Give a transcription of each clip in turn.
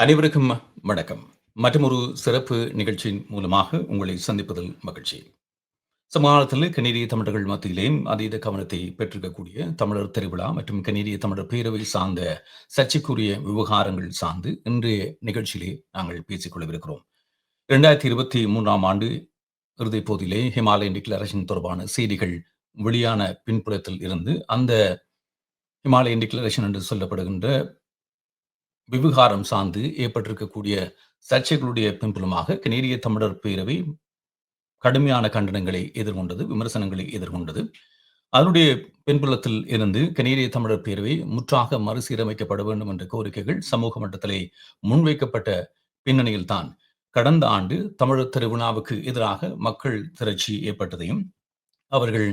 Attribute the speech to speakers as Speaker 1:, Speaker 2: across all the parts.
Speaker 1: அனைவருக்கும் வணக்கம். மற்றொரு சிறப்பு நிகழ்ச்சியின் மூலமாக உங்களை சந்திப்பதில் மகிழ்ச்சி. சமகாலத்தில் கனேடிய தமிழர்கள் மத்தியிலே அதீத கவனத்தை பெற்றிருக்கக்கூடிய தமிழர் திருவிழா மற்றும் கனேடிய தமிழர் பேரவை சார்ந்த சர்ச்சைக்குரிய விவகாரங்கள் சார்ந்து இன்றைய நிகழ்ச்சியிலே நாங்கள் பேசிக்கொள்ளவிருக்கிறோம். 2023ஆம் ஆண்டு இறுதிப் போதிலே ஹிமாலயன் டிக்ளரேஷன் தொடர்பான செய்திகள் வெளியான பின்புலத்தில் இருந்து அந்த ஹிமாலயன் டிக்ளரேஷன் என்று சொல்லப்படுகின்ற விவகாரம் சார்ந்து ஏற்பட்டிருக்கக்கூடிய சர்ச்சைகளுடைய பின்புலமாக கனேடிய தமிழர் பேரவை கடுமையான கண்டனங்களை எதிர்கொண்டது, விமர்சனங்களை எதிர்கொண்டது. அதனுடைய பின்புலத்தில் இருந்து கனேடிய தமிழர் பேரவை முற்றாக மறுசீரமைக்கப்பட வேண்டும் என்ற கோரிக்கைகள் சமூக மட்டத்திலே முன்வைக்கப்பட்ட பின்னணியில்தான் கடந்த ஆண்டு தமிழர் திருவிழாவுக்கு எதிராக மக்கள் திரட்சி ஏற்பட்டதையும் அவர்கள்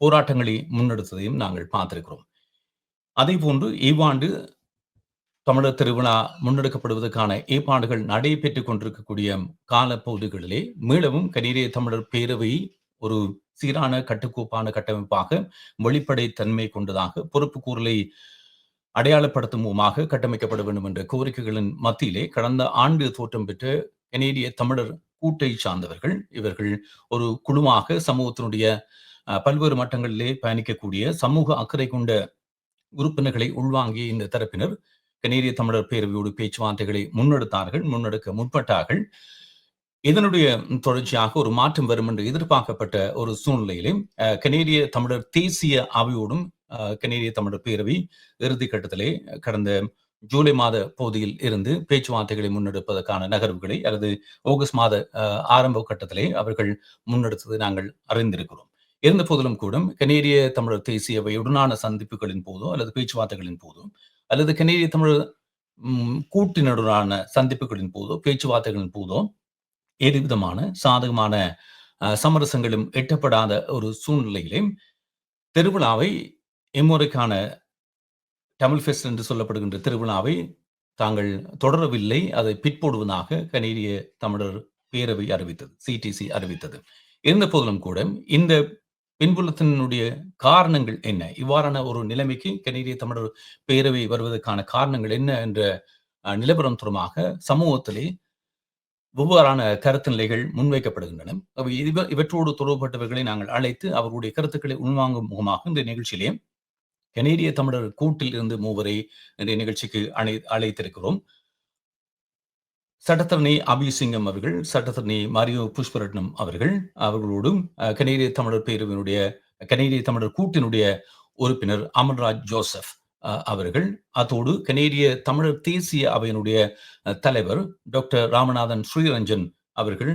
Speaker 1: போராட்டங்களை முன்னெடுத்ததையும் நாங்கள் பார்த்திருக்கிறோம். அதே போன்று இவ்வாண்டு தமிழர் திருவிழா முன்னெடுக்கப்படுவதற்கான ஏற்பாடுகள் நடைபெற்றுக் கொண்டிருக்கக்கூடிய காலப்பகுதிகளிலே மீளவும் கனேடிய தமிழர் பேரவை ஒரு சீரான கட்டுக்கோப்பான கட்டமைப்பாக வெளிப்படை தன்மை கொண்டதாக பொறுப்பு கூறலை அடையாளப்படுத்தும் முகமாக கட்டமைக்கப்பட வேண்டும் என்ற கோரிக்கைகளின் மத்தியிலே கடந்த ஆண்டு தோற்றம் பெற்ற கனேடிய தமிழர் கூட்டை சார்ந்தவர்கள் இவர்கள் ஒரு குழுவாக சமூகத்தினுடைய பல்வேறு மட்டங்களிலே பயணிக்கக்கூடிய சமூக அக்கறை கொண்ட உறுப்பினர்களை உள்வாங்கிய இந்த தரப்பினர் கனேடிய தமிழர் பேரவையோடு பேச்சுவார்த்தைகளை முன்னெடுக்க முற்பட்டார்கள். இதனுடைய தொடர்ச்சியாக ஒரு மாற்றம் வரும் என்று எதிர்பார்க்கப்பட்ட ஒரு சூழ்நிலையிலே கனேடிய தமிழர் தேசிய அவையோடும் கனேடிய தமிழர் பேரவை இறுதி கட்டத்திலே கடந்த ஜூலை மாத பகுதியில் இருந்து பேச்சுவார்த்தைகளை முன்னெடுப்பதற்கான நகர்வுகளை அல்லது ஆகஸ்ட் மாத ஆரம்ப கட்டத்திலே அவர்கள் முன்னெடுத்ததை நாங்கள் அறிந்திருக்கிறோம். இருந்த போதிலும் கூட கனேடிய தமிழர் தேசிய அவையுடனான சந்திப்புகளின் போதோ அல்லது பேச்சுவார்த்தைகளின் போதோ அல்லது கனேடிய தமிழர் கூட்டினருடனான சந்திப்புகளின் போதோ பேச்சுவார்த்தைகளின் போதோ ஏது விதமான சாதகமான சமரசங்களும் எட்டப்படாத ஒரு சூழ்நிலையிலே திருவிழாவை இம்முறைக்கான தமிழ் ஃபெஸ்ட் என்று சொல்லப்படுகின்ற திருவிழாவை தாங்கள் தொடரவில்லை, அதை பிற்போடுவதாக கனேடிய தமிழர் பேரவை அறிவித்தது, சிடிசி அறிவித்தது. இருந்த போதிலும் கூட இந்த பின்புலத்தினுடைய காரணங்கள் என்ன, இவ்வாறான ஒரு நிலைமைக்கு கனேடிய தமிழர் பேரவை வருவதற்கான காரணங்கள் என்ன என்ற நிலவரம் தொடர்பாக சமூகத்திலே வெவ்வேறான கருத்து நிலைகள் முன்வைக்கப்படுகின்றன. இவற்றோடு தொடர்பட்டவர்களை நாங்கள் அழைத்து அவர்களுடைய கருத்துக்களை உள்வாங்கும் முகமாக இந்த நிகழ்ச்சியிலே கனேடிய தமிழர் கூட்டில் இருந்து மூவரை இந்த நிகழ்ச்சிக்கு அழைத்திருக்கிறோம். சட்டத்தரணி அபிசிங்கம் அவர்கள், சட்டத்தரணி மாரியோ புஷ்பரட்னம் அவர்கள், அவர்களோடும் கனேடிய தமிழர் பேரவையினுடைய கனேடிய தமிழர் கூட்டினுடைய உறுப்பினர் அமல்ராஜ் ஜோசப் அவர்கள், அதோடு கனேடிய தமிழர் தேசிய அவையினுடைய தலைவர் டாக்டர் ராமநாதன் ஸ்ரீரஞ்சன் அவர்கள்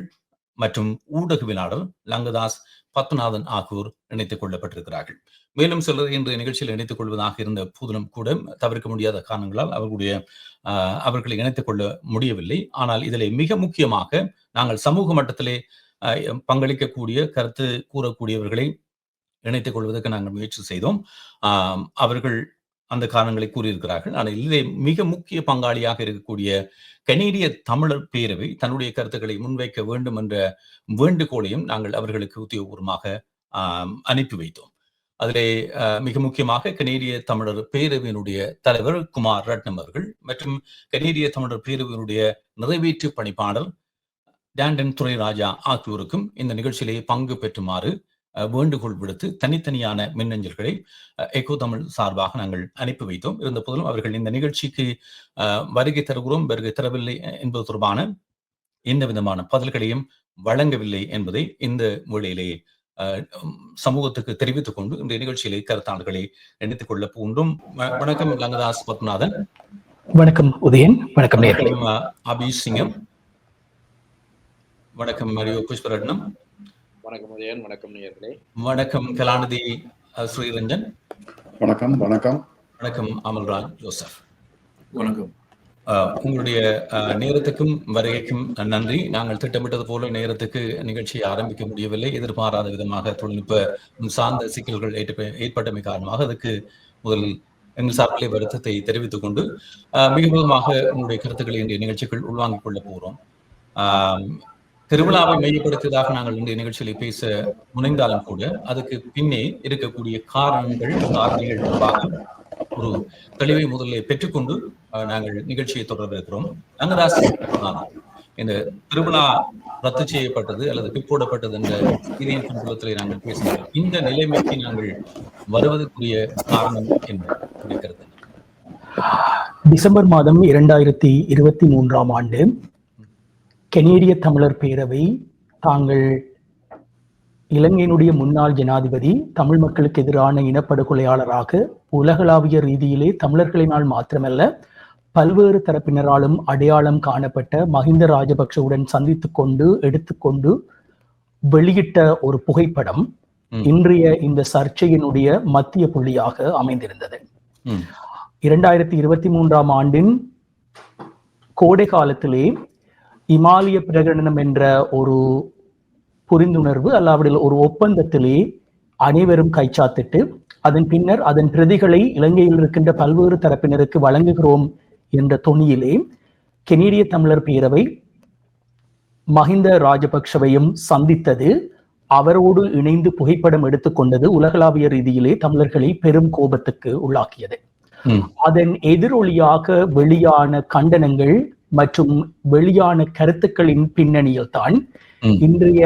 Speaker 1: மற்றும் ஊடகவியலாளர் லங்கதாஸ் பத்மநாதன் ஆகியோர் இணைத்துக் கொள்ளப்பட்டிருக்கிறார்கள். மேலும் சிலர் இன்று நிகழ்ச்சியில் இணைத்துக் கொள்வதாக இருந்த போதிலும் கூட தவிர்க்க முடியாத காரணங்களால் அவர்களை இணைத்துக் கொள்ள முடியவில்லை. ஆனால் இதில் மிக முக்கியமாக நாங்கள் சமூக மட்டத்திலே பங்களிக்கக்கூடிய கருத்து கூறக்கூடியவர்களை இணைத்துக் கொள்வதற்கு நாங்கள் முயற்சி செய்தோம். அவர்கள் அந்த காரணங்களை கூறியிருக்கிறார்கள். ஆனால் இதிலே மிக முக்கிய பங்காளியாக இருக்கக்கூடிய கனேடிய தமிழர் பேரவை தன்னுடைய கருத்துக்களை முன்வைக்க வேண்டும் என்ற வேண்டுகோளையும் நாங்கள் அவர்களுக்கு உத்தியோகபூர்வமாக அனுப்பி வைத்தோம். அதிலே மிக முக்கியமாக கனேடிய தமிழர் பேரவையினுடைய தலைவர் குமார் ரட்னம் அவர்கள் மற்றும் கனேடிய தமிழர் பேரவையினுடைய நிறைவேற்று பணிப்பாளர் டேண்டன் துரைராஜா ஆகியோருக்கும் இந்த நிகழ்ச்சியிலே பங்கு பெற்றுமாறு வேண்டுகோள் விடுத்து தனித்தனியான மின்னஞ்சல்களை எக்கோ தமிழ் சார்பாக நாங்கள் அனுப்பி வைத்தோம். இருந்த போதிலும் அவர்கள் இந்த நிகழ்ச்சிக்கு வருகை தரவில்லை என்பது தொடர்பான எந்த விதமான பதில்களையும் வழங்கவில்லை என்பதை இந்த வேளையிலே சமூகத்துக்கு தெரிவித்துக் கொண்டு இந்த நிகழ்ச்சியிலே கருத்தாளர்களை இணைத்துக் கொள்ள போன்றோம். வணக்கம் லங்கதாஸ் பத்மநாதன்.
Speaker 2: வணக்கம் உதயன். வணக்கம்
Speaker 1: அபிசிங்கம். வணக்கம் மரியோ புஷ்பரட்னம்.
Speaker 3: வணக்கம் உதயன். வணக்கம் நேயர்களே.
Speaker 1: வணக்கம் கலாநிதி ஸ்ரீரஞ்சன்.
Speaker 4: வணக்கம். வணக்கம்.
Speaker 1: வணக்கம் அமல்ராஜ் ஜோசப்.
Speaker 5: வணக்கம்.
Speaker 1: உங்களுடைய நேரத்துக்கும் வருகைக்கும் நன்றி. நாங்கள் திட்டமிட்டது போல நேரத்துக்கு நிகழ்ச்சியை ஆரம்பிக்க முடியவில்லை. எதிர்பாராத விதமாக தொழில்நுட்ப சார்ந்த சிக்கல்கள் ஏற்பட்டமை காரணமாக அதுக்கு முதலில் எங்கள் சார்பிலே வருத்தத்தை தெரிவித்துக் கொண்டு மிக விதமாக உங்களுடைய கருத்துக்களை இன்றைய நிகழ்ச்சிகள் உள்வாங்கிக் கொள்ள போகிறோம். திருவிழாவை மையப்படுத்தியதாக நாங்கள் இந்த நிகழ்ச்சியில பேச முனைந்தாலும் கூட அதுக்கு பின்னே இருக்கக்கூடிய காரணங்கள் தொடர்பாக ஒரு தெளிவை முதலில் பெற்றுக்கொண்டு நாங்கள் நிகழ்ச்சியை தொடர இருக்கிறோம். ரங்கராஜ், இந்த திருவிழா ரத்து செய்யப்பட்டது அல்லது பிற்போடப்பட்டது என்ற செய்தியின் பின்புலத்திலே நாங்கள் பேசுகிறோம். இந்த நிலைமைக்கு நாங்கள் வருவதற்குரிய காரணம் என்ன இருக்கிறது?
Speaker 2: டிசம்பர் மாதம் 2023ஆம் ஆண்டு கனேடிய தமிழர் பேரவை தாங்கள் இலங்கையினுடைய முன்னாள் ஜனாதிபதி, தமிழ் மக்களுக்கு எதிரான இனப்படுகொலையாளராக உலகளாவிய ரீதியிலே தமிழர்களினால் மாத்திரமல்ல பல்வேறு தரப்பினராலும் அடையாளம் காணப்பட்ட மஹிந்த ராஜபக்ஷவுடன் எடுத்துக்கொண்டு வெளியிட்ட ஒரு புகைப்படம் இன்றைய இந்த சர்ச்சையினுடைய மத்திய புள்ளியாக அமைந்திருந்தது. 2023ஆம் ஆண்டின் கோடை காலத்திலே இமாலய பிரகடனம் என்ற ஒரு புரிந்துணர்வு அல்லாவிடில் ஒரு ஒப்பந்தத்திலே அனைவரும் கைச்சாத்திட்டு அதன் பின்னர் அதன் பிரதிகளை இலங்கையில் இருக்கின்ற பல்வேறு தரப்பினருக்கு வழங்குகிறோம் என்ற தொனியிலே கனேடிய தமிழர் பேரவை மஹிந்த ராஜபக்ஷவையும் சந்தித்தது, அவரோடு இணைந்து புகைப்படம் எடுத்துக்கொண்டது உலகளாவிய ரீதியிலே தமிழர்களை பெரும் கோபத்துக்கு உள்ளாக்கியது. அதன் எதிரொலியாக வெளியான கண்டனங்கள் மற்றும் வெளியான கருத்துக்களின் பின்னணியில் தான் இன்றைய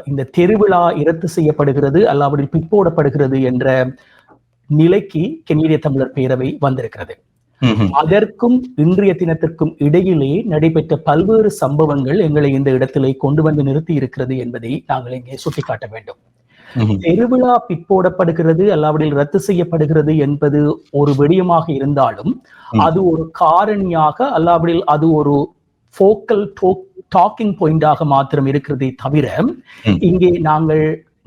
Speaker 2: இந்த திருவிழா இரத்து செய்யப்படுகிறது அல்லாவிடில் பிற்போடப்படுகிறது என்ற நிலைக்கு கனேடிய தமிழர் பேரவை வந்திருக்கிறது. அதற்கும் இன்றைய தினத்திற்கும் இடையிலே நடைபெற்ற பல்வேறு சம்பவங்கள் எங்களை இந்த இடத்திலே கொண்டு வந்து நிறுத்தி இருக்கிறது என்பதை நாங்கள் இங்கே சுட்டிக்காட்ட வேண்டும். திருவிழா பிற்போடப்படுகிறது அல்லாவிடில் ரத்து செய்யப்படுகிறது என்பது ஒரு விடயமாக இருந்தாலும் அது ஒரு காரணியாக அல்லாவிடில் அது ஒரு ஃபோக்கல் டாக்கிங் பாயிண்டாக மாத்திரம் இருக்கிறதே தவிர இங்கே நாங்கள்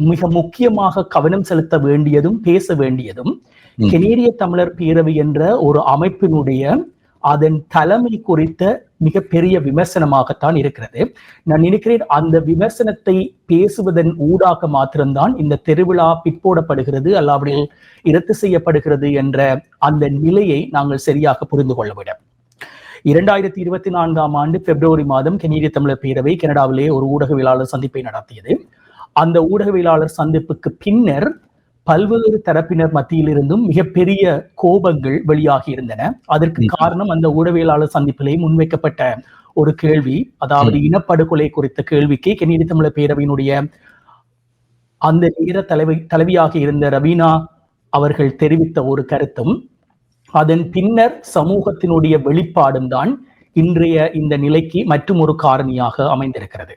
Speaker 2: மிக முக்கியமாக கவனம் செலுத்த வேண்டியதும் பேச வேண்டியதும் கனேடிய தமிழர் பேரவை என்ற ஒரு அமைப்பினுடைய அதன் தலைமை குறித்த மிகப்பெரிய விமர்சனமாகத்தான் இருக்கிறது. நான் நினைக்கிறேன் அந்த விமர்சனத்தை பேசுவதன் ஊடாக மாத்திரம்தான் இந்த திருவிழா பிற்போடப்படுகிறது அல்லாவிடில் இரத்து செய்யப்படுகிறது என்ற அந்த நிலையை நாங்கள் சரியாக புரிந்து கொள்ள வேண்டும். 2024ஆம் ஆண்டு பிப்ரவரி மாதம் கனேடிய தமிழர் பேரவை கனடாவிலே ஒரு ஊடகவியலாளர் சந்திப்பை நடத்தியது. அந்த ஊடகவியலாளர் சந்திப்புக்கு பின்னர் பல்வேறு தரப்பினர் மத்தியிலிருந்தும் மிகப்பெரிய கோபங்கள் வெளியாகி இருந்தன. அதற்கு காரணம் அந்த ஊடகவியலாளர் சந்திப்பிலே முன்வைக்கப்பட்ட ஒரு கேள்வி, அதாவது இனப்படுகொலை குறித்த கேள்விக்கு கனேடிய தமிழர் பேரவையினுடைய அந்த நேர தலைவியாக இருந்த ரவீனா அவர்கள் தெரிவித்த ஒரு கருத்தும் அதன் பின்னர் சமூகத்தினுடைய வெளிப்பாடும் தான் இன்றைய இந்த நிலைக்கு மற்றும் ஒரு காரணியாக அமைந்திருக்கிறது.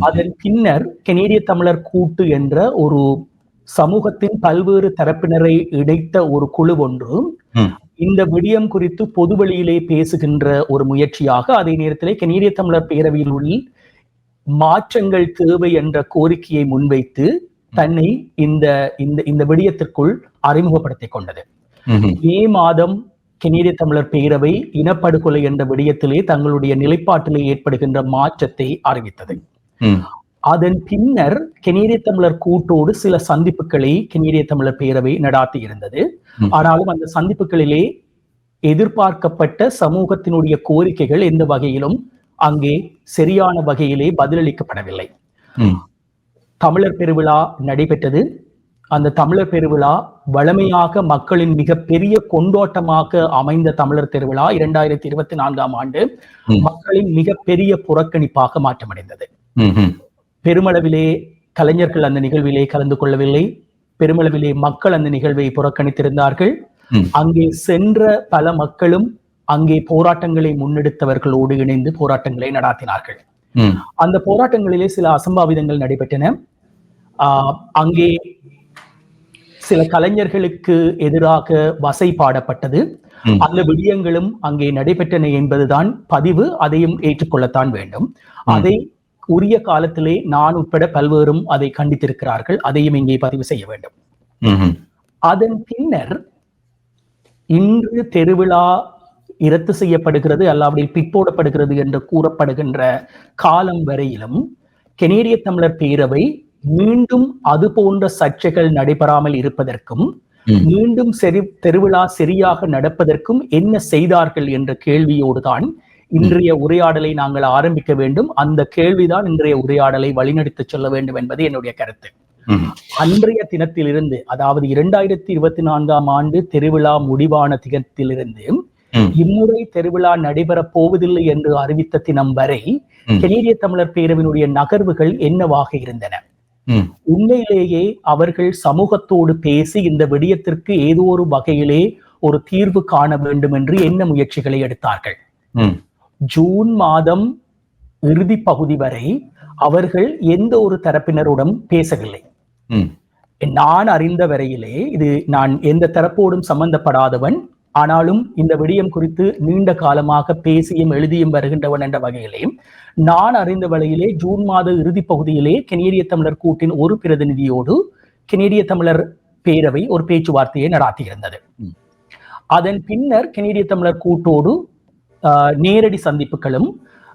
Speaker 2: அதன் பின்னர் கனேடிய தமிழர் கூட்டு என்ற ஒரு சமூகத்தின் பல்வேறு தரப்பினரை இணைத்த ஒரு குழு ஒன்று இந்த விடயம் குறித்து பொதுவெளியிலே பேசுகின்ற ஒரு முயற்சியாக அதே நேரத்திலே கனேடிய தமிழர் பேரவையில் உள்ள மாற்றங்கள் தேவை என்ற கோரிக்கையை முன்வைத்து தன்னை இந்த விடயத்திற்குள் அறிமுகப்படுத்திக் கொண்டது. மே மாதம் கனேடிய தமிழர் பேரவை இனப்படுகொலை என்ற விடயத்திலே தங்களுடைய நிலைப்பாட்டிலே ஏற்படுகின்ற மாற்றத்தை அறிவித்தது. அதன் பின்னர் கனேடிய தமிழர் கூட்டோடு சில சந்திப்புகளை கனேடிய தமிழர் பேரவை நடாத்தி இருந்தது. ஆனாலும் அந்த சந்திப்புகளிலே எதிர்பார்க்கப்பட்ட சமூகத்தினுடைய கோரிக்கைகள் எந்த வகையிலும் அங்கே சரியான வகையிலே பதிலளிக்கப்படவில்லை. தமிழர் பெருவிழா நடைபெற்றது. அந்த தமிழர் பெருவிழா வழமையாக மக்களின் மிகப்பெரிய கொண்டாட்டமாக அமைந்த தமிழர் திருவிழா 2024ஆம் ஆண்டு மக்களின் மிகப்பெரிய புறக்கணிப்பாக மாற்றமடைந்தது. பெருமளவிலே கலைஞர்கள் அந்த நிகழ்விலே கலந்து கொள்ளவில்லை. பெருமளவிலே மக்கள் அந்த நிகழ்வை புறக்கணித்திருந்தார்கள். அங்கே சென்ற பல மக்களும் அங்கே போராட்டங்களை முன்னெடுத்தவர்களோடு இணைந்து போராட்டங்களை நடாத்தினார்கள். அந்த போராட்டங்களிலே சில அசம்பாவிதங்கள் நடைபெற்றன. அங்கே சில கலைஞர்களுக்கு எதிராக வசை பாடப்பட்டது. அந்த விடயங்களும் அங்கே நடைபெற்றன என்பதுதான் பதிவு. அதையும் ஏற்றுக்கொள்ளத்தான் வேண்டும். அதை உரிய காலத்திலே நான் உட்பட பல்வேறும் அதை கண்டித்திருக்கிறார்கள். அதையும் இங்கே பதிவு செய்ய வேண்டும். அதன் பின்னர் இன்று திருவிழா இரத்து செய்யப்படுகிறது அல்லாவிடில் பிற்போடப்படுகிறது என்று கூறப்படுகின்ற காலம் வரையிலும் கனேடிய தமிழர் பேரவை மீண்டும் அது போன்ற சர்ச்சைகள் நடைபெறாமல் இருப்பதற்கும் மீண்டும் திருவிழா சரியாக நடப்பதற்கும் என்ன செய்தார்கள் என்ற கேள்வியோடு தான் இன்றைய உரையாடலை நாங்கள் ஆரம்பிக்க வேண்டும். அந்த கேள்விதான் இன்றைய உரையாடலை வழிநடத்தி செல்ல வேண்டும் என்பது என்னுடைய கருத்து. அன்றைய தினத்திலிருந்து, அதாவது 2024ஆம் ஆண்டு திருவிழா முடிவான தினத்திலிருந்து இம்முறை திருவிழா நடைபெறப் போவதில்லை என்று அறிவித்த தினம் வரை கனேடிய தமிழர் பேரவையினுடைய நகர்வுகள் என்னவாக இருந்தன? உண்மையிலேயே அவர்கள் சமூகத்தோடு பேசி இந்த விடயத்திற்கு ஏதோ ஒரு வகையிலே ஒரு தீர்வு காண வேண்டும் என்று என்ன முயற்சிகளை எடுத்தார்கள்? ஜூன் மாதம் இறுதி பகுதி வரை அவர்கள் எந்த ஒரு தரப்பினருடன் பேசவில்லை. நான் அறிந்த வரையிலே, இது நான் எந்த தரப்போடும் சம்பந்தப்படாதவன், ஆனாலும் இந்த விடயம் குறித்து நீண்ட காலமாக பேசியும் எழுதியும் வருகின்றவன் என்ற வகையிலே நான் அறிந்த வகையிலே ஜூன் மாத இறுதி பகுதியிலே கனேடிய தமிழர் கூட்டின் ஒரு பிரதிநிதியோடு கனேடிய தமிழர் பேரவை ஒரு பேச்சுவார்த்தையை நடாத்தியிருந்தது. அதன் பின்னர் கனேடிய தமிழர் கூட்டோடு நேரடி சந்திப்புகளும்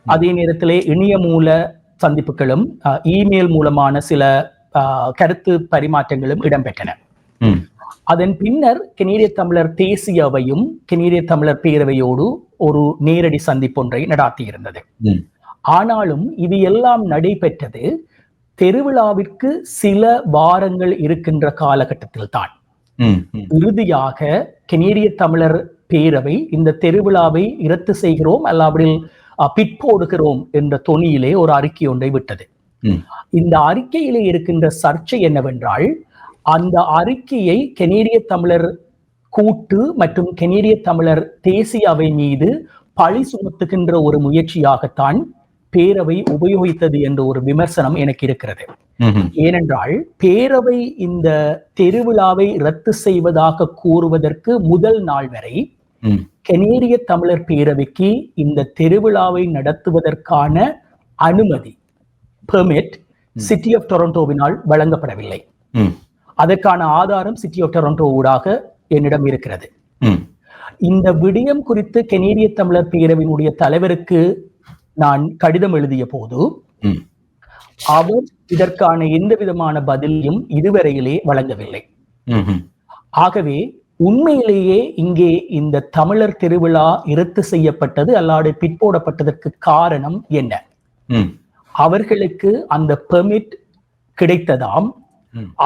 Speaker 2: அதே நேரத்திலே இணைய மூல சந்திப்புகளும் இமெயில் மூலமான சில கருத்து பரிமாற்றங்களும் இடம்பெற்றன. அதன் பின்னர் கனேடிய தமிழர் தேசிய அவையும் கனேடிய தமிழர் பேரவையோடு ஒரு நேரடி சந்திப்பொன்றை நடாத்தியிருந்தது. ஆனாலும் இது எல்லாம் நடைபெற்றது திருவிழாவிற்கு சில வாரங்கள் இருக்கின்ற காலகட்டத்தில் தான். இறுதியாக கனேடிய தமிழர் பேரவை இந்த திருவிழாவை இரத்து செய்கிறோம் அல்லாவிடில் பிற்போடுகிறோம் என்ற தொனியிலே ஒரு அறிக்கை ஒன்றை விட்டது. இந்த அறிக்கையிலே இருக்கின்ற சர்ச்சை என்னவென்றால், அந்த அறிக்கையை கனேடிய தமிழர் கூட்டு மற்றும் கனேடிய தமிழர் தேசிய அவை மீது பழி சுமத்துகின்ற ஒரு முயற்சியாகத்தான் பேரவை உபயோகித்தது என்ற ஒரு விமர்சனம் எனக்கு இருக்கிறது. ஏனென்றால் பேரவை இந்த திருவிழாவை ரத்து செய்வதாக கூறுவதற்கு முதல் நாள் வரை கனேடிய தமிழர் பேரவைக்கு இந்த திருவிழாவை நடத்துவதற்கான அனுமதி பெர்மிட் சிட்டி ஆஃப் டொரண்டோவினால் வழங்கப்படவில்லை. அதற்கான ஆதாரம் சிட்டி ஆஃப் டொரண்டோ ஊடாக என்னிடம் இருக்கிறது. இந்த விடயம் குறித்து கனேடிய தமிழர் பேரவையினுடைய தலைவருக்கு நான் கடிதம் எழுதிய போது அவர் இதற்கான எந்த விதமான பதிலையும் இதுவரையிலே வழங்கவில்லை. ஆகவே உண்மையிலேயே இங்கே இந்த தமிழர் திருவிழா இரத்து செய்யப்பட்டது அல்லாது பிற்போடப்பட்டதற்கு காரணம் என்ன? அவர்களுக்கு அந்த பெர்மிட் கிடைத்ததாம்,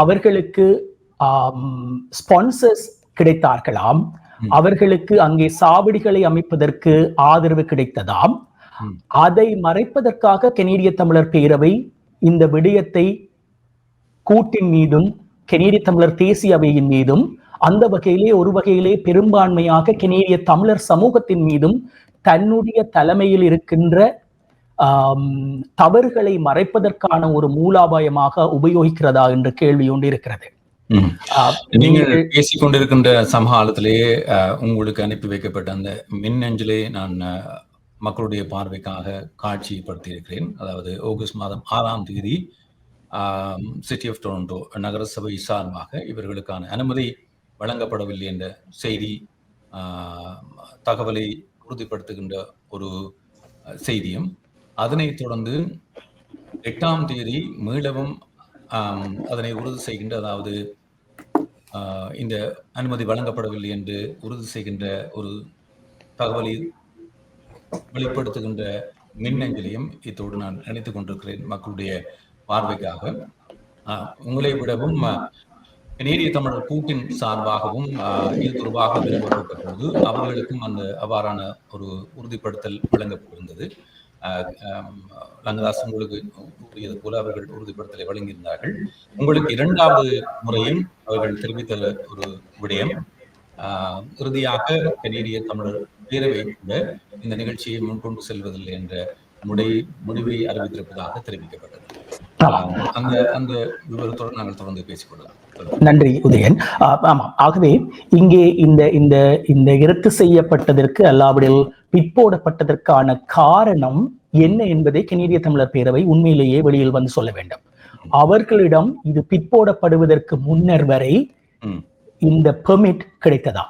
Speaker 2: அவர்களுக்கு ஸ்பான்சர்ஸ் கிடைத்தார்களாம், அவர்களுக்கு அங்கே சாவடிகளை அமைப்பதற்கு ஆதரவு கிடைத்ததாம். அதை மறைப்பதற்காக கனேடிய தமிழர் பேரவை இந்த விடயத்தை கூட்டின் மீதும் கனேடிய தமிழர் தேசிய அவையின் மீதும் அந்த வகையிலே ஒரு வகையிலே பெரும்பான்மையாக கனேடிய தமிழர் சமூகத்தின் மீதும் தன்னுடைய தலைமையில் இருக்கின்ற தவறுகளை மறைப்பதற்கான ஒரு மூலாபாயமாக உபயோகிக்கிறதா என்ற கேள்வி ஒன்று இருக்கிறது.
Speaker 1: நீங்கள் பேசிக்கொண்டிருக்கின்ற சமகாலத்திலேயே உங்களுக்கு அனுப்பி வைக்கப்பட்ட அந்த மின்னஞ்சலை நான் மக்களுடைய பார்வைக்காக காட்சிப்படுத்தி இருக்கிறேன். அதாவது ஆகஸ்ட் மாதம் 6ஆம் தேதி சிட்டி ஆஃப் டொரண்டோ நகரசபை சார்பாக இவர்களுக்கான அனுமதி வழங்கப்படவில்லை என்ற செய்தி தகவலை உறுதிப்படுத்துகின்ற ஒரு செய்தியும், அதனைத் தொடர்ந்து 8ஆம் தேதி மீளவும் அதனை உறுதி செய்கின்ற, அதாவது இந்த அனுமதி வழங்கப்படவில்லை என்று உறுதி செய்கின்ற ஒரு தகவலை வெளிப்படுத்துகின்ற மின்னஞ்சலையும் இத்தோடு நான் நினைத்துக் கொண்டிருக்கிறேன் மக்களுடைய பார்வைக்காக. உங்களை விடவும் கனேடிய தமிழர் கூட்டின் சார்பாகவும் இது தொடர்பாக விரும்பப்பட்ட போது அவர்களுக்கும் அந்த அவ்வாறான ஒரு உறுதிப்படுத்தல் வழங்கப்பட்டிருந்தது. லங்கதாஸ் உங்களுக்கு கூறியது போல அவர்கள் உறுதிப்படுத்தலை வழங்கியிருந்தார்கள். உங்களுக்கு 2வது முறையும் அவர்கள் தெரிவித்த ஒரு விடயம், இறுதியாக கனேடிய தமிழர் பேரவை கூட இந்த நிகழ்ச்சியை முன்கொண்டு செல்வதில்லை என்ற முடிவை அறிவித்திருப்பதாக தெரிவிக்கப்பட்டது. அந்த விவரத்தோடு நாங்கள் தொடர்ந்து பேசிக்கொள்ளலாம்.
Speaker 2: நன்றி உதயன். ஆமாம், ஆகவே இங்கே இந்த இரத்து செய்யப்பட்டதற்கு அல்லாவிடில் பிற்போடப்பட்டதற்கான காரணம் என்ன என்பதை கனேடிய தமிழர் பேரவை உண்மையிலேயே வெளியில் வந்து சொல்ல வேண்டும். அவர்களிடம் இது பிற்போடப்படுவதற்கு முன்னர் வரை இந்த பெர்மிட் கிடைத்ததா?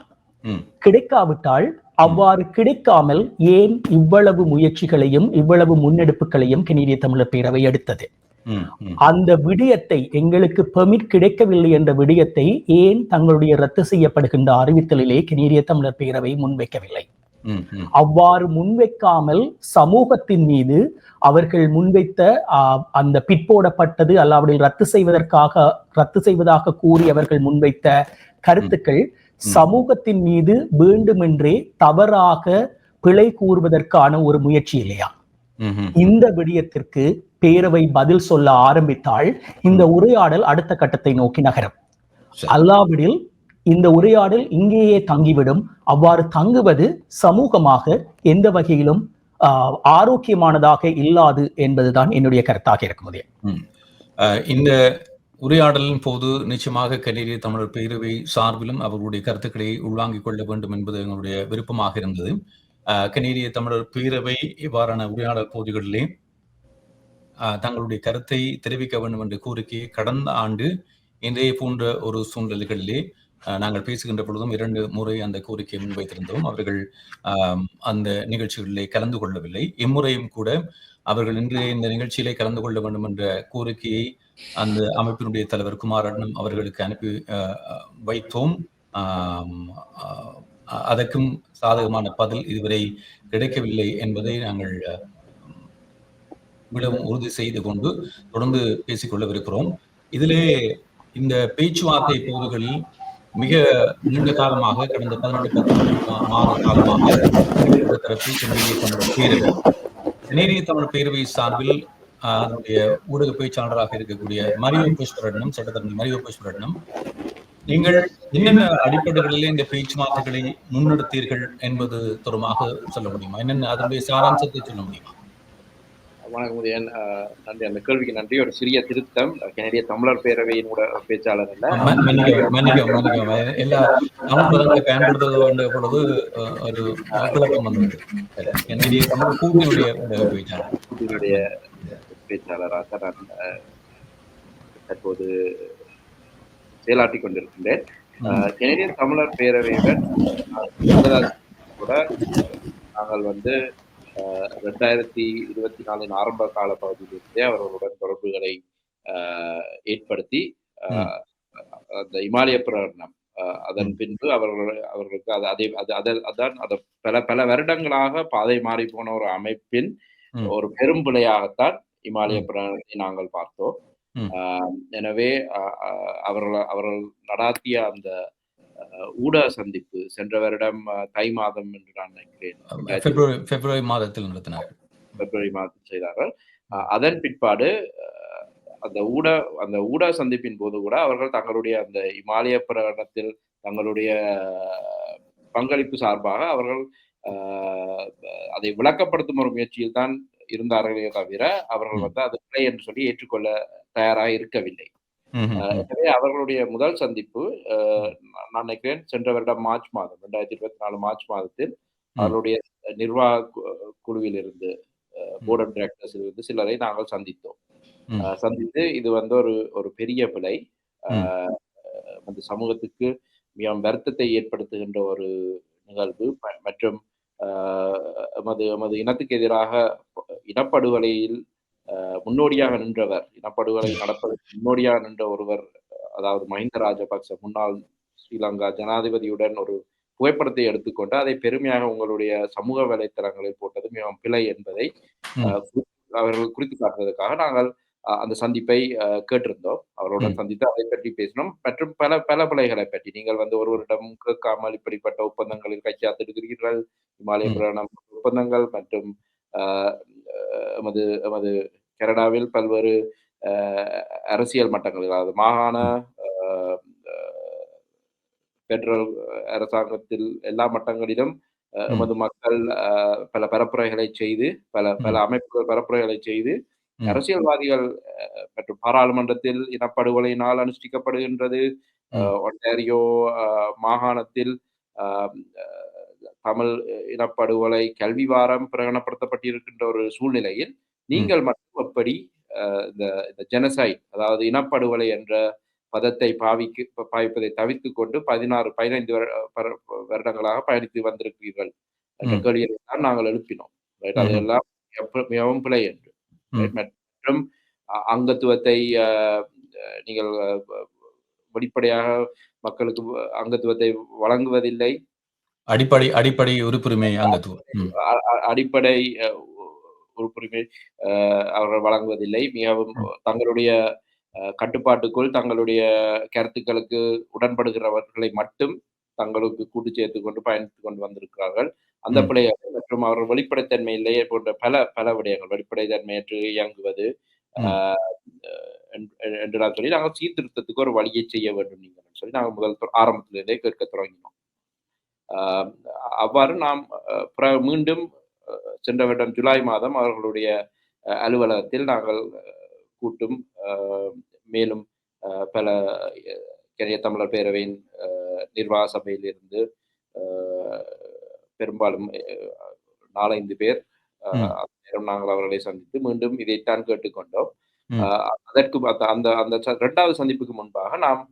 Speaker 2: கிடைக்காவிட்டால் அவ்வாறு கிடைக்காமல் ஏன் இவ்வளவு முயற்சிகளையும் இவ்வளவு முன்னெடுப்புகளையும் கனேடிய தமிழர் பேரவை எடுத்தது? அந்த விடயத்தை, எங்களுக்கு பெர்மிட் கிடைக்கவில்லை என்ற விடயத்தை ஏன் தங்களுடைய ரத்து செய்யப்படுகின்ற அறிவித்தலிலே கனேடிய தமிழர் பேரவை முன்வைக்கவில்லை?
Speaker 1: ம், ம்,
Speaker 2: அவ்வாறு முன்வைக்காமல் சமூகத்தின் மீது அவர்கள் முன்வைத்த அந்த பிற்போடப்பட்டது அல்லாவிடில் ரத்து செய்வதாக கூறி அவர்கள் முன்வைத்த கருத்துக்கள் சமூகத்தின் மீது வேண்டுமென்றே தவறாக பிழை கூறுவதற்கான ஒரு முயற்சி இல்லையா? இந்த விடயத்திற்கு பேரவை பதில் சொல்ல ஆரம்பித்தால் இந்த உரையாடல் அடுத்த கட்டத்தை நோக்கி நகரும். அல்லாவிடில் இந்த உரையாடல் இங்கேயே தங்கிவிடும். அவ்வாறு தங்குவது சமூகமாக எந்த வகையிலும் ஆரோக்கியமானதாக இல்லாது என்பதுதான் என்னுடைய கருத்தாக இருக்கும்.
Speaker 1: இந்த உரையாடலின் போது நிச்சயமாக கனேடிய தமிழர் பேரவை சார்பிலும் அவர்களுடைய கருத்துக்களை உள்வாங்கிக் கொள்ள வேண்டும் என்பது எங்களுடைய விருப்பமாக இருந்தது. கனேடிய தமிழர் பேரவை இவ்வாறான உரையாடல் பகுதிகளிலே தங்களுடைய கருத்தை தெரிவிக்க வேண்டும் என்ற கோரிக்கையை கடந்த ஆண்டு இதே போன்ற ஒரு சூழ்நிலைகளிலே நாங்கள் பேசுகின்ற பொழுதும் 2 முறை அந்த கோரிக்கையை முன்வைத்திருந்தோம். அவர்கள் அந்த நிகழ்ச்சிகளிலே கலந்து கொள்ளவில்லை. இம்முறையும் கூட அவர்கள் இன்றைய இந்த நிகழ்ச்சியிலே கலந்து கொள்ள வேண்டும் என்ற கோரிக்கையை அந்த அமைப்பினுடைய தலைவர் குமாரண்ணம் அவர்களுக்கு அனுப்பி வைத்தோம். அதற்கும் சாதகமான பதில் இதுவரை கிடைக்கவில்லை என்பதை நாங்கள் மிகவும் உறுதி செய்து கொண்டு தொடர்ந்து பேசிக்கொள்ளவிருக்கிறோம். இதிலே இந்த பேச்சுவார்த்தை பகுதிகளில் மிக நீண்ட காலமாக கடந்த 18 மாத காலமாக தரப்பில் கனேடிய தமிழர் பேரவை சார்பில் அதனுடைய ஊடக பேச்சாளராக இருக்கக்கூடிய மரியோ புஷ்பரட்னம், சட்டத்தரணி மரியோ புஷ்பரட்னம், நீங்கள் என்னென்ன அடிப்படைகளிலே இந்த பேச்சுவார்த்தைகளை முன்னெடுத்தீர்கள் என்பது தொடர்பாக சொல்ல முடியுமா? என்னென்ன அதனுடைய சாராம்சத்தை சொல்ல முடியுமா?
Speaker 3: வணக்கம் உதயன், நன்றி. அந்த கேள்விக்கு நன்றி. ஒரு சிறிய திருத்தம், கனேடிய தமிழர் பேரவையின் பேச்சாளர் அல்ல.
Speaker 1: எல்லா தமிழ் பதங்களை பயன்படுத்த வேண்டிய பொழுது ஒரு குழப்பம் வந்தது. கனேடிய தமிழ் கூட்டினுடைய
Speaker 3: பேச்சாளராக நான் தற்போது செயலாற்றிக் கொண்டிருக்கின்றேன். கனேடிய தமிழர் பேரவையுடன் கூட நாங்கள் 2024 ஆரம்ப கால பகுதியிலிருந்தே அவர்களுடன் தொடர்புகளை ஏற்படுத்தி அந்த இமாலய பிரகடனம் அதன் பின்பு அவர்களுக்கு பல வருடங்களாக பாதை மாறி போன ஒரு அமைப்பின் ஒரு பெரும் பிழையாகத்தான் இமாலய பிரகடனத்தை நாங்கள் பார்த்தோம். எனவே அவர்கள் நடாத்திய அந்த ஊடக சந்திப்பு சென்ற வருடம் தை மாதம் என்று நான் நினைக்கிறேன்,
Speaker 1: பிப்ரவரி மாதத்தில் நடத்தினார்கள்.
Speaker 3: பிப்ரவரி மாதத்தில் செய்தார்கள். அதன் பிற்பாடு அந்த ஊடக சந்திப்பின் போது கூட அவர்கள் தங்களுடைய அந்த இமாலய பிரகடனத்தில் தங்களுடைய பங்களிப்பு சார்பாக அவர்கள் அதை விளக்கப்படுத்தும் ஒரு முயற்சியில் தான் இருந்தார்களே தவிர அவர்கள் அது பிழை என்று சொல்லி ஏற்றுக்கொள்ள தயாராக இருக்கவில்லை. எனவே அவர்களுடைய முதல் சந்திப்பு நான் நினைக்கிறேன் சென்ற வருடம் மார்ச் மாதம் 2024 மார்ச் மாதத்தில் அவர்களுடைய நிர்வாக குழுவில் இருந்து போர்ட் ஆஃப் டைரக்டர்ஸில் இருந்து சிலரை நாங்கள் சந்தித்து இது ஒரு பெரிய பிழை, அந்த சமூகத்துக்கு மிகவும் வருத்தத்தை ஏற்படுத்துகின்ற ஒரு நிகழ்வு மற்றும் எமது இனத்துக்கு எதிராக இனப்படுகொலையில் முன்னோடியாக நின்றவர், இனப்படுகொலை நடப்பதற்கு முன்னோடியாக நின்ற ஒருவர், அதாவது மஹிந்த ராஜபக்ச முன்னாள் ஸ்ரீலங்கா ஜனாதிபதியுடன் ஒரு புகைப்படத்தை எடுத்துக்கொண்டு அதை பெருமையாக உங்களுடைய சமூக வலைத்தளங்களில் போட்டது மிகவும் பிழை என்பதை அவர்கள் குறித்து காட்டுவதற்காக நாங்கள் அந்த சந்திப்பை கேட்டிருந்தோம். அவருடன் சந்தித்து அதை பற்றி பேசினோம். மற்றும் பல பிழைகளை பற்றி நீங்கள் ஒருவரிடம் கேட்காமல் இப்படிப்பட்ட ஒப்பந்தங்களில் கைச்சாத்திருக்கிறீர்கள், இமாலய பிரகடனம் ஒப்பந்தங்கள் மற்றும் எமது கனடாவில் பல்வேறு அரசியல் மட்டங்களில், அதாவது மாகாண பெடரல் அரசாங்கத்தில் எல்லா மட்டங்களிலும் எமது மக்கள் பல பரப்புரைகளை செய்து பல அமைப்புகள் பரப்புரைகளை செய்து அரசியல்வாதிகள் மற்றும் பாராளுமன்றத்தில் இனப்படுகொலையினால் அனுஷ்டிக்கப்படுகின்றது, ஒன்டாரியோ மாகாணத்தில் தமிழ் இனப்படுகொலை கல்வி வாரம் பிரகடனப்படுத்தப்பட்டிருக்கின்ற ஒரு சூழ்நிலையில் நீங்கள் மட்டும் எப்படி இந்த ஜெனசைட், அதாவது இனப்படுகொலை என்ற பதத்தை பாவிப்பதை தவிர்த்துக் கொண்டு 15 வருடங்களாக பயணித்து வந்திருக்கிறீர்கள் என்ற கேள்வியை தான் நாங்கள் எழுப்பினோம். அதெல்லாம் மிகவும் பிழை என்று. மற்றும் அங்கத்துவத்தை நீங்கள் வெளிப்படையாக மக்களுக்கு அங்கத்துவத்தை வழங்குவதில்லை,
Speaker 1: அடிப்படை உறுப்புரிமை அங்கத்துவம்.
Speaker 3: அடிப்படை உறுப்புரிமை அவர்கள் வழங்குவதில்லை. மிகவும் தங்களுடைய கட்டுப்பாட்டுக்குள் தங்களுடைய கருத்துக்களுக்கு உடன்படுகிறவர்களை மட்டும் தங்களுக்கு கூட்டு சேர்த்துக் கொண்டு பயணித்துக் கொண்டு வந்திருக்கிறார்கள். அந்த பிழைகள் மற்றும் அவர்கள் வெளிப்படைத்தன்மை இல்லையே போன்ற பல விடயங்கள், வெளிப்படைத்தன்மையற்று இயங்குவது என்று நான் சொல்லி நாங்கள் சீர்திருத்தத்துக்கு ஒரு வழியை செய்ய வேண்டும் நீங்கள் சொல்லி நாங்கள் முதல் ஆரம்பத்திலிருந்தே கேட்க தொடங்கினோம். அவ்வாறு நாம் மீண்டும் சென்ற வருடம் ஜூலை மாதம் அவர்களுடைய அலுவலகத்தில் நாங்கள் கூட்டும் மேலும் பல கெரிய தமிழர் பேரவையின் நிர்வாக சபையில் இருந்து பெரும்பாலும் 4-5 பேர் நேரம் நாங்கள் அவர்களை சந்தித்து மீண்டும் இதைத்தான் கேட்டுக்கொண்டோம். அதற்கு அந்த அந்த 2வது சந்திப்புக்கு முன்பாக நாம்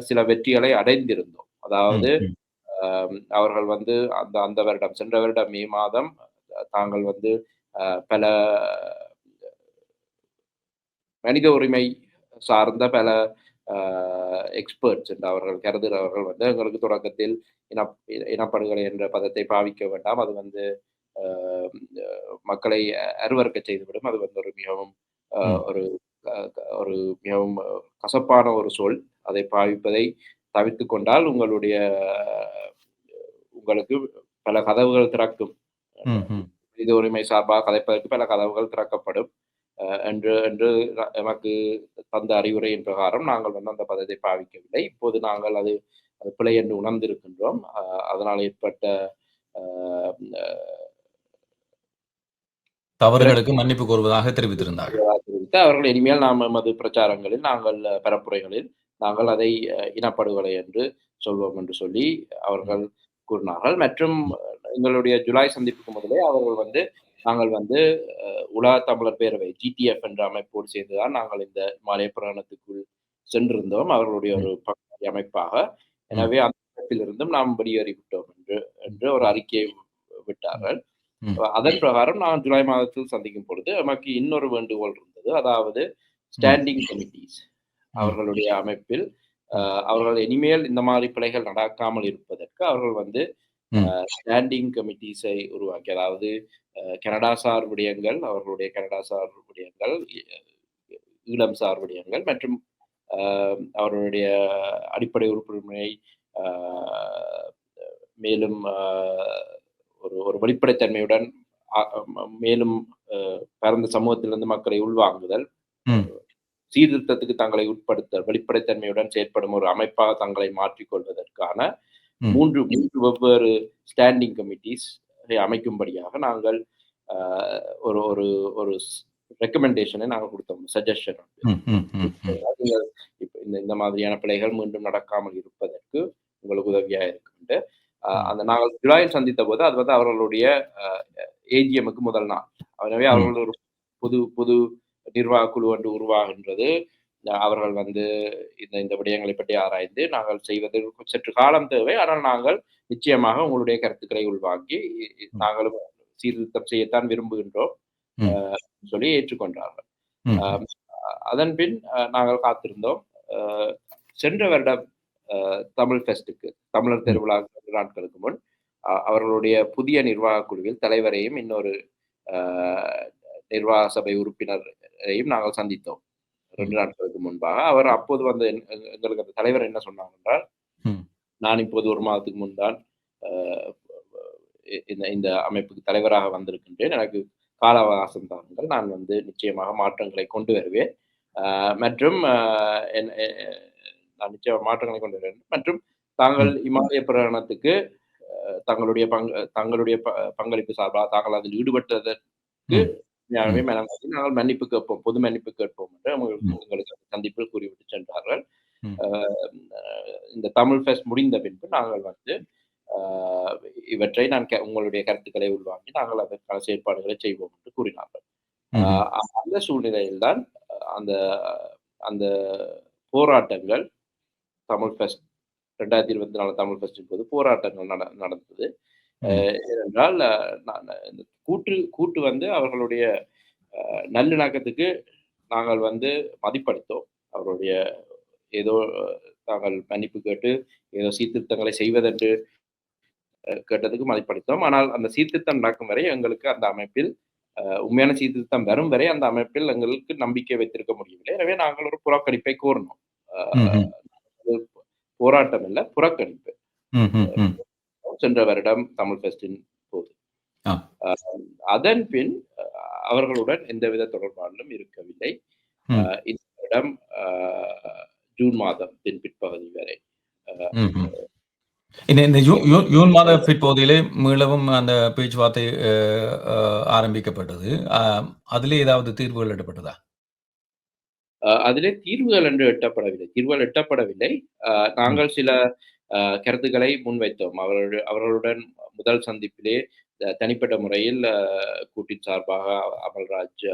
Speaker 3: சில வெற்றிகளை அடைந்திருந்தோம். அதாவது அவர்கள் வந்து அந்த வருடம் சென்ற வருடம் மே மாதம் தாங்கள் வந்து பல மனித உரிமை சார்ந்த பல எக்ஸ்பர்ட்ஸ் என்று அவர்கள் கருதுகிறவர்கள் வந்து எங்களுக்கு தொடக்கத்தில் இனப்படுகொலை என்ற பதத்தை பாவிக்க வேண்டாம், அது வந்து மக்களை அருவறுக்க செய்துவிடும், அது வந்து ஒரு மிகவும் ஒரு மிகவும் கசப்பான ஒரு சொல், அதை பாவிப்பதை தவிர்த்து கொண்டால் உங்களுக்கு பல கதவுகள் திறக்கும், மனித உரிமை சார்பாக கதைப்பதற்கு பல கதவுகள் திறக்கப்படும் என்று எமக்கு தந்த அறிவுரையின் பிரகாரம் நாங்கள் வந்து அந்த பதத்தை பாவிக்கவில்லை. இப்போது நாங்கள் அது பிழை என்று உணர்ந்திருக்கின்றோம். அதனால் ஏற்பட்ட
Speaker 1: தவறுகளுக்கு மன்னிப்பு கோருவதாக தெரிவித்திருந்தார்கள்.
Speaker 3: அவர்கள் இனிமேல் நாம் எமது பிரச்சாரங்களில் நாங்கள் பரப்புரைகளில் நாங்கள் அதை இனப்படுகொலை என்று சொல்வோம் என்று சொல்லி அவர்கள் கூறினார்கள். மற்றும் எங்களுடைய ஜூலை சந்திப்புக்கு முதலே அவர்கள் வந்து நாங்கள் வந்து உலக தமிழர் பேரவை GTF என்ற அமைப்போடு சேர்ந்துதான் நாங்கள் இந்த இமாலய பிரயாணத்துக்குள் சென்றிருந்தோம், அவர்களுடைய ஒரு பங்காளி அமைப்பாக. எனவே அந்த அமைப்பிலிருந்தும் நாம் வெளியேறிவிட்டோம் என்று ஒரு அறிக்கையை விட்டார்கள். அதன் பிரகாரம் நான் ஜூலை மாதத்தில் சந்திக்கும் பொழுது நமக்கு இன்னொரு வேண்டுகோள் இருந்தது. அதாவது ஸ்டாண்டிங் கமிட்டிஸ் அவர்களுடைய அமைப்பில் அவர்கள் இனிமேல் இந்த மாதிரி பிழைகள் நடக்காமல் இருப்பதற்கு அவர்கள் வந்து ஸ்டாண்டிங் கமிட்டிஸை உருவாக்கி, அதாவது கனடா சார் விடயங்கள், அவர்களுடைய கனடா சார் விடயங்கள், ஈழம் சார் விடயங்கள் மற்றும் அவர்களுடைய அடிப்படை உறுப்புரிமை மேலும் ஒரு வெளிப்படைத்தன்மையுடன் மேலும் பரந்த சமூகத்திலிருந்து மக்களை உள்வாங்குதல், சீர்திருத்தத்துக்கு தங்களை உட்படுத்தல், வெளிப்படைத்தன்மையுடன் செயற்படும் ஒரு அமைப்பாக தங்களை மாற்றிக்கொள்வதற்கான மூன்று வெவ்வேறு ஸ்டாண்டிங் கமிட்டிஸ் அமைக்கும்படியாக நாங்கள் ஒரு ரெக்கமெண்டேஷனை நாங்கள் கொடுத்தோம், சஜஷன். இந்த மாதிரியான பிழைகள் மீண்டும் நடக்காமல் இருப்பதற்கு உங்களுக்கு உதவியாக இருக்கும். அந்த நாங்கள் ஜூலையில் சந்தித்த போது அது வந்து அவர்களுடைய ஏஜிஎம்முக்கு முதல் நாள். எனவே அவர்கள் ஒரு புது நிர்வாக குழு ஒன்று உருவாகின்றது. அவர்கள் வந்து இந்த விடயங்களை பற்றி ஆராய்ந்து நாங்கள் செய்வதற்கு சற்று காலம் தேவை, ஆனால் நாங்கள் நிச்சயமாக உங்களுடைய கருத்துக்களை உள்வாங்கி நாங்களும் சீர்திருத்தம் செய்யத்தான் விரும்புகின்றோம் சொல்லி ஏற்றுக்கொண்டார்கள். அதன் பின் நாங்கள் காத்திருந்தோம். சென்ற வருடம் தமிழ் ஃபெஸ்டுக்கு, தமிழர் திருவிழா 2 நாட்களுக்கு முன் அவர்களுடைய புதிய நிர்வாக குழுவில் தலைவரையும் இன்னொரு நிர்வாக சபை உறுப்பினரையும் நாங்கள் சந்தித்தோம் 2 நாட்களுக்கு முன்பாக. அவர் அப்போது வந்து எங்களுக்கு அந்த தலைவர் என்ன சொன்னாங்க என்றால், நான் இப்போது 1 மாதத்துக்கு முன் தான் இந்த அமைப்புக்கு தலைவராக வந்திருக்கின்றேன், எனக்கு கால அவகாசம் தாருங்கள், நான் வந்து நிச்சயமாக மாற்றங்களை கொண்டு வருவேன் மற்றும் நான் நிச்சயமாக மாற்றங்களை கொண்டு வருவேன் மற்றும் தாங்கள் இமாலய பிரயாணத்துக்கு தங்களுடைய பங்களிப்பு சார்பாக தாங்கள் அதில் ஈடுபட்டதற்கு நாங்கள் மன்னிப்பு கேட்போம், பொது மன்னிப்பு கேட்போம் என்று உங்களுக்கு சந்திப்பில் கூறிவிட்டு சென்றார்கள். இந்த தமிழ் ஃபெஸ்ட் முடிந்த பின்பு நாங்கள் வந்து இவற்றை உங்களுடைய கருத்துக்களை உள்வாங்கி நாங்கள் அதற்கான செயற்பாடுகளை செய்வோம் என்று கூறினார்கள். அந்த சூழ்நிலையில்தான் அந்த போராட்டங்கள் தமிழ் ஃபெஸ்ட் 2024 தமிழ் ஃபெஸ்டின் போது போராட்டங்கள் நடந்தது. ஏனென்றால் கூட்டு வந்து அவர்களுடைய நல்லிணக்கத்துக்கு நாங்கள் வந்து மதிப்படுத்தோம். அவருடைய ஏதோ தாங்கள் மன்னிப்பு கேட்டு ஏதோ சீர்திருத்தங்களை செய்வதென்று கேட்டதுக்கு மதிப்பளித்தோம். ஆனால் அந்த சீர்திருத்தம் நடக்கும் வரை எங்களுக்கு அந்த அமைப்பில் உண்மையான சீர்திருத்தம் வரும் வரை அந்த அமைப்பில் எங்களுக்கு நம்பிக்கை வைத்திருக்க முடியவில்லை. எனவே நாங்கள் ஒரு புறக்கணிப்பை கோரினோம்.
Speaker 1: ம்ஹ்ம்.
Speaker 3: அது போராட்டம் இல்ல, புறக்கணிப்பு.
Speaker 1: ம்ஹ்ம்.
Speaker 3: சென்ற வருடம் தமிழ் ஃபெஸ்டின் போது.
Speaker 1: ஆ.
Speaker 3: அதன் பின் அவர்களுடன் எந்தவித தொடர்பாடலும் இருக்கவில்லை.
Speaker 1: ம்.
Speaker 3: இந்த வருடம் ஜூன் மாதத்தின் பிற்பகுதி வரை.
Speaker 1: ம்ஹ்ம். இந்த ஜூன் மாத பிற்பகுதியிலே மீளவும் அந்த பேச்சுவார்த்தை ஆரம்பிக்கப்பட்டது. அதிலே ஏதாவது தீர்வுகள் எட்டப்பட்டதா?
Speaker 3: அதிலே தீர்வுகள் என்று தீர்வுகள் எட்டப்படவில்லை. நாங்கள் சில கருத்துக்களை முன்வைத்தோம். அவர்களுடன் முதல் சந்திப்பிலே தனிப்பட்ட முறையில் கூட்டின் சார்பாக அமல்ராஜ்,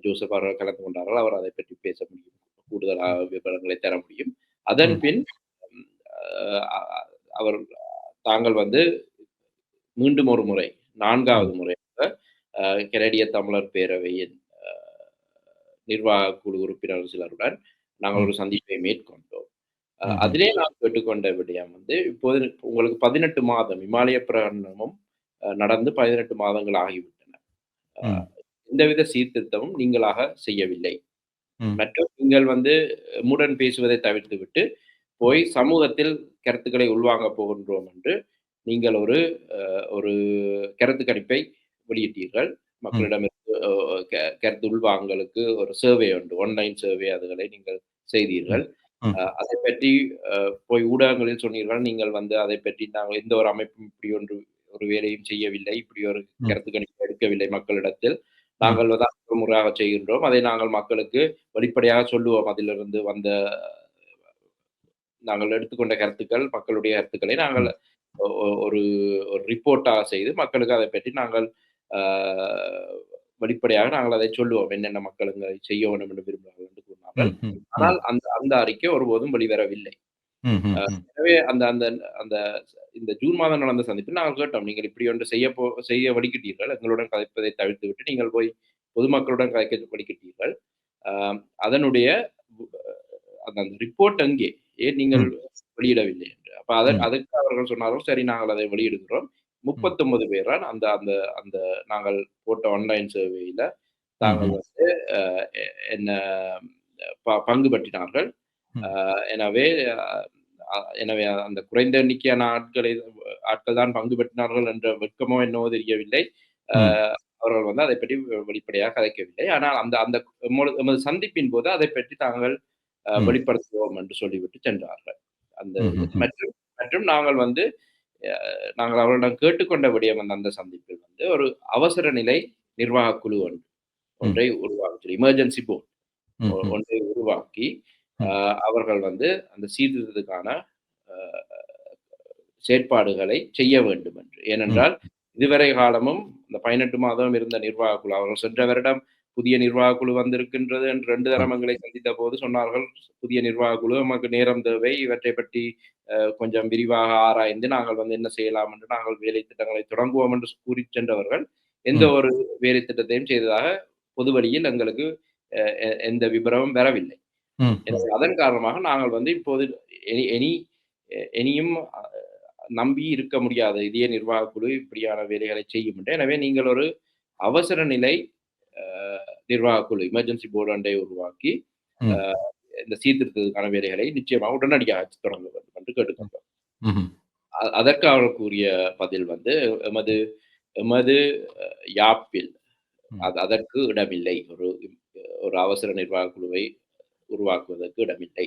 Speaker 3: ஜோசப் அவர்கள் கலந்து கொண்டார்கள். அவர் அதை பற்றி பேச முடியும். கூடுதலாக விவரங்களை தர முடியும். அதன் பின் அவர் தாங்கள் வந்து மீண்டும் ஒரு முறை 4வது முறையாக கனடிய தமிழர் பேரவையின் நிர்வாக குழு உறுப்பினர்கள் சிலருடன் நாங்கள் ஒரு சந்திப்பை மேற்கொண்டோம். அதிலே நாம் கேட்டுக்கொண்ட விடயம் வந்து இப்போது உங்களுக்கு 18 மாதம் இமாலய பிரகடனமும் நடந்து 18 மாதங்கள் ஆகிவிட்டன. எந்தவித சீர்திருத்தமும் நீங்களாக செய்யவில்லை. மற்றும் நீங்கள் வந்து எம்முடன் பேசுவதை தவிர்த்துவிட்டு போய் சமூகத்தில் கருத்துக்களை உள்வாங்க போகின்றோம் என்று நீங்கள் ஒரு கருத்து கணிப்பை வெளியிட்டீர்கள். மக்களிடமிருந்து கருத்து உள்வாங்கலுக்கு ஒரு சர்வே உண்டு, ஆன்லைன் சர்வே அதுகளை நீங்கள் செய்தீர்கள். அதை பற்றி போய் ஊடகங்களில் சொன்னீர்கள். நீங்கள் வந்து அதை பற்றி நாங்கள் எந்த ஒரு அமைப்பும் இப்படி ஒரு வேலையும் செய்யவில்லை, இப்படி ஒரு கருத்து கணிப்பு எடுக்கவில்லை மக்களிடத்தில். நாங்கள் தான் முறையாக செய்கின்றோம். அதை நாங்கள் மக்களுக்கு வெளிப்படையாக சொல்லுவோம். அதிலிருந்து வந்த நாங்கள் எடுத்துக்கொண்ட கருத்துக்கள், மக்களுடைய கருத்துக்களை நாங்கள் ஒரு ரிப்போர்ட்டாக செய்து மக்களுக்கு அதை பற்றி நாங்கள் வெளிப்படையாக நாங்கள் அதை சொல்லுவோம். என்னென்ன மக்கள் செய்ய வேண்டும் என்று விரும்புகிறார்கள் என்று கூறினார்கள். ஆனால் அந்த அறிக்கை ஒருபோதும் வெளிவரவில்லை. எனவே அந்த அந்த அந்த இந்த ஜூன் மாதம் நடந்த சந்திப்பில் நாங்கள் கேட்டோம், நீங்கள் இப்படி ஒன்று செய்ய வடிக்கிட்டீர்கள், எங்களுடன் கதைப்பதை தவிர்த்து விட்டு நீங்கள் போய் பொதுமக்களுடன் கதைக்க வடிக்கிட்டீர்கள். அதனுடைய அந்த ரிப்போர்ட் அங்கே ஏன் நீங்கள் வெளியிடவில்லை என்று. அப்ப அதற்கு அவர்கள் சொன்னார்கள், சரி நாங்கள் அதை வெளியிடுகிறோம். 39 பேரால் அந்த அந்த அந்த நாங்கள் போட்ட ஆன்லைன் சர்வேயில தாங்கள் வந்து என்ன பங்கு பற்றினார்கள். எனவே அந்த குறைந்த எண்ணிக்கையான ஆட்கள் தான் பங்கு பெற்றினார்கள் என்ற வெட்கமோ என்னவோ தெரியவில்லை. அவர்கள் வந்து அதை பற்றி வெளிப்படையாக கதைக்கவில்லை. ஆனால் அந்த எமது சந்திப்பின் போது அதை பற்றி தாங்கள் வெளிப்படுத்துவோம் என்று சொல்லிவிட்டு சென்றார்கள். அந்த மற்றும் நாங்கள் வந்து நாங்கள் அவர்களிடம் கேட்டுக்கொண்ட விடயம் அந்த சந்திப்பில் வந்து ஒரு அவசர நிலை நிர்வாக குழு ஒன்றை உருவாக்கி, எமர்ஜென்சி போர்ட் ஒன்றை உருவாக்கி அவர்கள் வந்து அந்த சீர்திருத்தத்துக்கான செயற்பாடுகளை செய்ய வேண்டும் என்று. ஏனென்றால் இதுவரை காலமும் இந்த 18 மாதம் இருந்த நிர்வாக குழு, அவர்கள் சென்ற வருடம் புதிய நிர்வாக குழு வந்திருக்கின்றது என்று 2 தரம் எங்களை சந்தித்த போது சொன்னார்கள், புதிய நிர்வாக குழு நமக்கு நேரம் தேவை, இவற்றை பற்றி கொஞ்சம் விரிவாக ஆராய்ந்து நாங்கள் வந்து என்ன செய்யலாம் என்று நாங்கள் வேலை திட்டங்களை தொடங்குவோம் என்று கூறி சென்றவர்கள் எந்த ஒரு வேலை திட்டத்தையும் செய்ததாக பொது வழியில் எங்களுக்கு எந்த விபரமும் வரவில்லை. அதன் காரணமாக நாங்கள் வந்து இப்போது இனியும் நம்பி இருக்க முடியாத இதே நிர்வாக குழு இப்படியான வேலைகளை செய்யும் என்று. எனவே நீங்கள் ஒரு அவசர நிலை நிர்வாக குழு எமர்ஜென்சி போர்டு ஒன்றை உருவாக்கி இந்த சீர்திருத்தத்துக்கான வேலைகளை நிச்சயமாக உடனடியாக தொடங்க வேண்டும் என்று கேட்டுக்கொண்டோம். அதற்கு அவர்கள் கூறிய பதில் வந்து எமது யாப்பில் அதற்கு இடமில்லை, ஒரு அவசர நிர்வாக குழுவை உருவாக்குவதற்கு இடமில்லை.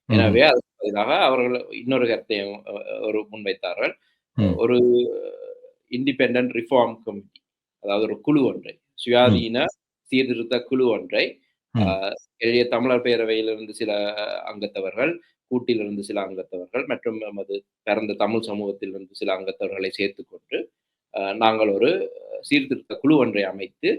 Speaker 3: எனவே அதற்கு பதிலாக அவர்கள் இன்னொரு கருத்தையும் முன்வைத்தார்கள். ஒரு இண்டிபெண்டன்ட் ரிஃபார்ம் கமிட்டி, அதாவது ஒரு குழு ஒன்றை, சுயாதீன சீர்திருத்த குழு ஒன்றை எளிய தமிழர் பேரவையிலிருந்து சில அங்கத்தவர்கள், கூட்டிலிருந்து சில அங்கத்தவர்கள் மற்றும் நமது பிறந்த தமிழ் சமூகத்திலிருந்து சில அங்கத்தவர்களை சேர்த்துக்கொண்டு நாங்கள் ஒரு சீர்திருத்த குழு ஒன்றை அமைத்து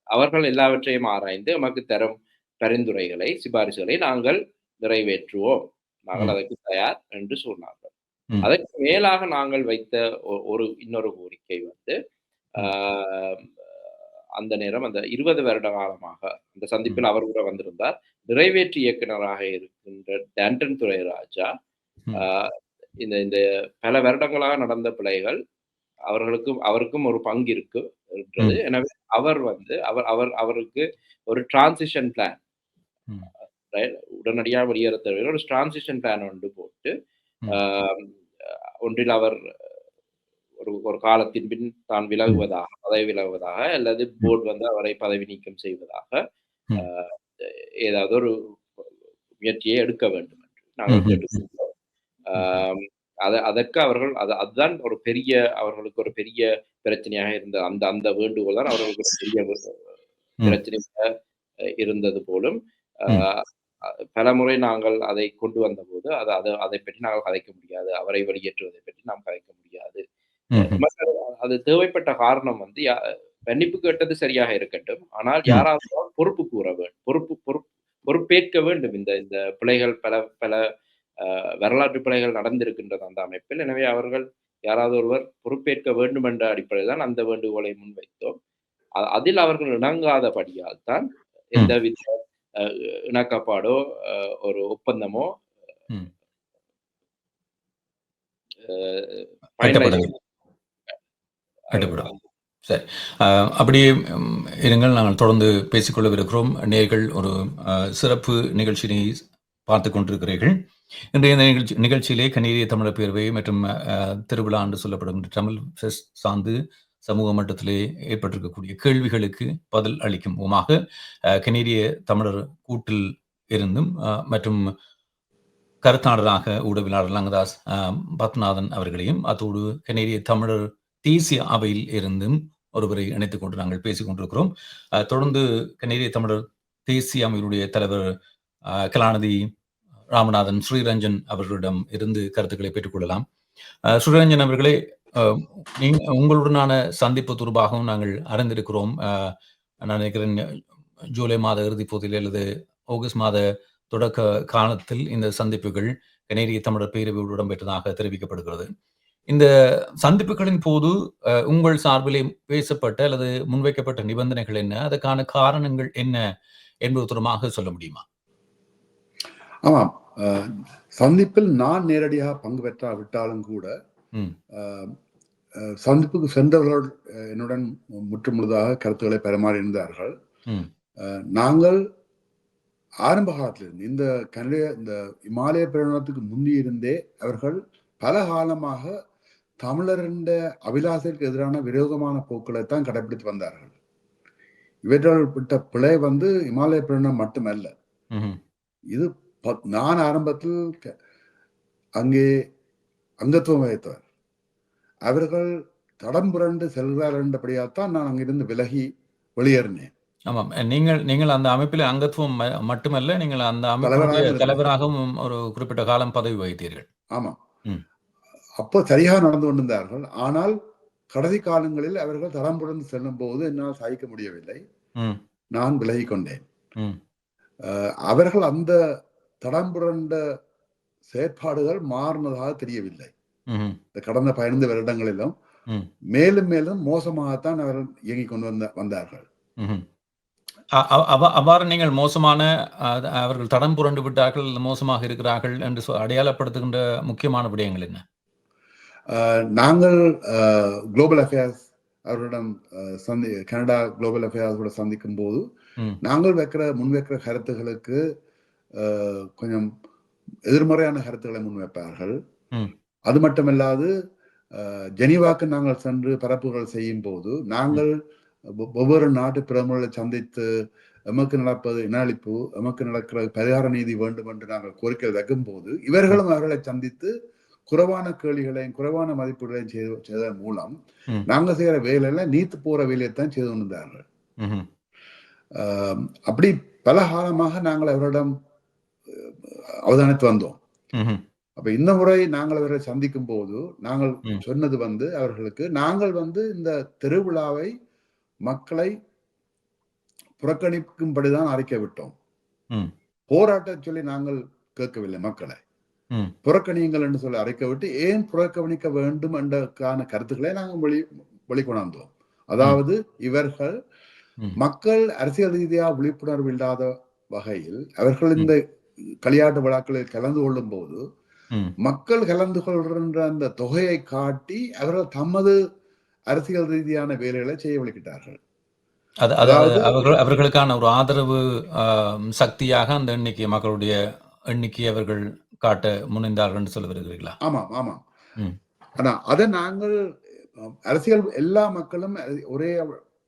Speaker 3: அவர்கள் எல்லாவற்றையும் ஆராய்ந்து நமக்கு தரும் பரிந்துரைகளை, சிபாரிசுகளை நாங்கள் நிறைவேற்றுவோம், நாங்கள் அதற்கு தயார் என்று சொன்னார்கள். அதற்கு மேலாக நாங்கள் வைத்த இன்னொரு கோரிக்கை வந்து அந்த நேரம் அந்த 20 வருட காலமாக அந்த சந்திப்பில் அவர் கூட வந்திருந்தார். நிறைவேற்று இயக்குனராக இருக்கின்ற டாண்டன் துரைராஜா இந்த இந்த பல வருடங்களாக நடந்த பிழைகள் அவருக்கும் ஒரு பங்கு இருக்குன்றது. எனவே அவர் அவருக்கு ஒரு டிரான்சிஷன் பிளான் உடனடியாக வெளியேற தேவையான ஒரு டிரான்சிஷன் பிளான் ஒன்று போட்டு ஒன்றில் அவர் ஒரு காலத்தின் பின் தான் பதவி விலகுவதாக அல்லது போர்டு வந்து அவரை பதவி நீக்கம் செய்வதாக ஏதாவது ஒரு முயற்சியை எடுக்க வேண்டும் என்று நாங்கள் கேட்டுக்கொண்டோம். அதற்கு அதுதான் அவர்களுக்கு ஒரு பெரிய பிரச்சனையாக இருந்த அந்த வேண்டுகோள் தான் அவர்களுக்கு ஒரு பெரிய பிரச்சனையாக இருந்தது போலும். பல முறை நாங்கள் அதை கொண்டு வந்த போது அதை பற்றி நாங்கள் கதைக்க முடியாது, அவரை வெளியேற்றுவதை பற்றி நாம் கதைக்க முடியாது. அது தேவைப்பட்ட காரணம் வந்து மன்னிப்பு கேட்டது சரியாக இருக்கட்டும், ஆனால் யாராவது பொறுப்பு கூற வேண்டும், பொறுப்பேற்க வேண்டும். இந்த பிழைகள் பல வரலாற்று பிழைகள் நடந்திருக்கின்றது அந்த அமைப்பில். எனவே அவர்கள் யாராவது ஒருவர் பொறுப்பேற்க வேண்டும் என்ற அடிப்படையில் தான் அந்த வேண்டுகோளை முன்வைத்தோம். அதில் அவர்கள் இணங்காதபடியால் தான் எந்தவித இணக்கப்பாடோ ஒரு ஒப்பந்தமோ
Speaker 1: சரி, அப்படியே இருங்கள். நாங்கள் தொடர்ந்து பேசிக்கொள்ளவிருக்கிறோம். நேர்கள் ஒரு சிறப்பு நிகழ்ச்சியை பார்த்து கொண்டிருக்கிறீர்கள். இன்றைய நிகழ்ச்சியிலே கனேடிய தமிழர் பேரவை மற்றும் திருவிழா என்று சொல்லப்படுகின்ற தமிழ் ஃபெஸ்ட் சார்ந்து சமூக மட்டத்திலே ஏற்பட்டிருக்கக்கூடிய கேள்விகளுக்கு பதில் அளிக்கும் விதமாக கனேடிய தமிழர் கூட்டில் இருந்தும் மற்றும் கருத்தாளராக ஊடகவியலாளர் லங்கதாஸ் பத்மநாதன் அவர்களையும் அதோடு கனேடிய தமிழர் தேசிய அவையில் இருந்தும் ஒருவரை இணைத்துக் கொண்டு நாங்கள் பேசிக் கொண்டிருக்கிறோம். தொடர்ந்து கனேடிய தமிழர் தேசிய அவையினுடைய தலைவர் கலாநிதி ராமநாதன் ஸ்ரீரஞ்சன் அவர்களிடம் இருந்து கருத்துக்களை பெற்றுக்கொள்ளலாம். ஸ்ரீரஞ்சன் அவர்களே, உங்களுடனான சந்திப்பு தொடர்பாகவும் நாங்கள் அறிந்திருக்கிறோம். நான் நினைக்கிறேன் ஜூலை மாத இறுதிப் போதில் அல்லது ஆகஸ்ட் மாத தொடக்க காலத்தில் இந்த சந்திப்புகள் கனேடிய தமிழர் பேரவையோடு இடம்பெற்றதாக தெரிவிக்கப்படுகிறது. இந்த சந்திப்புகளின் போது உங்கள் சார்பிலே பேசப்பட்ட அல்லது முன்வைக்கப்பட்ட நிபந்தனைகள் என்ன, அதற்கான காரணங்கள் என்ன என்பது தொடர்பாக சொல்ல முடியுமா?
Speaker 4: ஆமாம், சந்திப்பில் நான் நேரடியாக பங்கு பெற்றாவிட்டாலும் கூட சந்திப்புக்கு சென்றவர்கள் என்னுடன் முற்றுமுழுதாக கருத்துக்களை பரிமாறியிருந்தார்கள். நாங்கள் ஆரம்ப காலத்திலிருந்து இந்த இமாலய பிரகடனத்துக்கு முந்தியிருந்தே அவர்கள் பல காலமாக தமிழரின் அபிலாசைக்கு எதிரான விரோதமான போக்களைத்தான் கடைபிடித்து வந்தார்கள். இவர்கள் விட்ட பிழை வந்து இமாலய பிரகடனம் மட்டுமல்ல. இது நான் ஆரம்பத்தில் அங்கே அங்கத்துவம் வகித்தவர். அவர்கள் தடம் புரண்டு செல்கிறார் என்றபடியால்தான் நான் அங்கிருந்து விலகி வெளியேறினேன்.
Speaker 1: ஆமாம், நீங்கள் அந்த அமைப்பில் அங்கத்துவம் மட்டுமல்ல, நீங்கள் அந்த அமைப்புடைய தலைவராகவும் ஒரு குறிப்பிட்ட காலம் பதவி வகித்தீர்கள்.
Speaker 4: ஆமாம், அப்போ சரியாக நடந்து கொண்டிருந்தார்கள். ஆனால் கடைசி காலங்களில் அவர்கள் தடம் புரண்டு செல்லும் போது என்னால் சகிக்க முடியவில்லை. நான் விலகி கொண்டேன். அவர்கள் அந்த தடம் புரண்ட செயற்பாடுகள் மாறினதாக தெரியவில்லை. கடந்த 15 வருடங்களிலும் மேலும் மேலும் மோசமாகத்தான் அவர்கள் இயங்கிக் கொண்டு வந்தார்கள்.
Speaker 1: அவ்வாறு நீங்கள் மோசமான அவர்கள் தடம் புரண்டு விட்டார்கள், மோசமாக இருக்கிறார்கள் என்று அடையாளப்படுத்துகின்ற முக்கியமான விடயங்கள் என்ன?
Speaker 4: நாங்கள் குளோபல் அஃபேர்ஸ் அவர்களிடம் கனடா குளோபல் அஃபேர்ஸோட சந்திக்கும் போது நாங்கள் முன்வைக்கிற கருத்துகளுக்கு கொஞ்சம் எதிர்மறையான கருத்துக்களை முன்வைப்பார்கள். அது மட்டுமல்லாது ஜெனீவாக்கு நாங்கள் சென்று பரப்புகள் செய்யும் போது நாங்கள் ஒவ்வொரு நாட்டு பிரமுகர்களை சந்தித்து எமக்கு நடப்பது இனஅழிப்பு, எமக்கு நடக்கிற பரிகார நீதி வேண்டும் என்று நாங்கள் கோரிக்கை வைக்கும் போது இவர்களும் அவர்களை சந்தித்து குறைவான கேள்விகளையும் குறைவான மதிப்பீடுகளையும் செய்வதன் மூலம் நாங்கள் செய்கிற வேலையில நீத்து போற வேலையைத்தான் செய்து கொண்டிருந்தார்கள். அப்படி பல காலமாக நாங்கள் அவரிடம் அவதானித்து வந்தோம். அப்ப இந்த முறை நாங்கள் அவரை சந்திக்கும் போது நாங்கள் சொன்னது வந்து அவர்களுக்கு நாங்கள் வந்து இந்த திருவிழாவை மக்களை புறக்கணிக்கும்படிதான் அறிக்கை விட்டோம். போராட்ட சொல்லி நாங்கள் கேட்கவில்லை. மக்களை புறக்கணியுங்கள் என்று சொல்லி அறிக்கை விட்டு ஏன் புறக்கணிக்க வேண்டும் என்றக்கான கருத்துக்களை நாங்கள் வெளிக்கொணர்ந்தோம். அதாவது இவர்கள் மக்கள் அரசியல் ரீதியாக விழிப்புணர்வு இல்லாத வகையில் அவர்கள் இந்த களியாட்டு விழாக்களில் கலந்து கொள்ளும் போது மக்கள் கலந்து கொள்கின்ற அந்த தொகையை காட்டி அவர்கள் தமது அரசியல் ரீதியான வேலைகளை செய்ய வலிக்கிட்டார்கள்.
Speaker 1: அதாவது அவர்களுக்கான ஒரு ஆதரவு சக்தியாக அந்த எண்ணிக்கை மக்களுடைய எண்ணிக்கை அவர்கள் காட்ட முனைந்தார்கள் என்று சொல்ல வருகிறீர்களா?
Speaker 4: ஆமாம் ஆமாம். ஆனா அதை நாங்கள் அரசியல் எல்லா மக்களும் ஒரே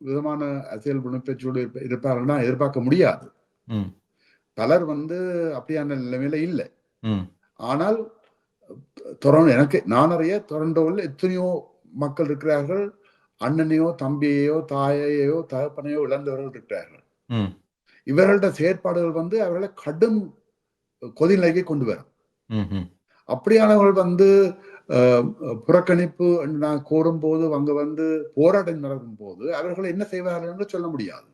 Speaker 4: விதமான அரசியல் விழிப்போடு இருப்பார்கள் எதிர்பார்க்க முடியாது. பலர் அப்படியான நிலைமையில இல்லை. ஆனால் எனக்கு நான் அறிய டொரண்டோவில் எத்தனையோ மக்கள் இருக்கிறார்கள், அண்ணனையோ தம்பியையோ தாயையோ தகப்பனையோ இழந்தவர்கள் இருக்கிறார்கள். இவர்களோட செயற்பாடுகள் அவர்களை கடும் கொதிநிலைக்கு கொண்டு வரும். அப்படியானவர்கள் புறக்கணிப்பு நான் கோரும்போது அங்க போராட்டம் நடக்கும் போது அவர்கள் என்ன செய்வார்கள் என்று சொல்ல முடியாது.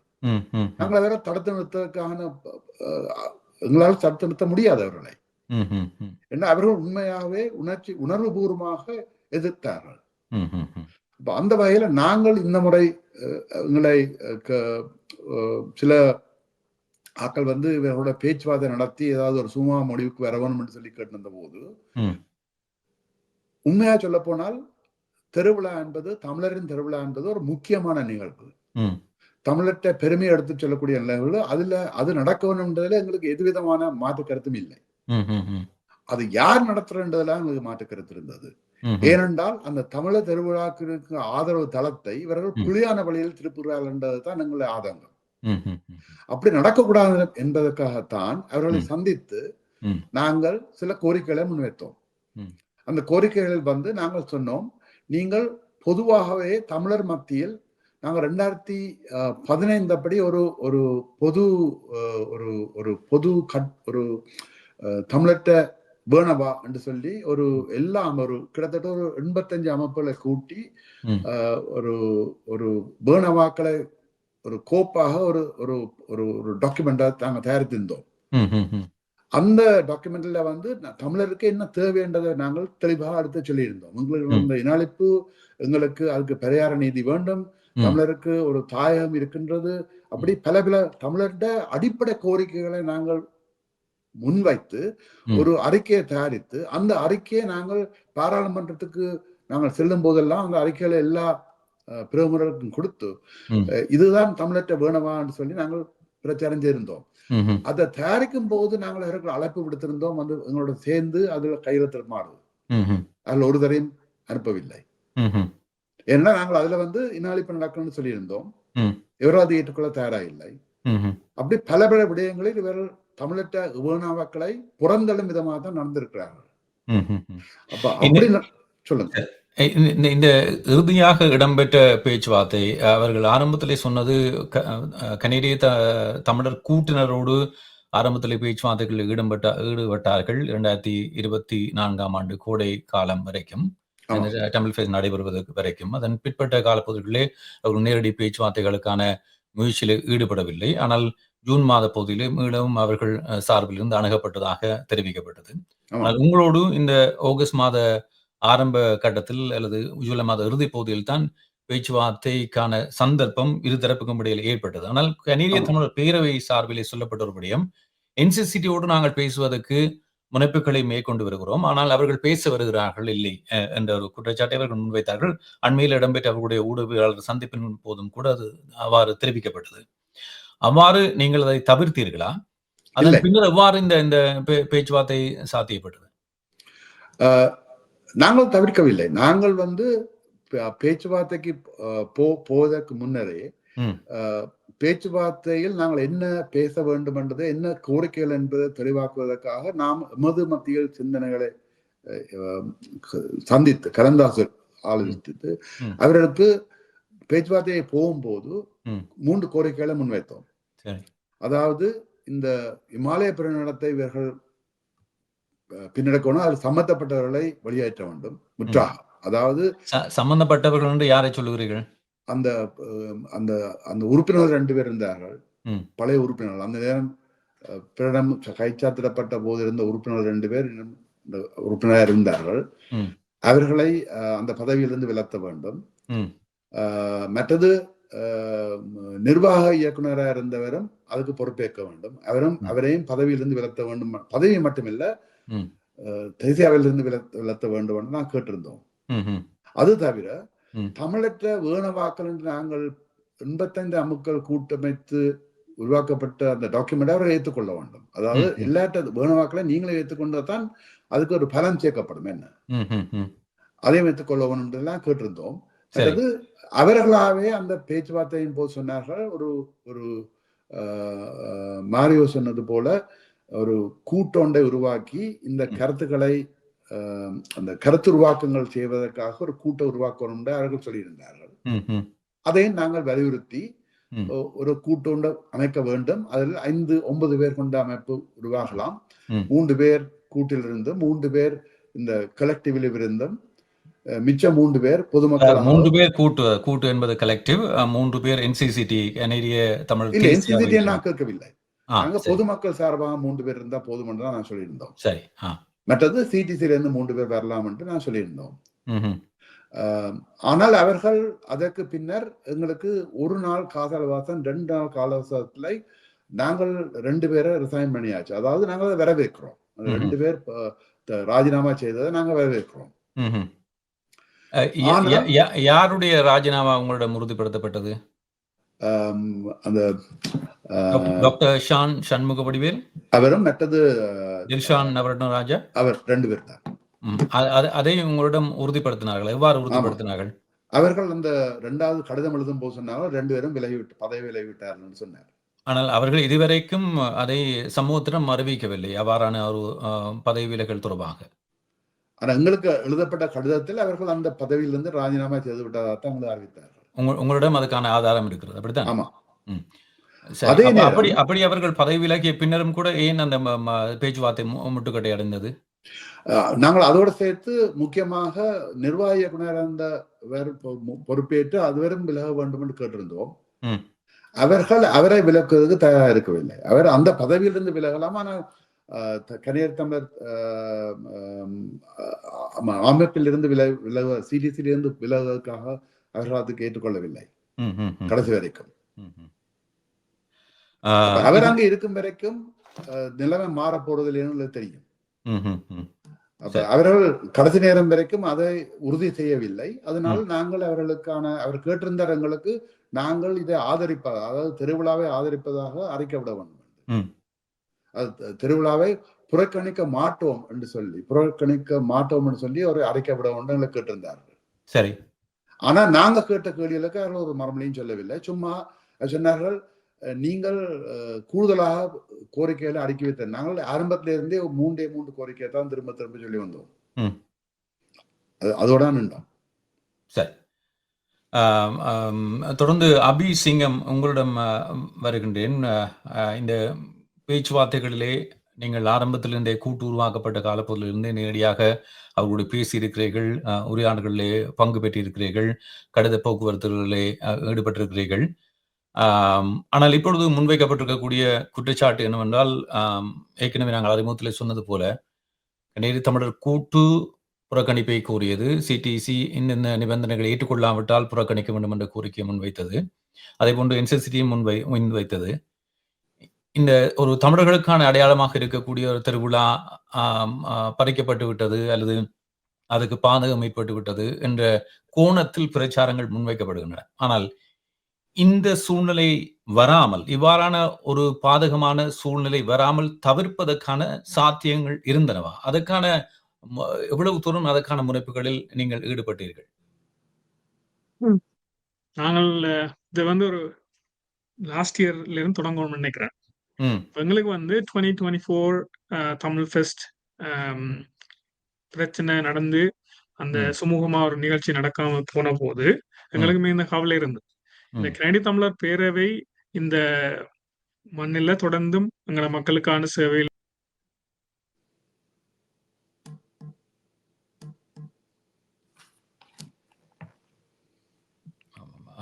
Speaker 4: நாங்கள் அவரை தடுத்து நிறுத்தக்கான எங்களால் தடுத்து நிறுத்த முடியாது அவர்களை. ஏன்னா அவர்கள் உண்மையாகவே உணர்வு பூர்வமாக எதிர்த்தார்கள். அந்த வகையில நாங்கள் இந்த முறை எங்களை சில ஆக்கள் இவர்களோட பேச்சுவார்த்தை நடத்தி ஏதாவது ஒரு சும்மா முடிவுக்கு வர வேணும் என்று சொல்லி கேட்டிருந்த போது, உண்மையா சொல்ல போனால் திருவிழா என்பது தமிழரின் திருவிழா என்பது ஒரு முக்கியமான நிகழ்வு. தமிழர்கிட்ட பெருமையை எடுத்து சொல்லக்கூடிய நிகழ்வு. அது நடக்க வேணும்ன்றதுல எங்களுக்கு எதுவிதமான மாற்று கருத்தும் இல்லை. அது யார் நடத்துறதுல எங்களுக்கு மாற்று கருத்து இருந்தது. ஏனென்றால் அந்த தமிழர் திருவிழாக்களுக்கு ஆதரவு தளத்தை இவர்கள் புலியான வழியில் திருப்புகிறார்கள் என்றதுதான் எங்களுடைய ஆதங்கம். அப்படி நடக்கக்கூடாது என்பதற்காகத்தான் அவர்களை சந்தித்து நாங்கள் சில கோரிக்கைகளை முன்வைத்தோம். அந்த கோரிக்கைகளில் நாங்கள் சொன்னோம், நீங்கள் பொதுவாகவே தமிழர் மத்தியில் நாங்கள் 2015 அப்படி ஒரு பொது ஒரு தமிழர்கிட்ட பேணவா என்று சொல்லி எல்லாம் கிட்டத்தட்ட ஒரு 85 அமைப்புகளை கூட்டி ஒரு பேணவாக்களை ஒரு கோப்பாக ஒரு டாக்குமெண்டா நாங்கள் தயாரித்திருந்தோம். அந்த டாக்குமெண்ட்ல தமிழருக்கு என்ன தேவைன்றதை நாங்கள் தெளிவாக அடுத்து சொல்லியிருந்தோம். உங்களுக்கு இந்த இனஅழிப்பு, எங்களுக்கு அதுக்கு பரிகார நீதி வேண்டும், தமிழருக்கு ஒரு தாயகம் இருக்கின்றது, அப்படி பல தமிழர்கிட்ட அடிப்படை கோரிக்கைகளை நாங்கள் முன்வைத்து ஒரு அறிக்கையை தயாரித்து அந்த அறிக்கையை நாங்கள் பாராளுமன்றத்துக்கு நாங்கள் செல்லும் போதெல்லாம் அந்த அறிக்கைகளை எல்லா பிரமுகர்களுக்கும் கொடுத்து இதுதான் தமிழர்கிட்ட வேணவான்னு சொல்லி நாங்கள் பிரச்சாரம் செய்திருந்தோம். அதை தயாரிக்கும் போது நாங்கள் அவர்கள் அழைப்பு விடுத்திருந்தோம், எங்களோட சேர்ந்து அதுல கையெழுத்து மாறுது. அதுல ஒரு தரையும் அனுப்பவில்லை. ஏன்னா நாங்கள் அதுல இனஅழிப்பு நடக்கணும்னு சொல்லியிருந்தோம், இவரும் அதை ஏற்றுக்கொள்ள தயாராக இல்லை. அப்படி பல விடயங்களில் இவர்கள் தமிழற்ற வேணாவாக்களை புறந்தள்ளும் விதமாக தான் நடந்திருக்கிறார்கள். அப்ப அப்படி சொல்லுங்க.
Speaker 1: இந்த இறுதியாக இடம்பெற்ற பேச்சுவார்த்தை அவர்கள் ஆரம்பத்திலே சொன்னது கனேடிய தமிழர் கூட்டினரோடு ஆரம்பத்திலே பேச்சுவார்த்தைகளில் ஈடுபட்டார்கள் 2024 ஆண்டு கோடை காலம் வரைக்கும், தமிழ் ஃபெஸ்ட் நடைபெறுவதற்கு வரைக்கும். அதன் பிற்பட்ட காலப்பகுதிகளிலே அவர்கள் நேரடி பேச்சுவார்த்தைகளுக்கான முயற்சியில் ஈடுபடவில்லை. ஆனால் ஜூன் மாத பகுதியிலே மீண்டும் அவர்கள் சார்பில் இருந்து அணுகப்பட்டதாக தெரிவிக்கப்பட்டது. ஆனால் உங்களோடு இந்த ஆகஸ்ட் மாத ஆரம்ப கட்டத்தில் அல்லது ஜூலை மாத இறுதி பகுதியில் தான் பேச்சுவார்த்தைக்கான சந்தர்ப்பம் இருதரப்புக்கும் இடையில் ஏற்பட்டது. ஆனால் கனேடிய தமிழர் பேரவை சார்பிலே சொல்லப்பட்ட ஒரு விடயம், NCCT-யோடு நாங்கள் பேசுவதற்கு முனைப்புகளை மேற்கொண்டு வருகிறோம், ஆனால் அவர்கள் பேச வருகிறார்கள் இல்லை என்ற ஒரு குற்றச்சாட்டை அவர்கள் முன்வைத்தார்கள். அண்மையில் இடம்பெற்ற அவர்களுடைய ஊடகவியலாளர் சந்திப்பின் போதும் கூட அது அவ்வாறு தெரிவிக்கப்பட்டது. அவ்வாறு நீங்கள் அதை தவிர்த்தீர்களா? அதன் பின்னர் எவ்வாறு இந்த பேச்சுவார்த்தை சாத்தியப்பட்டது?
Speaker 4: நாங்கள் தவிர்க்கவில்லை. நாங்கள் பேச்சுவார்த்தைக்கு போவதற்கு முன்னரே பேச்சுவார்த்தையில் நாங்கள் என்ன பேச வேண்டும் என்பதை, என்ன கோரிக்கைகள் என்பதை தெளிவாக்குவதற்காக நாம் எமது மத்தியில் சிந்தனைகளை சந்தித்து ஆலோசித்து அவர்களுக்கு பேச்சுவார்த்தையை போகும்போது 3 கோரிக்கைகளை முன்வைத்தோம். அதாவது இந்த இமாலய பிரகடனத்தை இவர்கள் பின்னெடுக்கணும், அது சம்பந்தப்பட்டவர்களை வெளியேற்ற வேண்டும் முற்றாக. அதாவது
Speaker 1: சம்பந்தப்பட்டவர்கள் என்று யாரை சொல்லுகிறீர்கள்?
Speaker 4: அந்த அந்த அந்த உறுப்பினர்கள் 2 பேர் இருந்தார்கள், பழைய உறுப்பினர்கள். அந்த நேரம் பிரகடனம் கைச்சாத்திடப்பட்ட போது இருந்த உறுப்பினர்கள் 2 பேர் உறுப்பினராக இருந்தார்கள். அவர்களை அந்த பதவியிலிருந்து விலத்த வேண்டும். மற்றது நிர்வாக இயக்குநராக இருந்தவரும் அதுக்கு பொறுப்பேற்க வேண்டும். அவரையும் பதவியிலிருந்து விலத்த வேண்டும். பதவி மட்டுமில்ல, தேசியாவிலிருந்து விலத்த வேண்டும் என்று நான் கேட்டிருந்தோம். அது தவிர தமிழற்ற வேணவாக்கள் என்று நாங்கள் 85 அமுக்கள் கூட்டமைத்து உருவாக்கப்பட்ட அந்த டாக்குமெண்ட் அவரை ஏற்றுக்கொள்ள வேண்டும். அதாவது எல்லாற்ற வேணவாக்களை நீங்களே ஏற்றுக்கொண்டதான் அதுக்கு ஒரு பலன் சேர்க்கப்படும். என்ன அதையும் ஏற்றுக்கொள்ள வேண்டும் கேட்டிருந்தோம். அதாவது அவர்களாவே அந்த பேச்சுவார்த்தையின் போது சொன்னார்கள், ஒரு மாரியோ சொன்னது போல ஒரு கூட்டொன்றை உருவாக்கி இந்த கருத்துக்களை அந்த கருத்து உருவாக்கங்கள் செய்வதற்காக ஒரு கூட்டம் உருவாக்கணும் என்று அவர்கள் சொல்லியிருந்தார்கள். அதையும் நாங்கள் வலியுறுத்தி ஒரு கூட்டொன்றை அமைக்க வேண்டும். அதில் 5-9 பேர் கொண்ட அமைப்பு உருவாகலாம். 3 பேர் கூட்டிலிருந்தும் 3 பேர் இந்த கலெக்டிவில் இருந்தும் மிச்சம் 3 பேர் பொதுமக்கள்.
Speaker 1: 3 பேர் கூட்டு என்பது கலெக்டிவ், 3 பேர் NCCT கனேடிய தமிழ்.
Speaker 4: இல்ல, NCCT நான் கேட்கவில்லை. நாங்க பொதுமக்கள் சார்பாக 3 பேர் இருந்தா போதும் என்று தான் நான் சொல்லியிருந்தோம். சரி. மற்றது CTC-ல இருந்து 3 பேர் வரலாம் என்று நான் சொல்லியிருந்தோம். ஆனால் அவர்கள் அதற்கு பின்னர் எங்களுக்கு 1 நாள் காலவசம் 2 நாள் காலவசத்துல நாங்கள் 2 பேரை ரிசைன் பண்ணியாச்சு. அதாவது நாங்கள் வரவேற்கிறோம். 2 பேர் ராஜினாமா செய்ததை நாங்கள் வரவேற்கிறோம்.
Speaker 1: யாருடைய ராஜினாமா உங்களிடம் உறுதிப்படுத்தப்பட்டது?
Speaker 4: அந்த
Speaker 1: டாக்டர் ஷான் சண்முக வடிவேல் அவரும்,
Speaker 4: மற்றது
Speaker 1: தில்ஷான் நவரத்னராஜா
Speaker 4: அவர் 2 பேர் தான்.
Speaker 1: அதை உங்களிடம் உறுதிப்படுத்தினார்கள். எவ்வாறு உறுதிப்படுத்தினார்கள்?
Speaker 4: அவர்கள் அந்த 2வது கடிதம் எழுதும் போது சொன்னார்கள் 2 பேரும் பதவி விலகிவிட்டார்கள் சொன்னார்.
Speaker 1: ஆனால் அவர்கள் இதுவரைக்கும் அதை சமூகத்திடம் அறிவிக்கவில்லை, அவ்வாறான ஒரு பதவி விலகல் தொடர்பாக.
Speaker 4: ஆனால் எங்களுக்கு எழுதப்பட்ட கடிதத்தில் அவர்கள் அந்த பதவியிலிருந்து ராஜினாமா செய்து விட்டதாக எங்களுக்கு அறிவித்தார்கள்.
Speaker 1: உங்களிடம் அதுக்கான ஆதாரம் இருக்கிறது, அப்படித்தான்?
Speaker 4: ஆமா.
Speaker 1: அப்படி அவர்கள் பதவி விலகிய பின்னரும் கூட ஏன் அந்த பேச்சுவார்த்தை முட்டுக்கட்டை அடைந்தது?
Speaker 4: நாங்கள் அதோடு சேர்த்து முக்கியமாக நிர்வாக இயக்குனர் அந்த பொறுப்பேற்று அதுவரும் விலக வேண்டும் என்று கேட்டிருந்தோம். அவர்கள் அவரை விலக்குவதற்கு தயாராக இருக்கவில்லை. அவர் அந்த பதவியிலிருந்து விலகலாம், ஆனால் கனேடிய தமிழர் அமைப்பில் இருந்து விலக CTC இருந்து விலகுவதற்காக அவர்கள் அதுக்கு ஏற்றுக்கொள்ளவில்லை கடைசி வரைக்கும். அவர் அங்கு இருக்கும் வரைக்கும் நிலைமை மாற போறதில்லை தெரியும். அவர்கள் கடைசி நேரம் வரைக்கும் அதை உறுதி செய்யவில்லை. அதனால் நாங்கள் அவர் கேட்டிருந்த எங்களுக்கு நாங்கள் இதை ஆதரிப்பதாக, அதாவது திருவிழாவை ஆதரிப்பதாக அறிக்கைவிட வேண்டும். திருவிழாவை புறக்கணிக்க மாட்டோம் என்று சொல்லி ஒரு அறிக்கைவிட வேண்டும் எங்களுக்கு கேட்டிருந்தார்கள்.
Speaker 1: சரி.
Speaker 4: ஆனா நாங்க கேட்ட கேள்விகளுக்கு அவர்கள் ஒரு மறுமொழியும் சொல்லவில்லை. சும்மா சொன்னார்கள், நீங்கள் கூடுதலாக கோரிக்கைகளை அடுக்கி வைத்த. நாங்கள் ஆரம்பத்தில இருந்தே 3 கோரிக்கையை தான் திரும்ப சொல்லி வந்தோம். அதோட நின்றோம்.
Speaker 1: சரி. தொடர்ந்து அபி சிங்கம் உங்களிடம் வருகின்றேன். இந்த பேச்சுவார்த்தைகளிலே நீங்கள் ஆரம்பத்திலிருந்தே கூட்டு உருவாக்கப்பட்ட காலப்பகுதியிலிருந்தே நேரடியாக அவர்களுடைய பேசியிருக்கிறீர்கள், உரையாடல்களிலே பங்கு பெற்றிருக்கிறீர்கள், கடித போக்குவரத்துகளிலே ஈடுபட்டிருக்கிறீர்கள். ஆனால் இப்பொழுது முன்வைக்கப்பட்டிருக்கக்கூடிய குற்றச்சாட்டு என்னவென்றால், ஏற்கனவே நாங்கள் அறிமுகத்திலே சொன்னது போல கனேடிய தமிழர் கூட்டு புறக்கணிப்பை கோரியது. CTC இந்த நிபந்தனைகளை ஏற்றுக்கொள்ளாவிட்டால் புறக்கணிக்க வேண்டும் என்ற கோரிக்கையை முன்வைத்தது. அதே போன்று NCCT முன்வைத்தது. இந்த ஒரு தமிழர்களுக்கான அடையாளமாக இருக்கக்கூடிய ஒரு திருவிழா பறிக்கப்பட்டு விட்டது அல்லது அதுக்கு பாதகம் ஏற்பட்டு விட்டது என்ற கோணத்தில் பிரச்சாரங்கள் முன்வைக்கப்படுகின்றன. ஆனால் இந்த சூழ்நிலை வராமல், இவ்வாறான ஒரு பாதகமான சூழ்நிலை வராமல் தவிர்ப்பதற்கான சாத்தியங்கள் இருந்தனவா? அதற்கான எவ்வளவு தூரம் அதற்கான முனைப்புகளில் நீங்கள் ஈடுபட்டீர்கள்?
Speaker 5: நாங்கள் இது ஒரு லாஸ்ட் இயர்ல இருந்து தொடங்கணும்னு நினைக்கிறேன். எங்களுக்கு 2024 தமிழ் ஃபெஸ்ட் பிரச்சனை நடந்து அந்த சுமூகமா ஒரு நிகழ்ச்சி நடக்காம போன போது எங்களுக்கு மிகுந்த கவலை இருந்தது. இந்த கனேடிய தமிழர் பேரவை இந்த மண்ணில தொடர்ந்தும் எங்கள மக்களுக்கான சேவையில்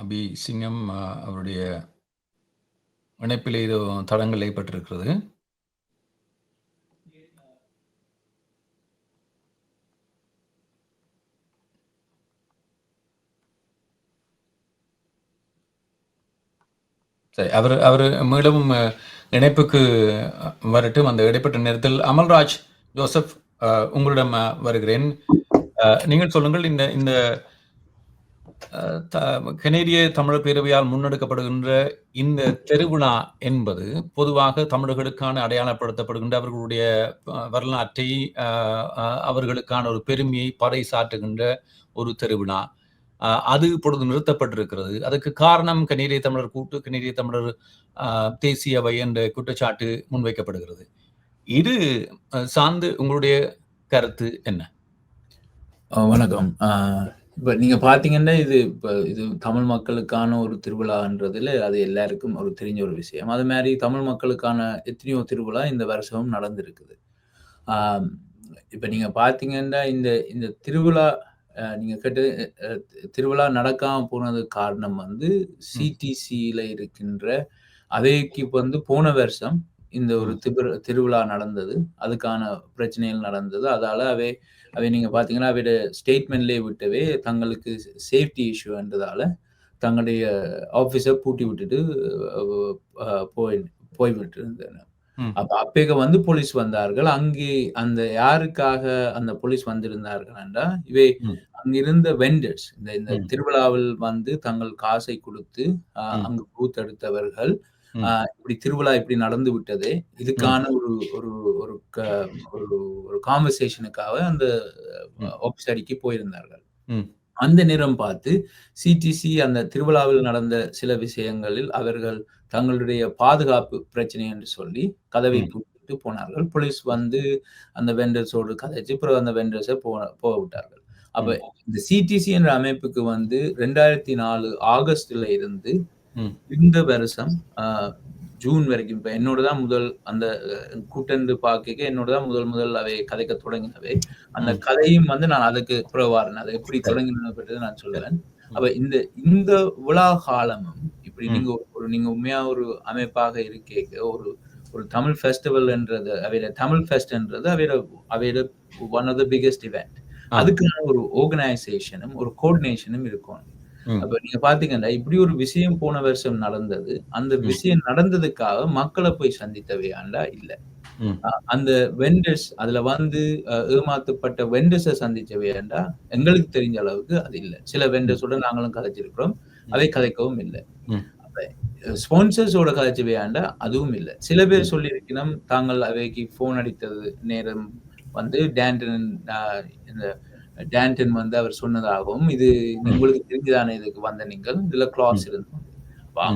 Speaker 1: அபி சிங்கம் அவருடைய இணைப்பில் இது தடங்கள் ஏற்பட்டிருக்கிறது. சரி, அவர் மீளவும் இணைப்புக்கு வரட்டும். அந்த இடைப்பட்ட நேரத்தில் அமல்ராஜ் ஜோசப், உங்களிடம் வருகிறேன். நீங்கள் சொல்லுங்கள், இந்த கனேடிய தமிழர் பேரவையால் முன்னெடுக்கப்படுகின்ற இந்த திருவிழா என்பது பொதுவாக தமிழர்களுக்கான அடையாளப்படுத்தப்படுகின்ற அவர்களுடைய வரலாற்றை, அவர்களுக்கான ஒரு பெருமையை பறைசாற்றுகின்ற ஒரு திருவிழா. அது இப்பொழுது நிறுத்தப்பட்டிருக்கிறது. அதுக்கு காரணம் கனேடிய தமிழர் கூட்டு, கனேடிய தமிழர் தேசிய அவை என்ற குற்றச்சாட்டு முன்வைக்கப்படுகிறது. இது சார்ந்து உங்களுடைய கருத்து என்ன?
Speaker 6: வணக்கம். இப்ப நீங்க பாத்தீங்கன்னா, இது தமிழ் மக்களுக்கான ஒரு திருவிழான்றதுல அது எல்லாருக்கும் ஒரு தெரிஞ்ச ஒரு விஷயம். அது மாதிரி தமிழ் மக்களுக்கான எத்தனையோ திருவிழா இந்த வருஷமும் நடந்திருக்குது. இப்ப நீங்க பாத்தீங்கன்னா, இந்த திருவிழா நீங்க கேட்டது திருவிழா நடக்காம போனதுக்கு காரணம் வந்து சிடிசியில இருக்கின்ற அவைக்கு வந்து போன வருஷம் இந்த ஒரு திருவிழா நடந்தது. அதுக்கான பிரச்சனைகள் நடந்தது. அதால அவை நீங்க பாத்தீங்கன்னா, அவையோட ஸ்டேட்மெண்ட்லயே விட்டவே தங்களுக்கு சேஃப்டி இஷ்யூன்றதால தங்களுடைய ஆபீஸை பூட்டி விட்டுட்டு போய்விட்டு இருந்தன. அப்பேக வந்து போலீஸ் வந்தார்கள். அங்கே அந்த யாருக்காக அந்த போலீஸ் வந்திருந்தார்கள் என்றா, இவை அங்கிருந்த வெண்டர்ஸ், இந்த திருவிழாவில் வந்து தங்கள் காசை கொடுத்து அங்கு பூத் எடுத்தவர்கள், இப்படி திருவிழா இப்படி நடந்து விட்டது, இதுக்கான ஒரு கான்வர்சேஷனுக்காக அந்த ஆபீஸ் அடிக்கு போயிருந்தார்கள். அந்த நேரம் பார்த்து சிடிசி அந்த திருவிழாவில் நடந்த சில விஷயங்களில் அவர்கள் தங்களுடைய பாதுகாப்பு பிரச்சனை என்று சொல்லி கதவை பூட்டிட்டு போனார்கள். போலீஸ் வந்து அந்த வெண்டர்ஸோடு கதைச்சு பிறகு அந்த வெண்டர்ஸை போக விட்டார்கள். அப்ப இந்த சிடிசி என்ற அமைப்புக்கு வந்து 2004 ஆகஸ்ட்ல இருந்து இந்த வருஷம் ஜூன் வரைக்கும், இப்ப என்னோடதான் முதல் அந்த கூட்டந்து பார்க்க என்னோடதான் முதல் அவை கதைக்க தொடங்கினவை. அந்த கதையும் வந்து நான் அதுக்கு புறவாரன், அதை எப்படி தொடங்கினது பற்றி நான் சொல்லுவேன். அப்ப இந்த விழா காலமும் இப்படி நீங்க உண்மையா ஒரு அமைப்பாக இருக்கேக்க ஒரு தமிழ் ஃபெஸ்டிவல் என்றது, அவையோட தமிழ் ஃபெஸ்ட்ன்றது அவையோட one of the biggest event. அதுக்கான ஒரு ஆர்கனைசேஷனும் ஒரு கோஆர்டினேஷனும் இருக்கும். அப்ப நீங்க பாத்தீங்கன்னா, இப்படி ஒரு விஷயம் போன வருஷம் நடந்தது. அந்த விஷயம் நடந்ததுக்காக மக்களை போய் சந்தித்தவையாண்டா இல்ல. அந்த வெண்டர்ஸ் அதுல வந்து ஏமாத்தப்பட்ட வெண்டர்ஸை சந்திச்சவையாண்டா எங்களுக்கு தெரிஞ்ச அளவுக்கு அது இல்ல. சில வெண்டர்ஸோட நாங்களும் கதைச்சிருக்கிறோம், அவை கதைக்கவும் இல்லை. ஸ்பான்சர்ஸோட கதைச்சவையாண்டா அதுவும் இல்லை. சில பேர் சொல்லியிருக்கணும், தாங்கள் அவைக்கு போன் அடித்தது நேரம் வந்து டேண்டன் வந்து அவர் சொன்னதாகவும், இது உங்களுக்கு தெரிஞ்சுதானே இதுக்கு வந்த நீங்கள், இதுல கிளாஸ் இருந்தோம்.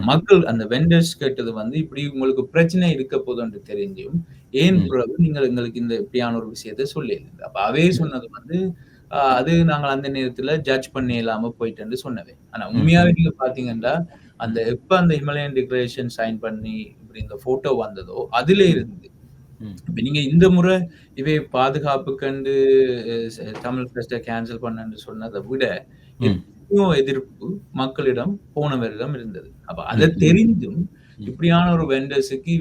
Speaker 6: மக்கள் அந்த வெண்டர்ஸ் கேட்டது வந்து இப்படி உங்களுக்கு பிரச்சனை இருக்க போதுன்னு தெரிஞ்சும் ஏன் பிறகு நீங்கள் எங்களுக்கு இந்த இப்படியான ஒரு விஷயத்த சொல்லியிருந்தது. அப்ப அவே சொன்னது வந்து அது நாங்கள் அந்த நேரத்துல ஜட்ஜ் பண்ணி இல்லாம போயிட்டு சொன்னவே. ஆனா உண்மையாவே நீங்க பாத்தீங்கன்னா, அந்த எப்ப அந்த ஹிமாலயன் டிக்ளரேஷன் சைன் பண்ணி இப்படி இந்த போட்டோ வந்ததோ அதுல இருந்து இப்ப நீங்க இந்த முறை இவை பாதுகாப்பு கண்டு தமிழ் ஃபெஸ்ட கேன்சல் பண்ணு சொன்னதை விட எதிர்ப்பு மக்களிடம் போனவரிடம் இருந்தது. அப்ப அதை தெரிந்தும் இப்படியான ஒரு வெண்டர்ஸுக்கு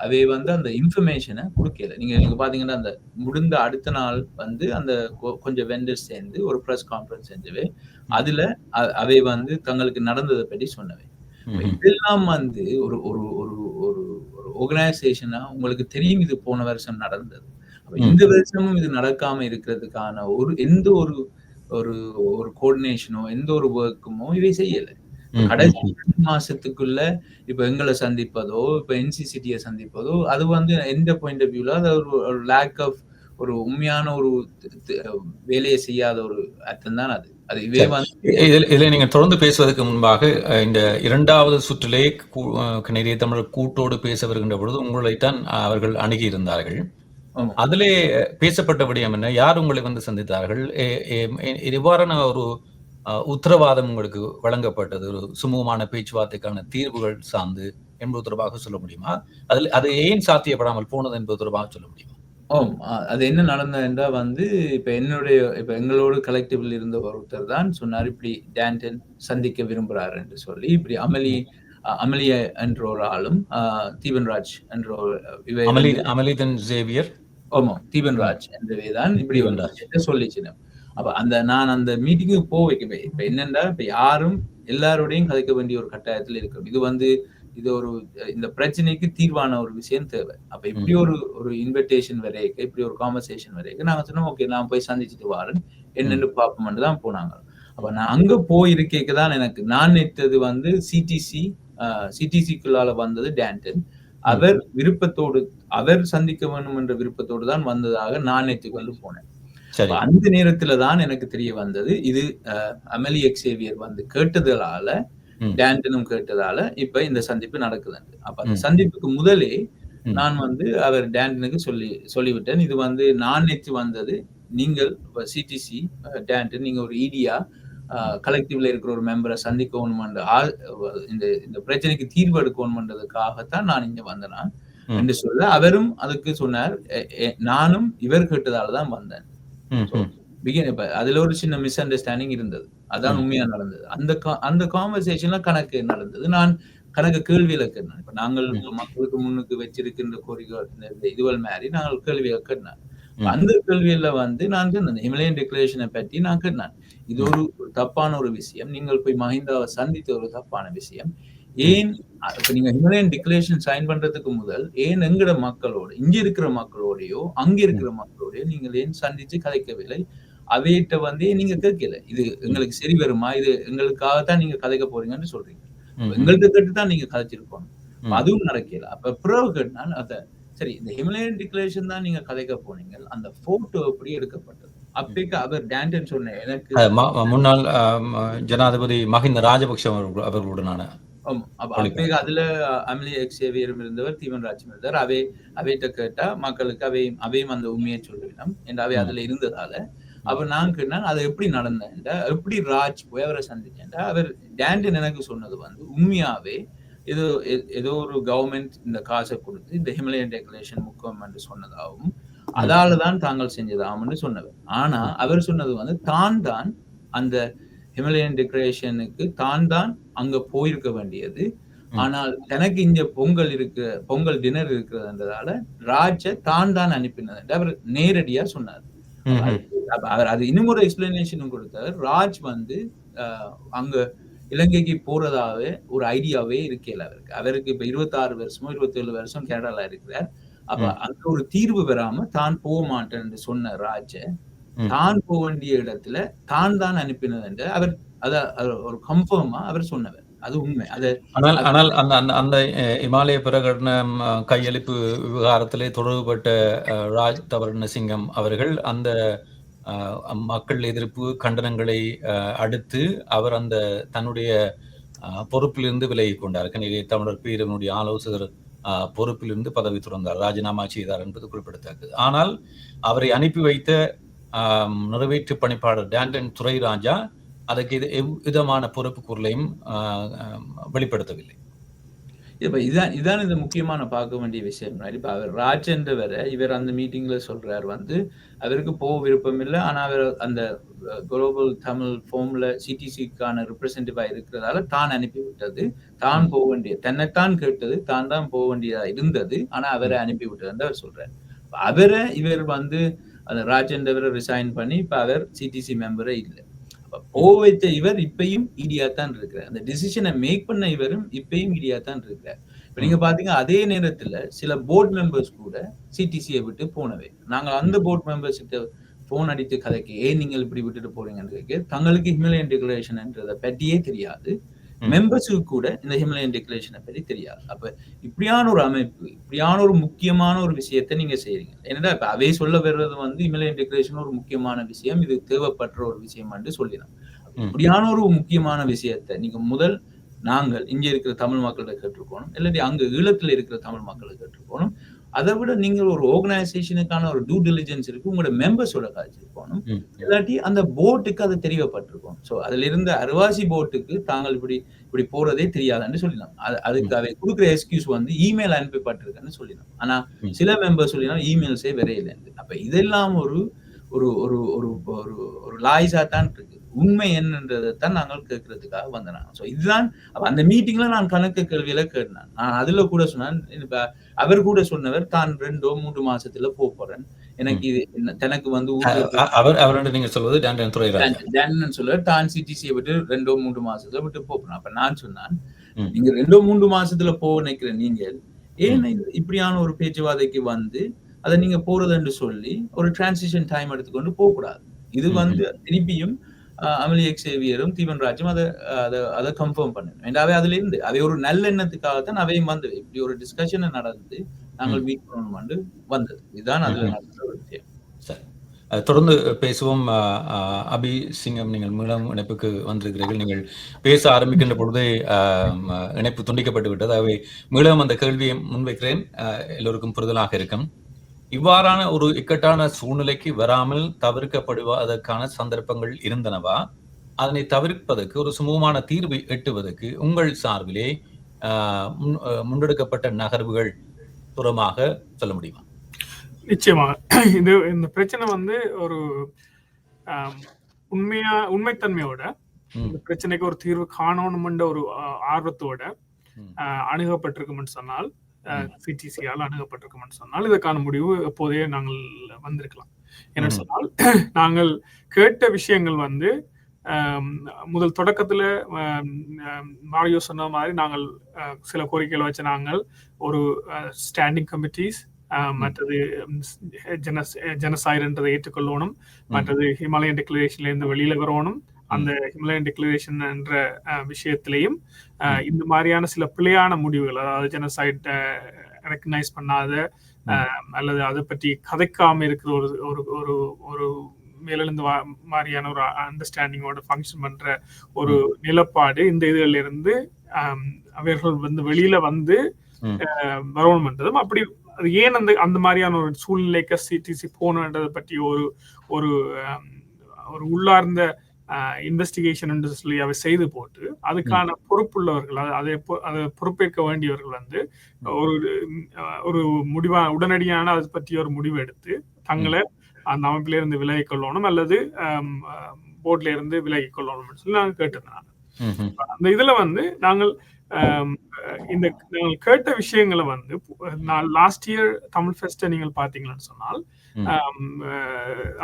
Speaker 6: அவை வந்து அந்த இன்ஃபர்மேஷனை கொடுக்கல. நீங்க பாத்தீங்கன்னா, அந்த முடிந்த அடுத்த நாள் வந்து அந்த கொஞ்சம் வெண்டர்ஸ் சேர்ந்து ஒரு பிரஸ் கான்ஃபரன்ஸ் செஞ்சவே அதுல அவை வந்து தங்களுக்கு நடந்ததை பற்றி சொன்னவை. இதெல்லாம் வந்து ஒரு ஒரு ஒரு ஒரு ஆர்கனைசேஷனா உங்களுக்கு தெரியும் இது போன வருஷம் நடந்தது. இந்த வருஷமும் இது நடக்காம இருக்கிறதுக்கான எந்த ஒரு கோஆர்டினேஷனோ எந்த ஒரு ஒர்க்குமோ இவை செய்யல. கடைசி 2 மாசத்துக்குள்ள இப்ப எங்களை சந்திப்பதோ இப்ப என்சிசிடியை சந்திப்பதோ அது வந்து எந்த பாயிண்ட் ஆஃப் வியூல அது ஒரு லேக் ஆஃப் ஒரு உண்மையான ஒரு வேலையை செய்யாத ஒரு அர்த்தம் தான் அது.
Speaker 1: இதுல நீங்க தொடர்ந்து பேசுவதற்கு முன்பாக இந்த 2வது சுற்றிலே கனேடிய தமிழர் கூட்டோடு பேச வருகின்ற பொழுது உங்களைத்தான் அவர்கள் அணுகி இருந்தார்கள். அதிலே பேசப்பட்ட விடயம் என்ன? யார் உங்களை வந்து சந்தித்தார்கள்? எவ்வாறான ஒரு உத்தரவாதம் உங்களுக்கு வழங்கப்பட்டது? ஒரு சுமூகமான பேச்சுவார்த்தைக்கான தீர்வுகள் சார்ந்து என்பது தொடர்பாக சொல்ல முடியுமா? அது ஏன் சாத்தியப்படாமல் போனது என்பது தொடர்பாக சொல்ல முடியுமா?
Speaker 6: அது என்ன நடந்தது என்றால் வந்து இப்ப எங்களோட கலெக்டிவ்ல இருந்த ஒருத்தர் தான் சொன்னார், இப்படி டேண்டன் சந்திக்க விரும்புகிறார் என்று சொல்லி. இப்படி அமலி என்ற ஒரு ஆளும் தீபன்ராஜ் என்ற
Speaker 1: அமலிதன் சேவியர்,
Speaker 6: ஆமா தீபன்ராஜ் என்றவேதான் இப்படி சொல்லிச்சினோம். அப்ப நான் அந்த மீட்டிங்கு வைக்கவே இப்ப என்னன்னா, இப்ப யாரும் எல்லாரோடையும் கதைக்க வேண்டிய ஒரு கட்டாயத்தில் இருக்கும். இது வந்து இது இந்த பிரச்சனைக்கு தீர்வான ஒரு விஷயம் தேவை. அப்ப இப்படி ஒரு இன்விடேஷன் வரைக்கும், இப்படி ஒரு கான்வர்சேஷன் வரைக்கும் நாங்க சொன்னோம், ஓகே நான் போய் சந்திச்சுட்டு வாரேன், என்னன்னு பார்ப்போம்னு தான் போனாங்க. அப்ப நான் அங்க போயிருக்கேக்கு தான் எனக்கு நான் நினைத்தது வந்து சிடிசிக்குள்ளால வந்தது டேண்டன். அவர் விருப்பத்தோடு, அவர் சந்திக்க வேண்டும் என்ற விருப்பத்தோடு தான் வந்ததாக நான் நேற்றுக்கு வந்து போனேன். அந்த நேரத்துல தான் எனக்கு தெரிய வந்தது, இது அமெலி எக்ஸேவியர் வந்து கேட்டதால, டேண்டனும் கேட்டதால இப்ப இந்த சந்திப்பு நடக்குது. அப்ப அந்த சந்திப்புக்கு முதலே நான் வந்து அவர் டேண்டனுக்கு சொல்லிவிட்டேன், இது வந்து நான் நேற்று வந்தது, நீங்கள் சிடிசி டேண்டன் நீங்க ஒரு இடியா கலெக்டிவ்ல இருக்கிற ஒரு மெம்பரை சந்திக்கணும், இந்த பிரச்சனைக்கு தீர்வு எடுக்கணும்ன்றதுக்காகத்தான் நான் இங்க வந்தேன் என்று சொல்ல, அவரும் அதுக்கு சொன்னார், நானும் இவர் கேட்டதாலதான் வந்தேன். அதுல ஒரு சின்ன மிஸ் அண்டர்ஸ்டாண்டிங் இருந்தது, அதான் உண்மையா நடந்தது. அந்த கான்வர்சேஷன்ல கணக்கு நடந்தது, நான் கணக்கு கேள்வியில கேட்டேன். இப்ப நாங்கள் மக்களுக்கு முன்னுக்கு வச்சிருக்கின்ற கோரிக்கை இதுவல் மாதிரி நாங்கள் கேள்வியை கேட்டேன். அந்த கேள்வியில வந்து நான் சொன்னேன், ஹிமலயன் டிக்ளரேஷனை பற்றி நான் கேட்டேன், இது ஒரு தப்பான ஒரு விஷயம், நீங்கள் போய் மஹிந்தாவை சந்தித்த ஒரு தப்பான விஷயம், ஏன் இப்ப நீங்க ஹிமலயன் டிக்ளரேஷன் சைன் பண்றதுக்கு முதல் ஏன் எங்கட மக்களோடு, இங்க இருக்கிற மக்களோடையோ அங்க இருக்கிற மக்களோடையோ நீங்கள் ஏன் சந்திச்சு கதைக்கவில்லை, அவையிட்ட வந்து நீங்க கேட்கல, இது எங்களுக்கு சரி வருமா, இது எங்களுக்காகத்தான் நீங்க கதைக்க போறீங்கன்னு சொல்றீங்க, எங்கள்கிட்ட கேட்டுதான் நீங்க கதைச்சிருக்கோம், அதுவும் நடக்கல. அப்ப பிறகு கேட்டால் அத சரி, இந்த ஹிமலயன் டிக்ளரேஷன் தான் நீங்க கதைக்க போனீங்க, அந்த போட்டோ எப்படி எடுக்கப்பட்டது? அப்பேக்கு அவர் டேண்டன் சொன்ன, எனக்கு
Speaker 1: முன்னாள் ஜனாதிபதி மஹிந்த ராஜபக்ஷ அவர்களுடனான
Speaker 6: அப்பேக்கு அதுல அமெலி எக்ஸேவியரும் இருந்தவர், தீவன் ராஜ்யம் இருந்தார். அவைகிட்ட கேட்டா மக்களுக்கு அவையும் அந்த உண்மையை சொல்லிவிடும் என்று அவை அதுல இருந்ததால, அப்ப நான் கேட்டேன் அது எப்படி நடந்தேன், எப்படி ராஜ் போய் அவரை சந்திச்சேன். அவர் டேண்டன் எனக்கு சொன்னது வந்து உண்மையாவே ஏதோ ஒரு கவர்மெண்ட் இந்த காசை கொடுத்து இந்த ஹிமலயன் டெக்ளரேஷன் முக்கியம் என்று சொன்னதாகவும், அதாலதான் தாங்கள் செஞ்சதாகும் என்று சொன்னவர். ஆனா அவர் சொன்னது வந்து தான் அந்த ஹிமலயன் டெக்ளரேஷனுக்கு தான் அங்க போயிருக்க வேண்டியது, ஆனால் தனக்கு இங்க பொங்கல் டின்னர் இருக்கிறதுன்றதால ராஜ தான் அனுப்பினது என்று அவர் நேரடியா சொன்னார். அவர் அது இன்னும் ஒரு எக்ஸ்பிளனேஷனும் கொடுத்தார். ராஜ் வந்து அங்க இலங்கைக்கு போறதாவே ஒரு ஐடியாவே இருக்கல அவருக்கு இப்ப 26 வருஷமோ 27 வருஷம் கனடால இருக்கிறார். அப்ப அங்க ஒரு தீர்வு பெறாம தான் போக மாட்டேன் சொன்ன ராஜ, தான் போக வேண்டிய இடத்துல தான் அனுப்பினது என்று அவர் ஒரு கன்ஃபார்மா அவர் சொன்னவர், அது உண்மை.
Speaker 1: ஆனால் அந்த இமாலய பிரகடனம் கையளிப்பு விவகாரத்திலே தொடர்புபட்ட ராஜ் தவர்ணசிங்கம் அவர்கள் அந்த மக்கள் எதிர்ப்பு கண்டனங்களை அடுத்து அவர் அந்த தன்னுடைய பொறுப்பிலிருந்து விலகிக் கொண்டார். கனடிய தமிழர் பேரவனுடைய ஆலோசகர் பொறுப்பிலிருந்து பதவி துறந்தார், ராஜினாமா செய்தார் என்பது குறிப்பிடத்தக்கது. ஆனால் அவரை அனுப்பி வைத்த நிறைவேற்று பணிப்பாளர் டேண்டன் துரைராஜா அதற்கு எவ்விதமான பொறுப்பு கூறலையும் வெளிப்படுத்தவில்லை.
Speaker 6: இப்ப இதான் இந்த முக்கியமான பார்க்க வேண்டிய விஷயம். இப்ப அவர் ராஜ் என்றவரை இவர் அந்த மீட்டிங்ல சொல்றாரு வந்து அவருக்கு போக விருப்பம் இல்லை, ஆனா அவர் அந்த குளோபல் தமிழ் ஃபோம்ல சிடிசிக்கான ரெப்ரசன்டேட்டிவா இருக்கிறதால தான் அனுப்பி விட்டது, தான் போக வேண்டிய தன்னைத்தான் கேட்டது, தான் போக வேண்டியதா இருந்தது, ஆனா அவரை அனுப்பி விட்டது அவர் சொல்றாரு. இவர் வந்து அந்த ராஜ் என்றவரை ரிசைன் பண்ணி இப்ப அவர் சிடிசி மெம்பரே இல்லை. வைத்த இவர் இப்பயும் இடியா தான் இருக்கிறார், அந்த டிசிஷனை மேக் பண்ண இவரும் இப்பயும் இடியா தான் இருக்கிறார். இப்ப நீங்க பாத்தீங்க அதே நேரத்துல சில போர்ட் மெம்பர்ஸ் கூட சிடிசியை விட்டு போனவை, நாங்கள் அந்த போர்ட் மெம்பர்ஸ் கிட்ட போன் அடித்து கதைக்கு ஏன் நீங்கள் இப்படி விட்டுட்டு போறீங்கன்னு தங்களுக்கு ஹிமலயன் டிக்ளரேஷன் என்றதை பற்றியே தெரியாது, மெம்பர்ஸுக்கு கூட இந்த ஹிமலயன் டிக்ளரேஷனை பற்றி தெரியாது. அப்ப இப்படியான ஒரு அமைப்பு, இப்படியான ஒரு முக்கியமான ஒரு விஷயத்தை நீங்க செய்யறீங்க. ஏன்னா இப்ப அவை சொல்ல வர்றது வந்து ஹிமலயன் டிக்ளரேஷன் ஒரு முக்கியமான விஷயம், இது தேவைப்பட்ட ஒரு விஷயம் என்று சொல்லிடும். இப்படியான ஒரு முக்கியமான விஷயத்தை நீங்க முதல் நாங்கள் இங்க இருக்கிற தமிழ் மக்கள்கிட்ட கேட்டிருக்கணும், இல்லாட்டி அங்க ஈழத்துல இருக்கிற தமிழ் மக்களை கேட்டிருக்கணும். அதை விட நீங்கள் ஒரு ஆர்கனைசேஷனுக்கான ஒரு டியூ டிலிஜென்ஸ் இருக்கு, உங்களோட மெம்பர்ஸோட காய்ச்சிருக்கணும், இல்லாட்டி அந்த போட்டுக்கு அது தெரியப்பட்டிருக்கும். ஸோ அதுல இருந்த அருவாசி போட்டுக்கு தாங்கள் இப்படி போறதே தெரியாதுன்னு சொல்லிடலாம். அதுக்கு அதை கொடுக்குற எக்ஸ்கியூஸ் வந்து இமெயில் அனுப்பப்பட்டிருக்குன்னு சொல்லிடலாம். ஆனா சில மெம்பர்ஸ் சொல்லிடலாம் இமெயில்ஸே வரையில. அப்ப இதெல்லாம் ஒரு ஒரு ஒரு ஒரு லாய்ஸா தான் இருக்கு. உண்மை என்னன்றதைத்தான் நாங்கள் கேட்கறதுக்காக வந்தேன். ஸோ இதுதான் அந்த மீட்டிங்ல நான் கணக்கு கேள்வியில கேட்டேன். நான் அதுல கூட சொன்னேன், அவர் கூட சொன்னவர் தான் 2-3 மாசத்துல போறேன், எனக்கு இது தனக்கு வந்து
Speaker 1: அவர் நீங்க சொல்வது டேண்டன் துரைராஜா
Speaker 6: சொல்லுவார், தான் சிடிசியை விட்டு 2-3 மாசத்துல விட்டு போறேன். அப்ப நான் சொன்னேன் நீங்க 2-3 மாசத்துல போக நினைக்கிற நீங்கள் ஏன் இப்படியான ஒரு பேச்சுவார்த்தைக்கு வந்து அதை நீங்க போறதுன்னு சொல்லி ஒரு டிரான்சிஷன் டைம் எடுத்துக்கொண்டு போகக்கூடாது. இது வந்து திருப்பியும் அமலி எக்ஸேவியரும் தீவன் ராஜும் அதை கன்ஃபார்ம் பண்ணணும். அவை அதுல இருந்து அவை ஒரு நல்ல எண்ணத்துக்காகத்தான் அவையும் வந்து இப்படி ஒரு டிஸ்கஷன் நடந்து நாங்கள் மீட் பண்ணணும் வந்தது. இதுதான் அதுல நடந்த ஒரு விஷயம்.
Speaker 1: சரி, தொடர்ந்து பேசுவோம். அபி சிங்கம், நீங்கள் மீண்டும் இணைப்புக்கு வந்திருக்கிறீர்கள். நீங்கள் பேச ஆரம்பிக்கின்ற பொழுதே இணைப்பு துண்டிக்கப்பட்டு விட்டது. அவை மீண்டும் அந்த கேள்வியை முன்வைக்கிறேன், எல்லோருக்கும் புரிதலாக இருக்கும். இவ்வாறான ஒரு இக்கட்டான சூழ்நிலைக்கு வராமல் தவிர்க்கப்படுவதற்கான சந்தர்ப்பங்கள் இருந்தனவா? அதனை தவிர்ப்பதற்கு ஒரு சுமூகமான தீர்வை எட்டுவதற்கு உங்கள் சார்பிலே முன்னெடுக்கப்பட்ட நகர்வுகள் தூரமாக சொல்ல முடியுமா?
Speaker 5: நிச்சயமாக. இந்த பிரச்சனை வந்து ஒரு உண்மைத்தன்மையோட இந்த பிரச்சனைக்கு ஒரு தீர்வு காணணும்ன்ற ஒரு ஆர்வத்தோட அணுகப்பட்டிருக்கும்னு சொன்னால், சிடிசியால் அணுகப்பட்டிருக்கும்னு சொன்னால் இதற்கான முடிவு எப்போதே நாங்கள் வந்திருக்கலாம். என்ன சொன்னால், நாங்கள் கேட்ட விஷயங்கள் வந்து முதல் தொடக்கத்துல மாரியோ சொன்ன மாதிரி நாங்கள் சில கோரிக்கைகள் வச்ச நாங்கள் ஒரு ஸ்டாண்டிங் கமிட்டிஸ், மற்றது ஜெனசைடுன்றதை ஏற்றுக்கொள்ளணும், மற்றது ஹிமாலயன் டிக்ளரேஷன்ல இருந்து வெளியில வரணும். அந்த ஹிமாலயன் டிக்ளரேஷன் என்ற விஷயத்திலையும் இந்த மாதிரியான சில பிழையான முடிவுகள், அதாவது ஜெனசைட் ரெக்கக்னைஸ் பண்ணாத அல்லது அதை பற்றி கதைக்காம இருக்கிற ஒரு ஒரு மேலெழுந்து மாதிரியான ஒரு அண்டர்ஸ்டாண்டிங்கோட ஃபங்க்ஷன் பண்ற ஒரு நிலப்பாடு இந்த இதுல இருந்து அவர்கள் வந்து வெளியில வந்து வரணும் என்றதும், அப்படி அது ஏன் அந்த மாதிரியான ஒரு சூழ்நிலைக்கு சிடிசி போனதை பற்றி ஒரு ஒரு உள்ளார்ந்த இன்வெஸ்டிகேஷன் என்று சொல்லி அவை செய்து போட்டு அதுக்கான பொறுப்புள்ளவர்கள், அதை பொறுப்பேற்க வேண்டியவர்கள் வந்து ஒரு முடிவா உடனடியான அதை பற்றி ஒரு முடிவு எடுத்து தங்களை அந்த அமைப்பில இருந்து விலகிக் கொள்ளணும் அல்லது போர்ட்ல இருந்து விலகிக் கொள்ளணும் சொல்லி நாங்கள் கேட்டிருந்தாங்க. அந்த இதுல வந்து நாங்கள் நாங்கள் கேட்ட விஷயங்களை வந்து லாஸ்ட் இயர் தமிழ் ஃபெஸ்ட் நீங்கள் பாத்தீங்கன்னு சொன்னால்,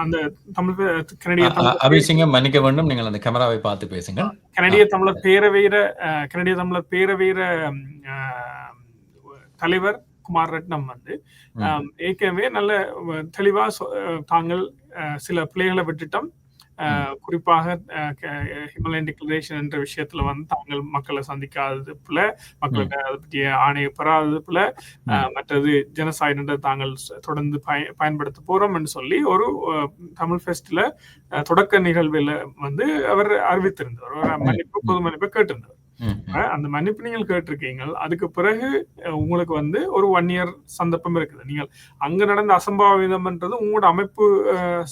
Speaker 5: அந்த தமிழ் கனடிய
Speaker 1: அபிசிங்கம் மன்னிக்க வேண்டும், நீங்கள் அந்த கேமராவை பார்த்து பேசுங்க.
Speaker 5: கனடிய தமிழர் பேரவையிற தலைவர் குமார் ரட்னம் வந்து ஏற்கனவே நல்ல தெளிவா தாங்கள் சில பிள்ளைகளை விட்டுட்டோம், குறிப்பாக ஹிமாலயன் டிக்ளரேஷன் என்ற விஷயத்துல வந்து தாங்கள் மக்களை சந்திக்காதது போல, மக்களுக்கு அதை பற்றிய ஆணையை பெறாதது போல, மற்றது ஜெனசைடு தாங்கள் தொடர்ந்து பயன்படுத்த போறோம் என்று சொல்லி ஒரு தமிழ் ஃபெஸ்ட்ல தொடக்க நிகழ்வில் வந்து அவர் அறிவித்திருந்தார், பொது மன்னிப்பை கேட்டிருந்தார். அந்த மன்னிப்பு நீங்கள் கேட்டிருக்கீங்க. அதுக்கு பிறகு உங்களுக்கு வந்து ஒரு 1 year சந்தர்ப்பம் இருக்குது. நீங்கள் அங்க நடந்த அசம்பாவிதம்ன்றது உங்களோட அமைப்பு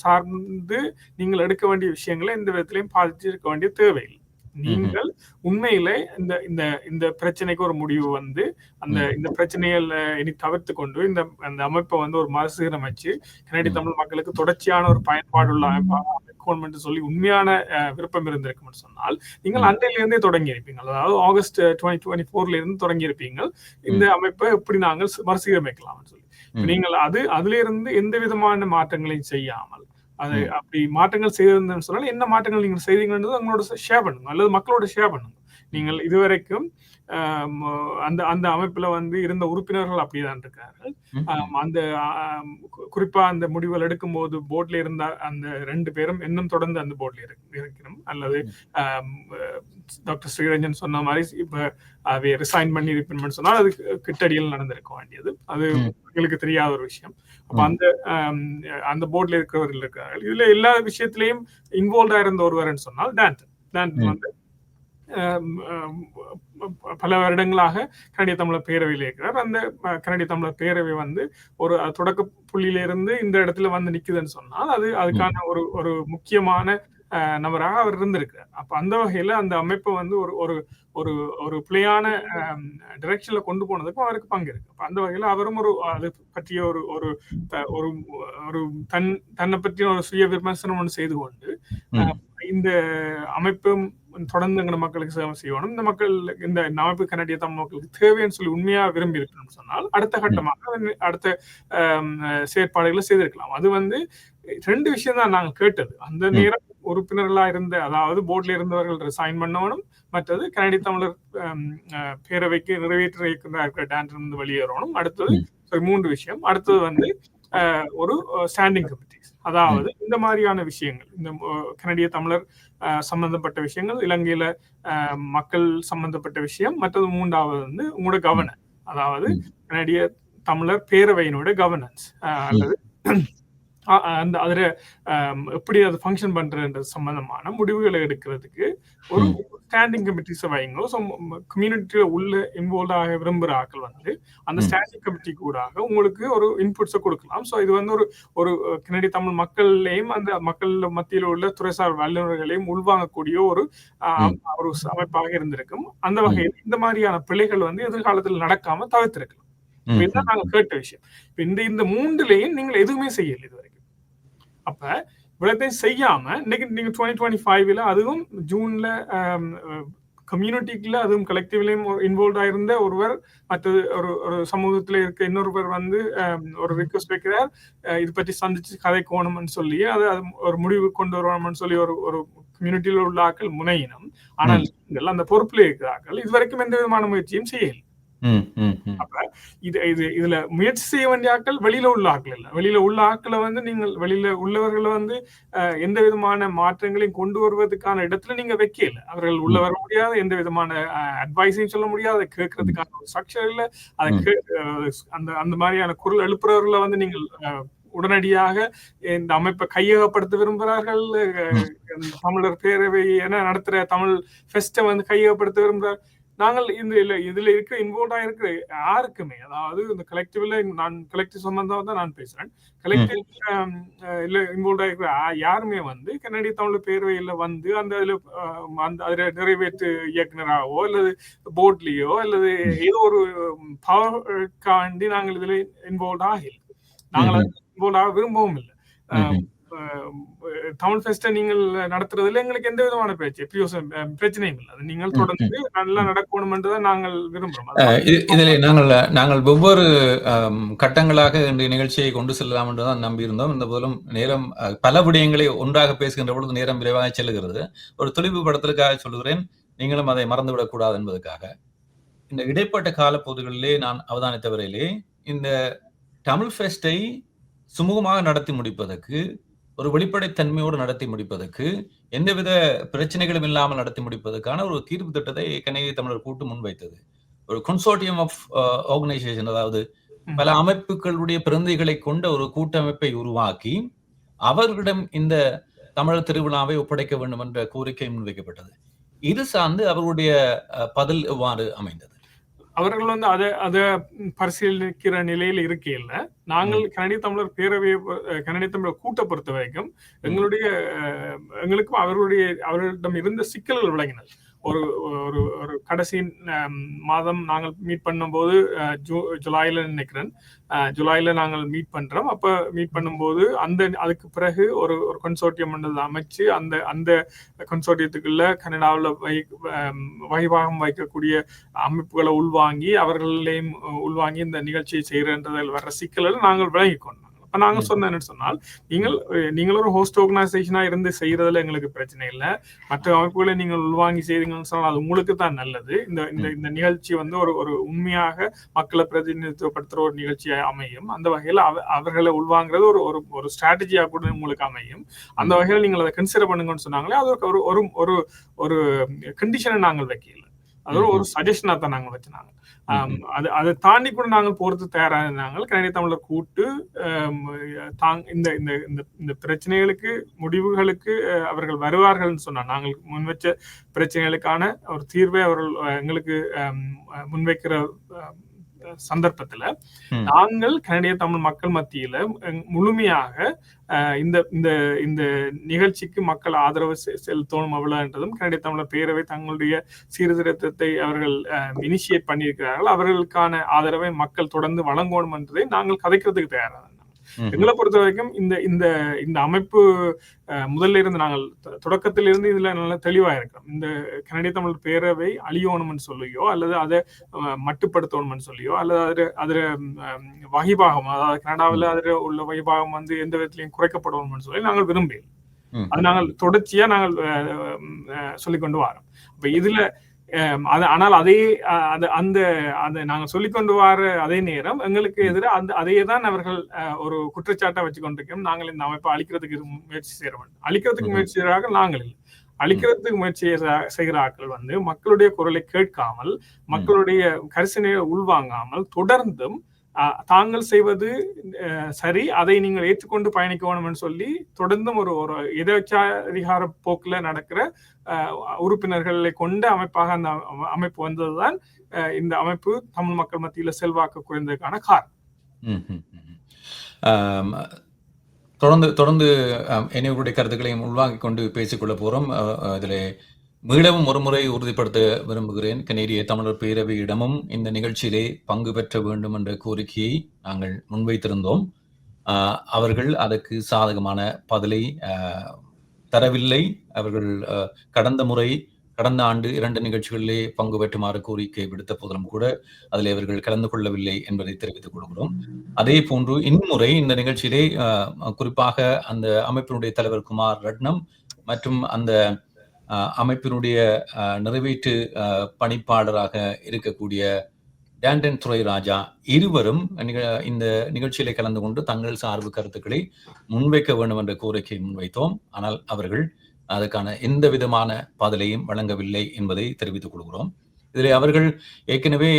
Speaker 5: சார்ந்து நீங்கள் எடுக்க வேண்டிய விஷயங்களை எந்த விதத்திலையும் பாதிச்சிருக்க வேண்டிய தேவையில்லை. நீங்கள் உண்மையில இந்த பிரச்சனைக்கு ஒரு முடிவு வந்து இந்த பிரச்சனைகள் இனி தவிர்த்து கொண்டு இந்த அமைப்பை வந்து ஒரு மறுசீரமைச்சு கனடிய தமிழ் மக்களுக்கு தொடர்ச்சியான ஒரு பயன்பாடுள்ள அமைப்பாக சொல்லி உண்மையான விருப்பம் இருந்திருக்கும்னு சொன்னால், நீங்கள் அன்றையில இருந்தே தொடங்கி இருப்பீங்க. அதாவது ஆகஸ்ட் 2024 இருந்து தொடங்கி இருப்பீங்க இந்த அமைப்பை எப்படி நாங்கள் மறுசீரமைக்கலாம் சொல்லி. நீங்கள் அதுல இருந்து எந்த விதமான மாற்றங்களையும் செய்யாமல் அது அப்படி மாற்றங்கள் செய்திருந்தேன்னு சொன்னால் என்ன மாற்றங்கள் நீங்கள் செய்தீங்கன்றது உங்களோட ஷேர் பண்ணுங்க அல்லது மக்களோட ஷேர் பண்ணுங்க. நீங்கள் இதுவரைக்கும் அந்த அமைப்புல வந்து இருந்த உறுப்பினர்கள் அப்படிதான் இருக்கார்கள். அந்த குறிப்பா அந்த முடிவுகள் எடுக்கும் போது போர்ட்ல இருந்த அந்த 2 பேரும் இன்னும் தொடர்ந்து அந்த போர்ட்ல இருக்கணும், அல்லது டாக்டர் ஸ்ரீரஞ்சன் சொன்ன மாதிரி இப்ப அவை ரிசைன் பண்ணி இருப்பேன்னு சொன்னால் அது கிட்டடியில் நடந்திருக்க வேண்டியது, அது எங்களுக்கு தெரியாத ஒரு விஷயம். அப்ப அந்த போர்ட்ல இருக்கிறவர்கள் இருக்கிறார்கள். இதுல எல்லா விஷயத்திலையும் இன்வால்வ் ஆயிருந்த ஒருவர்னு சொன்னால் டான்டன் வந்து பல வருடங்களாக கனடிய தமிழர் பேரவையில் இருக்கிறார். அந்த கனடிய தமிழர் பேரவை வந்து ஒரு தொடக்க புள்ளியிலிருந்து இந்த இடத்துல வந்து நிக்குதுன்னு சொன்னால் அதுக்கான ஒரு முக்கியமான நபராக அவர் இருந்திருக்கிறார். அப்ப அந்த வகையில அந்த அமைப்பை வந்து ஒரு பிள்ளையான டைரக்ஷன்ல கொண்டு போனதுக்கும் அவருக்கு பங்கு இருக்கு. அப்ப அந்த வகையில அவரும் அது பற்றிய ஒரு தன்னை பற்றிய ஒரு சுய விமர்சனம் ஒன்று செய்து கொண்டு இந்த அமைப்பும் தொடர்ந்து எங்க மக்களுக்கு சேவை செய்யணும், இந்த அமைப்பு கனடிய தமிழ் மக்களுக்கு தேவைன்னு சொல்லி உண்மையா விரும்பி இருக்கணும்னு சொன்னால் அடுத்த கட்டமாக அடுத்த செயற்பாடுகளை செய்திருக்கலாம். அது வந்து 2 விஷயம் தான் நாங்கள் கேட்டது. அந்த நேரம் உறுப்பினர்களா இருந்த, அதாவது போர்ட்ல இருந்தவர்கள் ரிசைன் பண்ணணும், மற்றது கனடிய தமிழர் பேரவைக்கு நிறைவேற்ற இருக்கிற டான்டன் வந்து வெளியேறணும். அடுத்தது 3 விஷயம். அடுத்தது வந்து ஒரு ஸ்டாண்டிங் கமிட்டிஸ், அதாவது இந்த மாதிரியான விஷயங்கள், இந்த கனடிய தமிழர் சம்பந்தப்பட்ட விஷயங்கள், இலங்கையில மக்கள் சம்பந்தப்பட்ட விஷயம், மற்றது 3வது வந்து உங்களோட கவர்னன்ஸ், அதாவது கனடிய தமிழர் பேரவையினோட கவர்னன்ஸ் அல்லது அந்த அதுல எப்படி அது ஃபங்க்ஷன் பண்றதுன்றது சம்பந்தமான முடிவுகளை எடுக்கிறதுக்கு ஒரு ஸ்டாண்டிங் கமிட்டிஸ் வைங்க. ஸோ கம்யூனிட்டியில உள்ள இன்வால்வ் ஆக விரும்புகிற ஆக்கள் வந்து அந்த ஸ்டாண்டிங் கமிட்டி கூடாக உங்களுக்கு ஒரு இன்புட்ஸை கொடுக்கலாம். ஸோ இது வந்து ஒரு கனடிய தமிழ் மக்கள்லையும் அந்த மக்கள் மத்தியில் உள்ள துறைசார் வல்லுநர்களையும் உள்வாங்கக்கூடிய ஒரு அமைப்பாக இருந்திருக்கும். அந்த வகையில் இந்த மாதிரியான பிழைகள் வந்து எதிர்காலத்தில் நடக்காம தவிர்த்திருக்கலாம். இதுதான் நாங்க கேட்ட விஷயம். இந்த 3லையும் நீங்கள் எதுவுமே செய்யல இது வரைக்கும். அப்ப இவ்வளத்தையும் செய்யாம இன்னைக்கு நீங்க 2025ல அதுவும் ஜூன்ல கம்யூனிட்டிக்குள்ள அதுவும் கலெக்டிவ்லயும் இன்வால்வ் ஆயிருந்த ஒருவர், மற்றது ஒரு சமூகத்துல இருக்க இன்னொருவர் வந்து ஒரு ரிக்வெஸ்ட் வைக்கிறார், இது பற்றி சந்திச்சு கதைக்கோணும்னு சொல்லி அது ஒரு முடிவு கொண்டு வருவோம்னு சொல்லி ஒரு கம்யூனிட்டியில உள்ள ஆக்கள் முனையினம். ஆனால் அந்த பொறுப்புல இருக்கிறார்கள் இது வரைக்கும் எந்த விதமான முயற்சியும் செய்யல. அப்ப இதுல முயற்சி செய்ய வேண்டிய ஆட்கள் வெளியில உள்ள ஆட்கள் இல்ல. வெளியில உள்ள ஆட்களை வந்து நீங்கள் வெளியில உள்ளவர்களை வந்து எந்த விதமான மாற்றங்களையும் கொண்டு வருவதற்கான இடத்துல நீங்க வைக்கல. அவர்கள் உள்ள வர முடியாது, எந்த விதமான அட்வைஸையும் சொல்ல முடியாது, அதை கேட்கறதுக்கான ஒரு ஸ்ட்ரக்சர் இல்ல. அதை அந்த மாதிரியான குரல் எழுப்புறவர்களை வந்து நீங்கள் உடனடியாக இந்த அமைப்பை கையகப்படுத்த விரும்புகிறார்கள். தமிழர் பேரவை என நடத்துற தமிழ் ஃபெஸ்ட்டை வந்து கையகப்படுத்த விரும்புகிறார். நாங்கள் இதுல இருக்க இன்வால்வ் ஆயிருக்கிற யாருக்குமே, அதாவது இந்த கலெக்டிவ்ல நான் கலெக்டிவ் சம்பந்தம் தான் நான் பேசுறேன், கலெக்டிவ் இல்ல இன்வால்வ் ஆயிருக்கிற யாருமே வந்து கனடிய தமிழ் பேரவையில வந்து அதுல நிறைவேற்று இயக்குனராகவோ அல்லது போர்ட்லயோ அல்லது ஏதோ ஒரு பவர்காண்டி நாங்கள் இதுல இன்வால்வ் ஆகல. நாங்கள் இன்வால்வ் ஆக விரும்பவும் இல்லை. தமிழ் ஃபெஸ்ட்டை நீங்கள் நடத்துறதுல எங்களுக்கு எந்த விதமான பிரச்சனையும் இல்லை. அது நீங்கள் தொடர்ந்து நல்லா நடக்கணும் என்றுதான் நாங்கள் விரும்புறோம்.
Speaker 1: இதில் நாங்கள் ஒவ்வொரு கட்டங்களாக இந்த நிகழ்ச்சியை கொண்டு செல்லலாம் என்றுதான் நம்பியிருந்தோம். இந்த போலும் நேரம் பல விடயங்களை ஒன்றாக பேசுகின்ற பொழுது நேரம் விரைவாக செல்லுகிறது. ஒரு தெளிவுபடுத்தலுக்காக சொல்லுகிறேன், நீங்களும் அதை மறந்துவிடக் கூடாது என்பதற்காக. இந்த இடைப்பட்ட காலப்பகுதிகளிலே நான் அவதானித்த வரையிலே இந்த தமிழ் ஃபெஸ்ட்டை சுமூகமாக நடத்தி முடிப்பதற்கு, ஒரு வெளிப்படைத்தன்மையோடு நடத்தி முடிப்பதற்கு, எந்தவித பிரச்சனைகளும் இல்லாமல் நடத்தி முடிப்பதற்கான ஒரு தீர்வு திட்டத்தை கனடிய தமிழர் கூட்டு முன்வைத்தது. ஒரு கன்சோர்டியம் ஆஃப் ஆர்கனைசேஷன், அதாவது பல அமைப்புகளுடைய பிரதிநிதிகளை கொண்ட ஒரு கூட்டமைப்பை உருவாக்கி அவர்களிடம் இந்த தமிழர் திருவிழாவை ஒப்படைக்க வேண்டும் என்ற கோரிக்கை முன்வைக்கப்பட்டது. இது சார்ந்து அவர்களுடைய பதில் எவ்வாறு அமைந்தது?
Speaker 5: அவர்கள் வந்து அதை பரிசீலிக்கிற நிலையில் இருக்கையில் நாங்கள் கனடிய தமிழர் பேரவையை, கனடிய தமிழர் கூட்ட பொறுத்த வரைக்கும் எங்களுக்கும் அவர்களிடம் இருந்த சிக்கல்கள் விளங்கினது. ஒரு கடைசி மாதம் நாங்கள் மீட் பண்ணும்போது ஜூலைல நினைக்கிறேன், ஜூலைல நாங்கள் மீட் பண்றோம். அப்ப மீட் பண்ணும்போது அதுக்கு பிறகு ஒரு கன்சோர்டியம் அமைச்சு அந்த கன்சோர்டியத்துக்குள்ள கனடாவில் வகிபாகம் வைக்கக்கூடிய அமைப்புகளை உள்வாங்கி அவர்களையும் உள்வாங்கி இந்த நிகழ்ச்சியை செய்யறதில் வர்ற சிக்கல்களை நாங்கள் விளங்கி கொண்டோம். நாங்க சொன்ன என்ன சொன்னால், நீங்கள் ஒரு ஹோஸ்ட் ஆர்கனைசேஷனா இருந்து செய்யறதுல எங்களுக்கு பிரச்சனை இல்லை. மற்ற அமைப்புகளை நீங்கள் உள்வாங்கி செய்தீங்கன்னு சொன்னால் அது உங்களுக்கு தான் நல்லது. இந்த நிகழ்ச்சி வந்து ஒரு உண்மையாக மக்களை பிரதிநிதித்துவப்படுத்துற ஒரு நிகழ்ச்சியா அமையும். அந்த வகையில் அவர்களை உள்வாங்கிறது ஒரு ஸ்ட்ராட்டஜியா கூட உங்களுக்கு அமையும். அந்த வகையில் நீங்கள் அதை கன்சிடர் பண்ணுங்கன்னு சொன்னாங்களே, அது ஒரு கண்டிஷனை நாங்கள் வைக்கல. அது ஒரு சஜஷனா தான் நாங்கள் வச்சுனாங்க. அதை தாண்டி கூட நாங்கள் போறது தயாராக இருந்தாங்க. கனடிய தமிழர் கூட்டு இந்த பிரச்சனைகளுக்கு முடிவுகளுக்கு அவர்கள் வருவார்கள் சொன்னா, நாங்கள் முன்வச்ச பிரச்சனைகளுக்கான ஒரு தீர்வை அவர்கள் எங்களுக்கு முன்வைக்கிற சந்தர்ப்பத்துல நாங்கள் கனடிய தமிழ் மக்கள் மத்தியில முழுமையாக இந்த நிகழ்ச்சிக்கு மக்கள் ஆதரவு செலுத்தணும் அவ்வளவுன்றதும் கனடிய தமிழர் பேரவை தங்களுடைய சீர்திருத்தத்தை அவர்கள் இனிஷியேட் பண்ணியிருக்கிறார்கள். அவர்களுக்கான ஆதரவை மக்கள் தொடர்ந்து வழங்கணும் என்றதை நாங்கள் கதைக்கிறதுக்கு தயாராக. எங்களை பொறுத்த வரைக்கும் இந்த அமைப்பு முதல்ல இருந்து நாங்கள் தொடக்கத்தில் இருந்து இதுல நல்லா தெளிவா இருக்கிறோம். இந்த கனடிய தமிழ் பேரவை அழியணும்னு சொல்லியோ அல்லது அதை மட்டுப்படுத்தணும்னு சொல்லியோ அல்லது அதுல வகிபாகம், அதாவது கனடாவில் அதுல உள்ள வகிபாகம் வந்து எந்த விதத்திலையும் குறைக்கப்படணும்னு சொல்லி நாங்கள் விரும்பல. அது நாங்கள் தொடர்ச்சியா நாங்கள் சொல்லிக்கொண்டு வரோம். இப்ப இதுல ஆனால் அதே அந்த நாங்கள் சொல்லிக்கொண்டு வர அதே நேரம் எங்களுக்கு எதிராக அதையே தான் அவர்கள் ஒரு குற்றச்சாட்டை வச்சு கொண்டிருக்கோம். நாங்கள் இந்த அமைப்பை அழிக்கிறதுக்கு முயற்சி செய்ய வேண்டும். அழிக்கிறதுக்கு முயற்சி செய்கிறார்கள் நாங்கள் இல்லை. அழிக்கிறதுக்கு முயற்சி செய்கிறார்கள் மக்களுடைய குரலை கேட்காமல், மக்களுடைய கரிசனையை உள்வாங்காமல், தொடர்ந்தும் தாங்கள் செய்வது சரி, அதை நீங்கள் ஏற்றுக்கொண்டு பயணிக்க வேணும்னு சொல்லி தொடர்ந்தும் ஒரு எதேச்சாதிகார போக்குல நடக்கிற உறுப்பினர்களை கொண்ட அமைப்பாக அந்த அமைப்பு வந்ததுதான் இந்த அமைப்பு தமிழ் மக்கள் மத்தியில செல்வாக்கு குறைந்ததுக்கான காரணம்.
Speaker 1: தொடர்ந்து என்னுடைய கருத்துக்களையும் உள்வாங்கிக் கொண்டு பேசிக்கொள்ள போறோம். இதில் மீளவும் ஒருமுறை உறுதிப்படுத்த விரும்புகிறேன். கனேடிய தமிழர் பேரவையிடமும் இந்த நிகழ்ச்சியிலே பங்கு பெற்ற வேண்டும் என்ற கோரிக்கையை நாங்கள் முன்வைத்திருந்தோம். அவர்கள் அதற்கு சாதகமான பதிலை தரவில்லை. அவர்கள் கடந்த ஆண்டு 2 நிகழ்ச்சிகளிலே பங்கு பெற்றுமாறு கோரிக்கை விடுத்த போதிலும் கூட அதில் அவர்கள் கலந்து கொள்ளவில்லை என்பதை தெரிவித்துக் கொள்கிறோம். அதே போன்று இன்முறை இந்த நிகழ்ச்சியிலே குறிப்பாக அந்த அமைப்பினுடைய தலைவர் குமார் ரட்னம் மற்றும் அந்த அமைப்பினுடைய நிறைவேற்று பணிப்பாளராக இருக்கக்கூடிய டேண்டன் துரைராஜா இருவரும் இந்த நிகழ்ச்சியிலே கலந்து கொண்டு தங்கள் சார்பு கருத்துக்களை முன்வைக்க வேண்டும் என்ற கோரிக்கையை முன்வைத்தோம். ஆனால் அவர்கள் அதுக்கான எந்த விதமான பதிலையும் வழங்கவில்லை என்பதை தெரிவித்துக் கொள்கிறோம். இதில் அவர்கள் ஏற்கனவே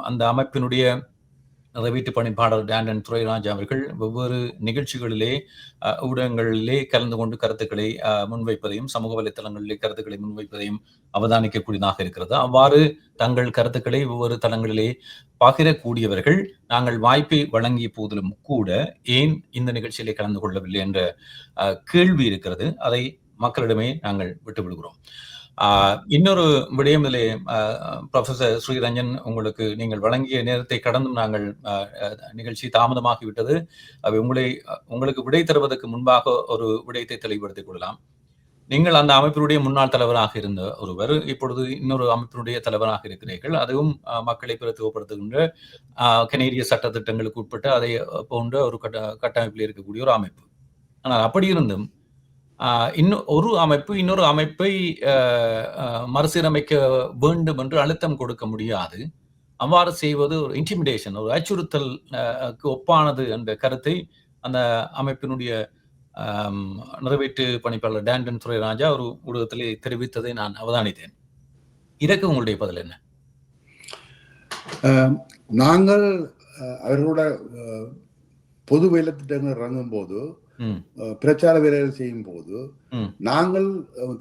Speaker 1: அந்த அமைப்பினுடைய நிறைவேற்று பணிப்பாளர் டேண்டன் துரைராஜா அவர்கள் வெவ்வேறு நிகழ்ச்சிகளிலே ஊடகங்களிலே கலந்து கொண்டு கருத்துக்களை முன்வைப்பதையும் சமூக வலைத்தளங்களிலே கருத்துக்களை முன்வைப்பதையும் அவதானிக்கக்கூடியதாக இருக்கிறது. அவ்வாறு தங்கள் கருத்துக்களை ஒவ்வொரு தளங்களிலே பகிரக்கூடியவர்கள் நாங்கள் வாய்ப்பை வழங்கிய போதிலும் கூட ஏன் இந்த நிகழ்ச்சியிலே கலந்து கொள்ளவில்லை என்ற கேள்வி இருக்கிறது. அதை மக்களிடமே நாங்கள் விட்டுவிடுகிறோம். இன்னொரு விடயம் இதிலே ப்ரொஃபசர் ஸ்ரீரஞ்சன், நீங்கள் வழங்கிய நேரத்தை கடந்தும் நாங்கள் நிகழ்ச்சி தாமதமாகிவிட்டது. அவை உங்களுக்கு விடை தருவதற்கு முன்பாக ஒரு விடயத்தை தெளிவுபடுத்திக் கொள்ளலாம். நீங்கள் அந்த அமைப்பினுடைய முன்னாள் தலைவராக இருந்த ஒருவர், இப்பொழுது இன்னொரு அமைப்பினுடைய தலைவராக இருக்கிறீர்கள். அதுவும் மக்களை பிரதிநிதித்துவப்படுத்துகின்ற கனேடிய சட்ட திட்டங்களுக்கு உட்பட்டு அதை போன்ற ஒரு கட்டமைப்பில் இருக்கக்கூடிய ஒரு அமைப்பு. ஆனால் அப்படி இருந்தும் இன்னொரு அமைப்பை மறுசீரமைக்க வேண்டும் என்று அழுத்தம் கொடுக்க முடியாது. அவ்வாறு செய்வது ஒரு இன்டிமிடேஷன், ஒரு அச்சுறுத்தலுக்கு ஒப்பானது என்ற கருத்தை அந்த அமைப்பினுடைய நிறைவேற்று பணிப்பாளர் டேண்டன் துரைராஜா ஒரு ஊடகத்திலே தெரிவித்ததை நான் அவதானித்தேன். இதற்கு உங்களுடைய பதில் என்ன?
Speaker 4: நாங்கள் அவர்களோட பொது வேலை திட்டங்கள் இறங்கும் போது, பிரச்சார வேலைகள் செய்யும் போது நாங்கள்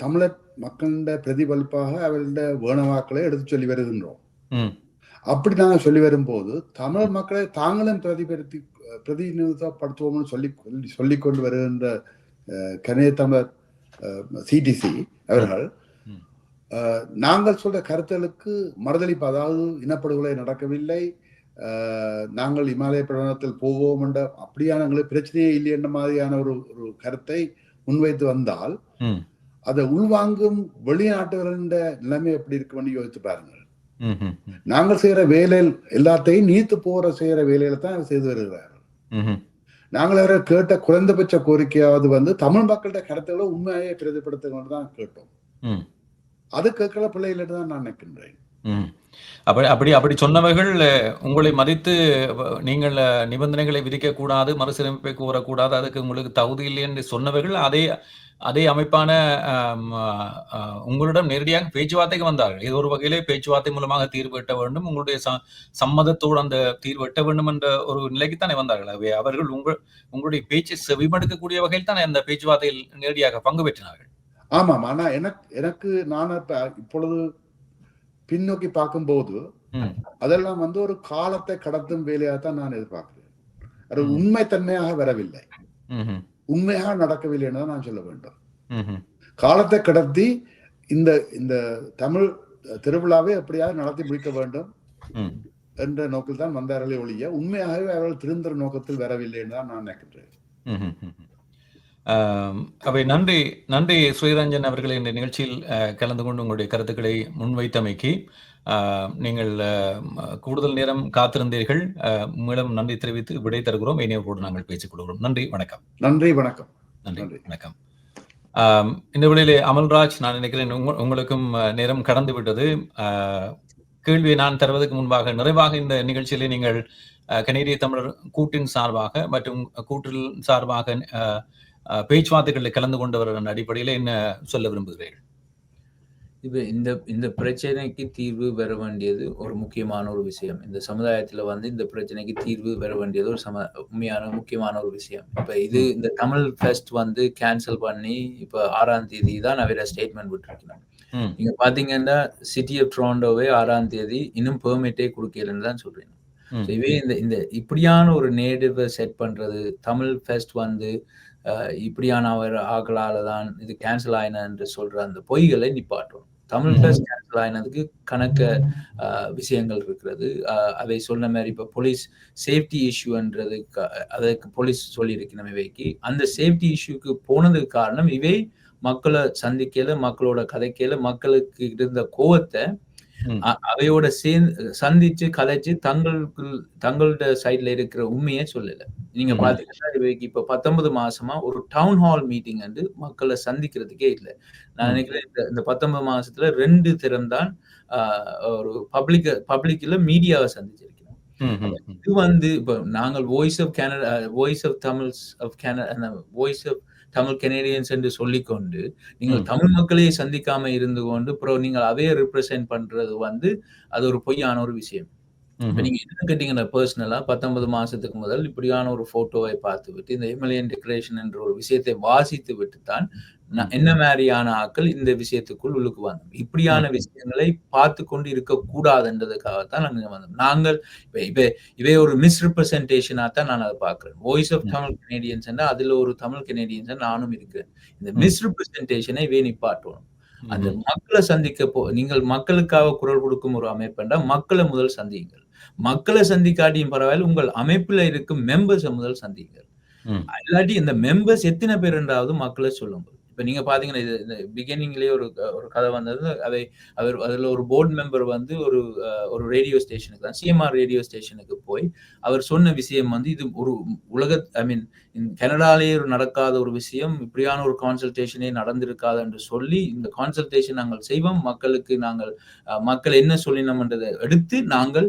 Speaker 4: தமிழர் மக்களிட பிரதிபலிப்பாக அவர்கள வேணவாக்களை எடுத்து சொல்லி வருகின்றோம். அப்படி நாங்கள் சொல்லி வரும்போது தமிழர் மக்களை தாங்களும் பிரதிநிதித்துவப்படுத்துவோம்னு சொல்லிக் கொண்டு வருகின்ற கனேடிய தமிழர் சிடிசி அவர்கள் நாங்கள் சொல்ற கருத்துகளுக்கு மறுதளிப்பு, அதாவது இனப்படுகொலை நடக்கவில்லை, நாங்கள் இமாலய பிரயாணத்தில் போவோம் என்ற அப்படியான எங்களுக்கு பிரச்சனையே இல்லை என்ற மாதிரியான ஒரு கருத்தை முன்வைத்து வந்தால் அதை உள்வாங்கும் வெளிநாட்டவர்களின் நிலைமை எப்படி இருக்குன்னு யோசித்து பாருங்கள். நாங்கள் செய்யற வேலையில் எல்லாத்தையும் நீத்து செய்யற வேலையில தான் செய்து வருகிறார்கள். நாங்கள் அவரை கேட்ட குறைந்தபட்ச கோரிக்கையாவது தமிழ் மக்கள்கிட்ட கருத்துக்களை உண்மையாக பிரதிபடுத்த தான் கேட்டோம். அது கேட்கல பிள்ளைகள் தான் நான் நினைக்கின்றேன்.
Speaker 1: அப்படி சொன்னவர்கள் உங்களை மதித்து நீங்கள் நிபந்தனைகளை விதிக்க கூடாது, மறுசீரமைப்பை கூறக்கூடாது, அதுக்கு உங்களுக்கு தகுதி இல்லை என்று சொன்னவர்கள் அதே அமைப்பான உங்களிடம் நேரடியாக பேச்சுவார்த்தைக்கு வந்தார்கள். இது ஒரு வகையிலே பேச்சுவார்த்தை மூலமாக தீர்வு எட்ட வேண்டும், உங்களுடைய சம்மதத்தோடு அந்த தீர்வு எட்ட வேண்டும் என்ற ஒரு நிலைக்குத்தானே வந்தார்கள். அவை அவர்கள் உங்களுடைய பேச்சை செவிமடுக்கக்கூடிய வகையில் தானே அந்த பேச்சுவார்த்தையில் நேரடியாக பங்கு பெற்றினார்கள்.
Speaker 4: ஆமாம். ஆனா எனக்கு நான் இப்பொழுது பின்னோக்கி பார்க்கும்போது அதெல்லாம் ஒரு காலத்தை கடத்தும் வேலையாகத்தான் நான் எதிர்பார்க்கிறேன். அது உண்மை தன்மையாக வரவில்லை, உண்மையாக நடக்கவில்லை என்று நான் சொல்ல வேண்டும். காலத்தை கடத்தி இந்த தமிழ் திருவிழாவை எப்படியாவது நடத்தி முடிக்க வேண்டும் என்ற நோக்கில் தான் வந்தார்களே ஒழிய உண்மையாகவே அவர்கள் திருந்துற நோக்கத்தில் வரவில்லை என்று தான் நான் நினைக்கின்றேன்.
Speaker 1: அவை நன்றி ஸ்ரீரஞ்சன் அவர்கள் இந்த நிகழ்ச்சியில் கலந்து கொண்டு உங்களுடைய கருத்துக்களை முன்வைத்தமைக்கு நீங்கள் கூடுதல் நேரம் காத்திருந்தீர்கள். மேலும் நன்றி தெரிவித்து விடை தருகிறோம். இனியோடு நாங்கள் பேசிக் கொள்கிறோம். நன்றி, வணக்கம்.
Speaker 4: நன்றி, வணக்கம்.
Speaker 1: நன்றி.
Speaker 4: நன்றி.
Speaker 1: வணக்கம். இந்த வேளையிலே அமல்ராஜ், நான் நினைக்கிறேன் உங்களுக்கும் நேரம் கடந்து விட்டது. கேள்வியை நான் தருவதற்கு முன்பாக நிறைவாக இந்த நிகழ்ச்சியிலே நீங்கள் கனேடிய தமிழர் கூட்டின் சார்பாக மற்றும் கூட்டில் சார்பாக பேச்சுவார்த்தைகளில் கலந்து கொண்டவர் அடிப்படையில் என்ன சொல்ல விரும்புகிறீர்கள்?
Speaker 6: இப்ப இந்த பிரச்சனைக்கு தீர்வு பெற வேண்டியது ஒரு முக்கியமான ஒரு விஷயம். இந்த சமுதாயத்துல இந்த பிரச்சனைக்கு தீர்வு பெற வேண்டியது ஒரு உண்மையான முக்கியமான ஒரு விஷயம். இப்ப இந்த தமிழ் ஃபெஸ்ட் கேன்சல் பண்ணி இப்ப 6ஆம் தேதி தான் அவர ஸ்டேட்மெண்ட் விட்டுருக்கணும். நீங்க பாத்தீங்கன்னா சிட்டி ஆஃப் டொரண்டோவே 6ஆம் தேதி இன்னும் பெர்மிட்டே கொடுக்கலன்னு தான் சொல்றேன். இவே இந்த இப்படியான ஒரு நேட்டிவ செட் பண்றது, தமிழ் ஃபெஸ்ட் இப்படியான ஆக்களால தான் இது கேன்சல் ஆயின என்று சொல்ற அந்த பொய்களை நிப்பாட்டும். தமிழ் ஃபெஸ்ட் கேன்சல் ஆயினதுக்கு கணக்க விஷயங்கள் இருக்கிறது. அதை சொன்ன மாதிரி இப்ப போலீஸ் சேஃப்டி இஷ்யூன்றது அதுக்கு போலீஸ் சொல்லியிருக்கணும். இவைக்கு அந்த சேஃப்டி இஷ்யூக்கு போனதுக்கு காரணம் இவை மக்களை சந்திக்கல, மக்களோட கதைக்கல, மக்களுக்கு இருந்த கோவத்தை அவையோட சந்திச்சு கதைச்சு தங்களோட சைட்ல இருக்கிற உண்மையை சொல்லல. நீங்க பாத்தீங்கன்னா இப்ப 19 மாசமா ஒரு டவுன் ஹால் மீட்டிங் மக்களை சந்திக்கிறதுக்கே இல்லை. நான் நினைக்கிறேன் இந்த 19 மாசத்துல 2 திறம் தான் ஒரு பப்ளிக்ல மீடியாவை சந்திச்சிருக்கிறோம். இது இப்ப நாங்கள் voice of Canada, voice of Tamil Canadians என்று சொல்லிக்கொண்டு நீங்கள் தமிழ் மக்களையே சந்திக்காம இருந்து கொண்டு அப்புறம் நீங்கள் அவைய ரிப்ரசென்ட் பண்றது அது ஒரு பொய்யான ஒரு விஷயம். இப்ப நீங்க என்ன கேட்டீங்கன்னா பர்சனலா 19 மாசத்துக்கு முதல் இப்படியான ஒரு போட்டோவை பார்த்து விட்டு இந்த எம்எல்ஏன் டிக்ளரேஷன் என்ற ஒரு விஷயத்தை வாசித்து விட்டு தான் என்ன மாதிரியான ஆக்கள் இந்த விஷயத்துக்குள் உள்ளுக்கு வந்தோம். இப்படியான விஷயங்களை பார்த்து கொண்டு இருக்க கூடாதுன்றதுக்காகத்தான் நாங்க வந்தோம். நாங்கள் இவை ஒரு மிஸ்ரிப்ரசன்டேஷனா தான் நான் அதை பார்க்கிறேன். வாய்ஸ் ஆஃப் தமிழ் கனேடியன்ஸ் அதுல ஒரு தமிழ் கனேடியன்ஸ் நானும் இருக்கிறேன். இந்த மிஸ்ரிப்ரசன்டேஷனை இவை நிப்பாட்டணும். அந்த மக்களை சந்திக்க நீங்கள் மக்களுக்காக குரல் கொடுக்கும் ஒரு அமைப்புண்டா மக்களை முதல் சந்தியுங்கள். மக்களை சந்திக்காட்டியும் பரவாயில்ல, உங்கள் அமைப்புல இருக்கும் மெம்பர்ஸை முதல் சந்திங்கள். இல்லாட்டி இந்த மெம்பர்ஸ் எத்தனை பேர் என்றாவது மக்களை சொல்லுங்க. இப்ப நீங்க பாத்தீங்கன்னா இந்த பிகினிங்லயே ஒரு கதை வந்தது. அதுல ஒரு போர்டு மெம்பர் ஒரு ரேடியோ ஸ்டேஷனுக்கு தான், சிஎம்ஆர் ரேடியோ ஸ்டேஷனுக்கு போய் அவர் சொன்ன விஷயம் இது ஒரு கனடாலேயே நடக்காத ஒரு விஷயம், இப்படியான ஒரு கான்சல்டேஷனே நடந்திருக்காது என்று சொல்லி இந்த கான்சல்டேஷன் நாங்கள் செய்வோம், மக்கள் என்ன சொல்லினோம்ன்றதை எடுத்து நாங்கள்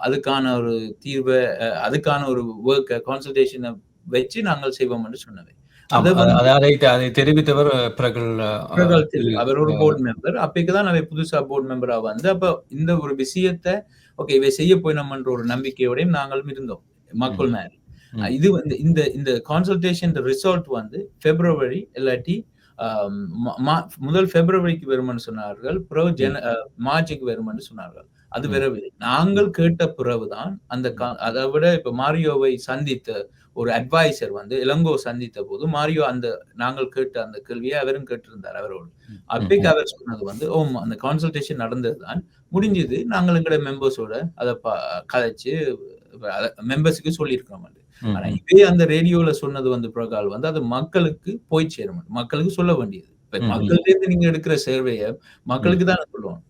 Speaker 6: அதுக்கான ஒரு தீர்வை, அதுக்கான ஒரு ஒர்க்கை கான்சல்டேஷனை வச்சு நாங்கள் செய்வோம் என்று சொன்னவை.
Speaker 1: அதை தெரிவித்தவர்
Speaker 6: அவர் ஒரு போர்டு மெம்பர். அப்பதான் அவை புதுசா போர்டு மெம்பரா அப்ப இந்த ஒரு விஷயத்தை இவை செய்ய போயினோம்ன்ற ஒரு நம்பிக்கையோடையும் நாங்களும் இருந்தோம் மக்கள் மேல. இது இந்த கான்சல்டேஷன் ரிசல்ட் பிப்ரவரி இல்லாட்டி முதல் பிப்ரவரிக்கு வரும்னு சொன்னார்கள், மார்ச்சுக்கு வரும்னு சொன்னார்கள். அது வரவில்லை. நாங்கள் கேட்ட பிறகுதான் அதை விட இப்ப மாரியோவை சந்தித்த ஒரு அட்வைசர் இளங்கோ சந்தித்த போது மாரியோ நாங்கள் கேட்ட அந்த கேள்வியை அவரும் கேட்டிருந்தார் அவரோடு. அப்பைக்கு அவர் சொன்னது அந்த கான்சல்டேஷன் நடந்ததுதான் முடிஞ்சது, நாங்கள் எங்களோட மெம்பர்ஸோட அதை கதைச்சு மெம்பர்ஸுக்கு சொல்லியிருக்கிறோம். ஆனா இதே அந்த ரேடியோல சொன்னது பிரகால் அது மக்களுக்கு போய் சேரும், மக்களுக்கு சொல்ல வேண்டியது. இப்ப மக்கள்கிட்ட இருந்து நீங்க எடுக்கிற சர்வேயை மக்களுக்கு தானே சொல்லுவாங்க.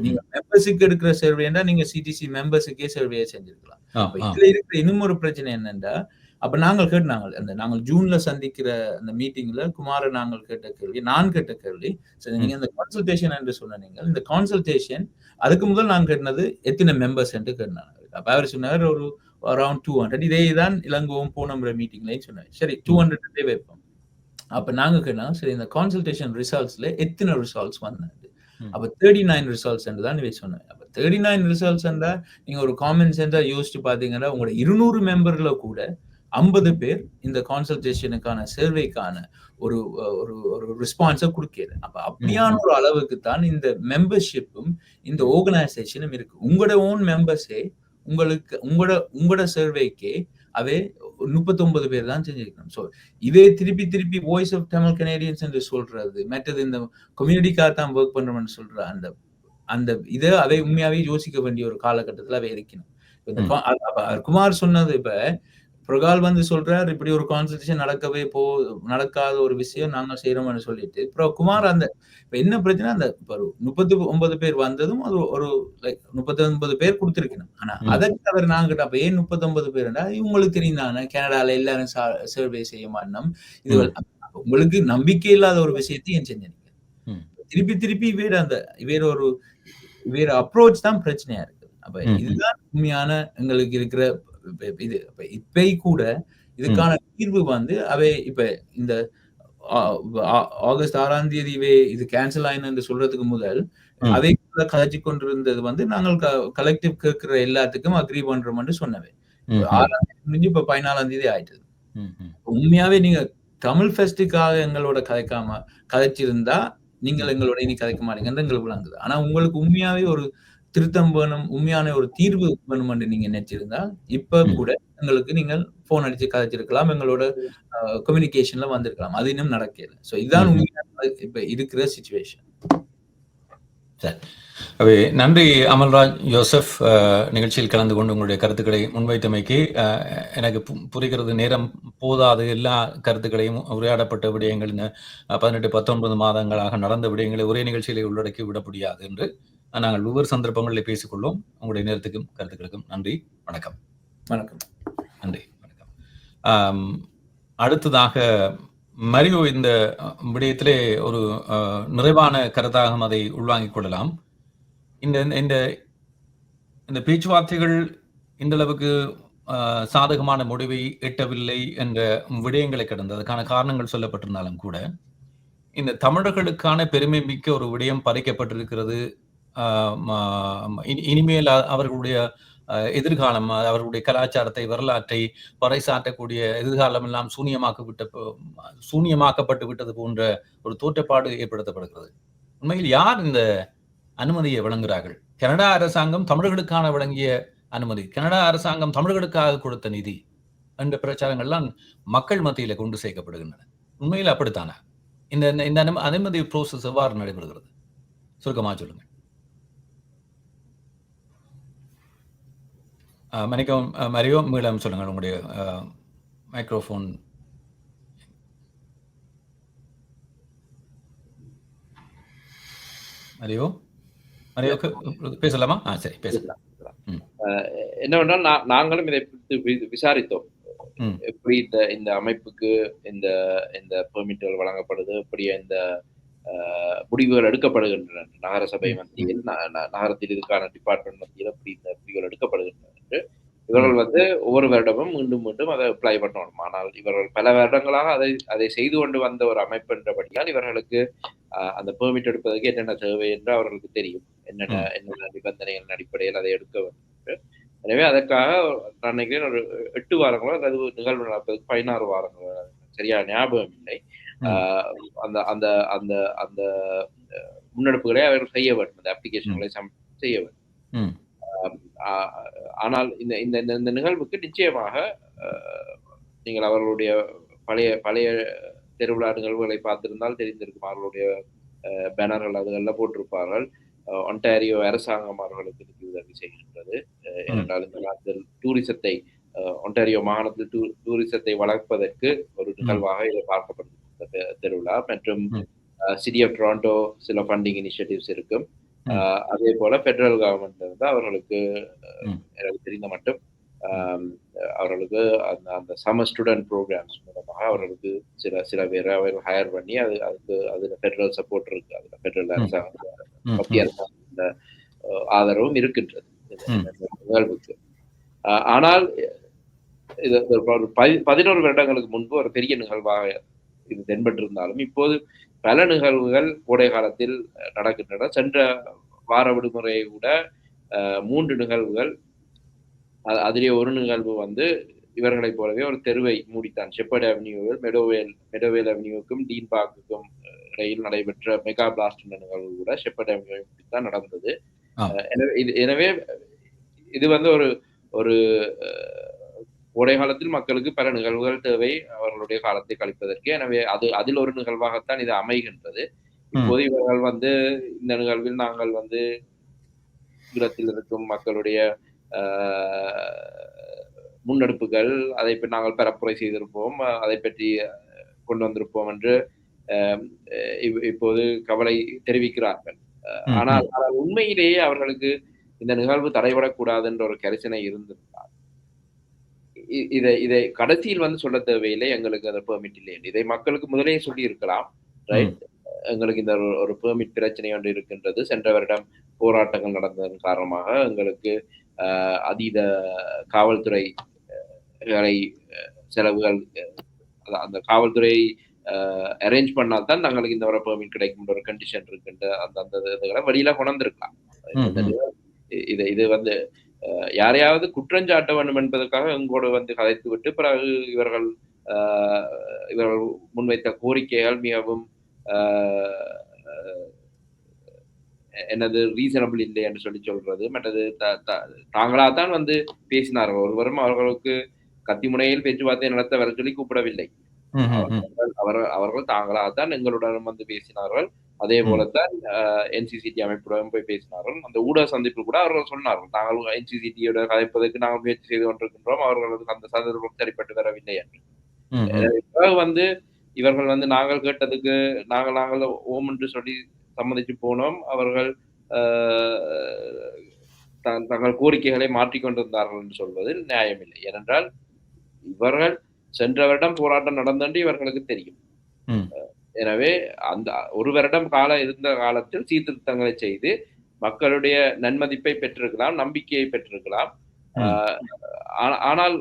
Speaker 6: நீங்க மெம்பர்ஸுக்கு எடுக்கிற சர்வேன்னா நீங்க சிடிசி மெம்பர்ஸுக்கே சர்வே செஞ்சிருக்கலாம். இதுல இருக்கிற இன்னும் ஒரு பிரச்சனை என்னன்னா, அப்ப நாங்கள் கேட்டாங்க நாங்கள் ஜூன்ல சந்திக்கிற அந்த மீட்டிங்ல குமார நாங்கள் கேட்ட கேள்வி, நான் கேட்ட கேள்வி, சரி நீங்க இந்த கான்சல்டேஷன் என்று சொன்னீங்க, இந்த கான்சல்டேஷன் அதுக்கு முதல் நான் கேட்டது எத்தனை மெம்பர்ஸ் என்று கேட்டாங்க. அப்ப அவர் சொன்னார் ஒரு அரௌண்ட் 200. இதே தான் இளங்கோவும் போன மீட்டிங்லயும் சொன்னார். சரி 200 வைப்போம். அப்ப நாங்க கேட்டோம், சரி இந்த கான்சல்டேஷன் ரிசல்ட்ஸ்ல எத்தனை ரிசல்ட்ஸ் வந்தது? அப்ப 39 ரிசல்ட்ஸ் தான் இவை சொன்னேன். அப்ப 39 ரிசல்ட்ஸ் நீங்க ஒரு காமன் சென்ஸா யோசிச்சு பாத்தீங்கன்னா உங்களோட 200 மெம்பர்ல கூட 50 பேர் இந்த கான்சல்டேஷனுக்கான சர்வேக்கான ஒரு ரெஸ்பான்ஸை கொடுக்கல. அப்ப அப்படியான ஒரு அளவுக்கு தான் இந்த மெம்பர்ஷிப்பும் இந்த ஆர்கனைசேஷனும் இருக்கு. உங்களோட ஓன் மெம்பர்ஸே உங்களோட சர்வேக்கே அவே 39 பேர் தான் செஞ்சிருக்கணும். ஸோ இதே திருப்பி வாய்ஸ் ஆஃப் தமிழ் கனேடியன்ஸ் என்று சொல்றது, மற்றது இந்த கம்யூனிட்டிக்காக தான் ஒர்க் பண்றோம்னு சொல்ற அந்த இதை அவை உண்மையாவே யோசிக்க வேண்டிய ஒரு காலகட்டத்தில் அவை இருக்கணும். குமார் சொன்னது இப்ப பிரகால் சொல்றாரு, இப்படி ஒரு கான்சல்டேஷன் நடக்காத ஒரு விஷயம் நாங்க செய்யறோம்னு சொல்லிட்டு அப்புறம் குமார் இப்ப என்ன பிரச்சனை, அந்த 39 பேர் வந்ததும் அது ஒரு 39 பேர் கொடுத்திருக்கணும். ஆனா அதற்கு அவர் நாங்க அப்ப ஏன் 39 பேருண்டா, இவங்களுக்கு தெரியும் தானே கனடால எல்லாரும் சர்வே செய்ய மாட்டோம், இது உங்களுக்கு நம்பிக்கை இல்லாத ஒரு விஷயத்தை ஏன் செஞ்சீங்க? திருப்பி திருப்பி வேற அப்ரோச் தான் பிரச்சனையா இருக்கு. அப்ப இதுதான் உண்மையான எங்களுக்கு இருக்கிற இது. இப்ப கூட இதுக்கான தீர்வு அவை இப்ப இந்த ஆகஸ்ட் 6ஆம் தேதி இது கேன்சல் ஆயின்னு சொல்றதுக்கு முதல் அவைக்குள்ள கதைச்சு கொண்டிருந்தது நாங்கள் கலெக்டிவ் கேட்கிற எல்லாத்துக்கும் அக்ரி பண்றோம்னு சொன்னவை. 6ஆம் தேதி முடிஞ்சு இப்ப 14ஆம் தேதி ஆயிட்டது. உண்மையாவே நீங்க தமிழ் ஃபெஸ்டுக்காக எங்களோட கதைச்சிருந்தா நீங்கள் எங்களோட இனி கதைக்க மாட்டீங்கன்னு எங்களுக்கு விளங்குது. ஆனா உங்களுக்கு உண்மையாவே ஒரு திருத்தம் வேணும், உண்மையான ஒரு தீர்வு வேணும் என்று நீங்க நினைச்சிருந்தா இப்ப கூட எங்களுக்கு நீங்கள் போன் அடிச்சு கதைச்சிருக்கலாம், எங்களோட கம்யூனிகேஷன்ல வந்திருக்கலாம். அது இன்னும் நடக்கல. சோ இதுதான் உண்மையான இப்ப இருக்கிற சிச்சுவேஷன்.
Speaker 1: சரி, நன்றி அமல்ராஜ் யோசப். நிகழ்ச்சியில் கலந்து கொண்டு உங்களுடைய கருத்துக்களை முன்வைத்தமைக்கு எனக்கு புரிகிறது. நேரம் போதாது. எல்லா கருத்துக்களையும் உரையாடப்பட்ட விடயங்கள் 18-19 மாதங்களாக நடந்த விடயங்களை ஒரே நிகழ்ச்சியிலே உள்ளடக்கி விட முடியாது என்று நாங்கள் ஒவ்வொரு சந்தர்ப்பங்களில் பேசிக்கொள்வோம். உங்களுடைய நேரத்துக்கும் கருத்துக்களுக்கும் நன்றி. வணக்கம்.
Speaker 6: வணக்கம்.
Speaker 1: நன்றி. வணக்கம். அடுத்ததாக மரியோ இந்த விடயத்திலே ஒரு நிறைவான கருத்தாக அதை உள்வாங்கிக் கொள்ளலாம். இந்த பேச்சுவார்த்தைகள் இந்த அளவுக்கு சாதகமான முடிவை எட்டவில்லை என்ற விடயங்களை கடந்து அதுக்கான காரணங்கள் சொல்லப்பட்டிருந்தாலும் கூட இந்த தமிழர்களுக்கான பெருமை மிக்க ஒரு விடயம் பறிக்கப்பட்டிருக்கிறது. இனிமேல் அவர்களுடைய எதிர்காலம், அவர்களுடைய கலாச்சாரத்தை, வரலாற்றை பறைசாற்றக்கூடிய எதிர்காலம் எல்லாம் சூனியமாக்கப்பட்டு விட்டது போன்ற ஒரு தோற்றப்பாடு ஏற்படுத்தப்படுகிறது. உண்மையில் யார் இந்த அனுமதியை வழங்குகிறார்கள்? கனடா அரசாங்கம் தமிழர்களுக்கான வழங்கிய அனுமதி, கனடா அரசாங்கம் தமிழர்களுக்காக கொடுத்த நிதி என்ற பிரச்சாரங்கள்லாம் மக்கள் மத்தியில கொண்டு சேர்க்கப்படுகின்றன. உண்மையில் அப்படித்தானே? இந்த அனுமதி ப்ரோசஸ் எவ்வாறு நடைபெறுகிறது? சுருக்கமா சொல்லுங்க. மணிக்கம் மரியோ, மீளம் சொல்லுங்கள். உங்களுடைய மைக்ரோஃபோன். மரியோக்கு பேசலாமா? சரி, பேசலாம்.
Speaker 3: என்னவென்றால் நாங்களும் இதை விசாரித்தோம். எப்படி இந்த அமைப்புக்கு இந்த பெர்மிட்டுகள் வழங்கப்படுது, எப்படி இந்த முடிவுகள் எடுக்கப்படுகின்றன நகர சபை மத்தியில், நகரத்தில் இதுக்கான டிபார்ட்மெண்ட் மத்தியில் எப்படி இந்த முடிவுகள் எடுக்கப்படுகின்றன என்று இவர்கள் ஒவ்வொரு வருடமும் மீண்டும் மீண்டும் அதை அப்ளை பண்ணணும். ஆனால் இவர்கள் பல வருடங்களாக அதை செய்து கொண்டு வந்த ஒரு அமைப்பு என்றபடியால் இவர்களுக்கு அந்த பெர்மிட் எடுப்பதற்கு என்னென்ன தேவை என்று அவர்களுக்கு தெரியும். என்னென்ன நிபந்தனைகளின் அடிப்படையில் அதை எடுக்க வேண்டும். எனவே அதற்காக நான் நினைக்கிறேன் ஒரு 8 வாரங்களோ அல்லது நிகழ்வு நடப்பதற்கு 16 வாரங்களோ, சரியா ஞாபகம் இல்லை. அந்த அந்த அந்த அந்த முன்னெடுப்புகளை அவர்கள் செய்ய வேண்டும், அந்த அப்ளிகேஷன்களை செய்ய வேண்டும். ஆனால் இந்த நிகழ்வுக்கு நிச்சயமாக நீங்கள் அவர்களுடைய பழைய திருவிழா நிகழ்வுகளை பார்த்திருந்தால் தெரிந்திருக்கும். அவர்களுடைய பேனர்கள் அதுகளில் போட்டிருப்பார்கள். ஒன்டாரியோ அரசாங்கம் அவர்களுக்கு உதவி செய்கின்றது. ஏனென்றால் இந்த நாட்டில் டூரிசத்தை, ஒன்டாரியோ மாகாணத்தில் டூரிசத்தை வளர்ப்பதற்கு ஒரு நிகழ்வாக இதை பார்க்கப்படுகின்ற திருவிழா. மற்றும் சிட்டி ஆஃப் டொரண்டோ சில ஃபண்டிங் இனிஷியேட்டிவ்ஸ் இருக்கும். அதே போல பெடரல் கவர்மெண்ட் அவர்களுக்கு எனக்கு தெரிந்த மட்டும் அவர்களுக்கு அந்த சம்மர் ஸ்டூடெண்ட் ப்ரோக்ராம்ஸ் மூலமாக அவர்களுக்கு சில பேரை அவர்கள் ஹயர் பண்ணி அதுல பெடரல் சப்போர்ட் இருக்கு. அதுல பெடரல் அரசாங்கம், மத்திய அரசாங்க ஆதரவும் இருக்கின்றது நிகழ்வுக்கு. ஆனால் இது 11 வருடங்களுக்கு முன்பு ஒரு பெரிய நிகழ்வாக இது தென்பட்டிருந்தாலும் இப்போது பல நிகழ்வுகள் கோடை காலத்தில் நடக்கின்றன. சென்ற வார விடுமுறையை விட 3 நிகழ்வுகள், அதிலே ஒரு நிகழ்வு இவர்களை போலவே ஒரு தெருவை மூடித்தான். ஷெப்பர்ட் அவென்யூவில் மெடோவேல் அவென்யூக்கும் டீன் பார்க்குக்கும் இடையில் நடைபெற்ற மெகா பிளாஸ்ட் என்ற நிகழ்வு கூட ஷெப்பர்ட் அவென்யூவை மூடித்தான் நடந்தது. எனவே இது ஒரு கோடை காலத்தில் மக்களுக்கு பல நிகழ்வுகள் தேவை அவர்களுடைய காலத்தை கழிப்பதற்கு. எனவே அதில் ஒரு நிகழ்வாகத்தான் இது அமைகின்றது. இப்போது இவர்கள் இந்த நிகழ்வில் நாங்கள் ஈழத்தில் இருக்கும் மக்களுடைய முன்னெடுப்புகள், அதை பற்றி நாங்கள் பரப்புரை செய்திருப்போம், அதை பற்றி கொண்டு வந்திருப்போம் என்று இப்போது கவலை தெரிவிக்கிறார்கள். ஆனால் உண்மையிலேயே அவர்களுக்கு இந்த நிகழ்வு தடைபடக்கூடாது என்ற ஒரு கரிசனை இருந்திருந்தால் இதை கடைசியில் வந்து சொல்ல தேவையில்லை, எங்களுக்கு அந்த பெர்மிட் இல்லை என்று. இதை மக்களுக்கு முதலே சொல்லி இருக்கலாம். ரைட், எங்களுக்கு இந்த ஒரு பெர்மிட் பிரச்சனை ஒன்று இருக்கின்றது. சென்ற வருடம் போராட்டங்கள் நடந்ததன் காரணமாக எங்களுக்கு அதீத காவல்துறை செலவுகள், அந்த காவல்துறை அரேஞ்ச் பண்ணால்தான் தங்களுக்கு இந்த ஒரு பெர்மிட் கிடைக்கும் ஒரு கண்டிஷன் இருக்கின்ற அந்த இதுகளை வெளியில கொண்டிருக்கலாம். இது வந்து யாரையாவது குற்றஞ்சாட்ட வேண்டும் என்பதற்காக எங்கோடு வந்து கதைத்து விட்டு பிறகு இவர்கள் முன்வைத்த கோரிக்கைகள் மிகவும் என்னது ரீசனபிள் இல்லை என்று சொல்றது. மற்றது தாங்களாத்தான் வந்து பேசினார்கள். ஒருவரும் அவர்களுக்கு கத்தி முனையில் பேச்சுவார்த்தை நடத்த வர சொல்லி கூப்பிடவில்லை. அவர்கள் தாங்களாகத்தான் எங்களுடன் வந்து பேசினார்கள். அதே போலத்தான் NCCT அமைப்புடன் போய் பேசினார்கள். அந்த ஊடக சந்திப்பில் கூட அவர்கள் சொன்னார்கள், தாங்கள் NCCT-யோட கதைப்பதற்கு நாங்கள் முயற்சி செய்து கொண்டிருக்கின்றோம், அவர்களுக்கு அந்த சந்தர்ப்பம் சரிப்பட்டு வரவில்லை என்று. வந்து இவர்கள் வந்து நாங்கள் கேட்டதுக்கு நாங்கள் ஓம் என்று சொல்லி சம்மதிச்சு போனோம். அவர்கள் தங்கள் கோரிக்கைகளை மாற்றிக்கொண்டிருந்தார்கள் என்று சொல்வதில் நியாயமில்லை. ஏனென்றால் இவர்கள் சென்ற வருடம் போராட்டம் நடந்தென்று இவர்களுக்கு தெரியும். எனவே அந்த ஒரு வருடம் இருந்த காலத்தில் சீர்திருத்தங்களை செய்து மக்களுடைய நன்மதிப்பை பெற்றிருக்கலாம், நம்பிக்கையை பெற்றிருக்கலாம். ஆனால்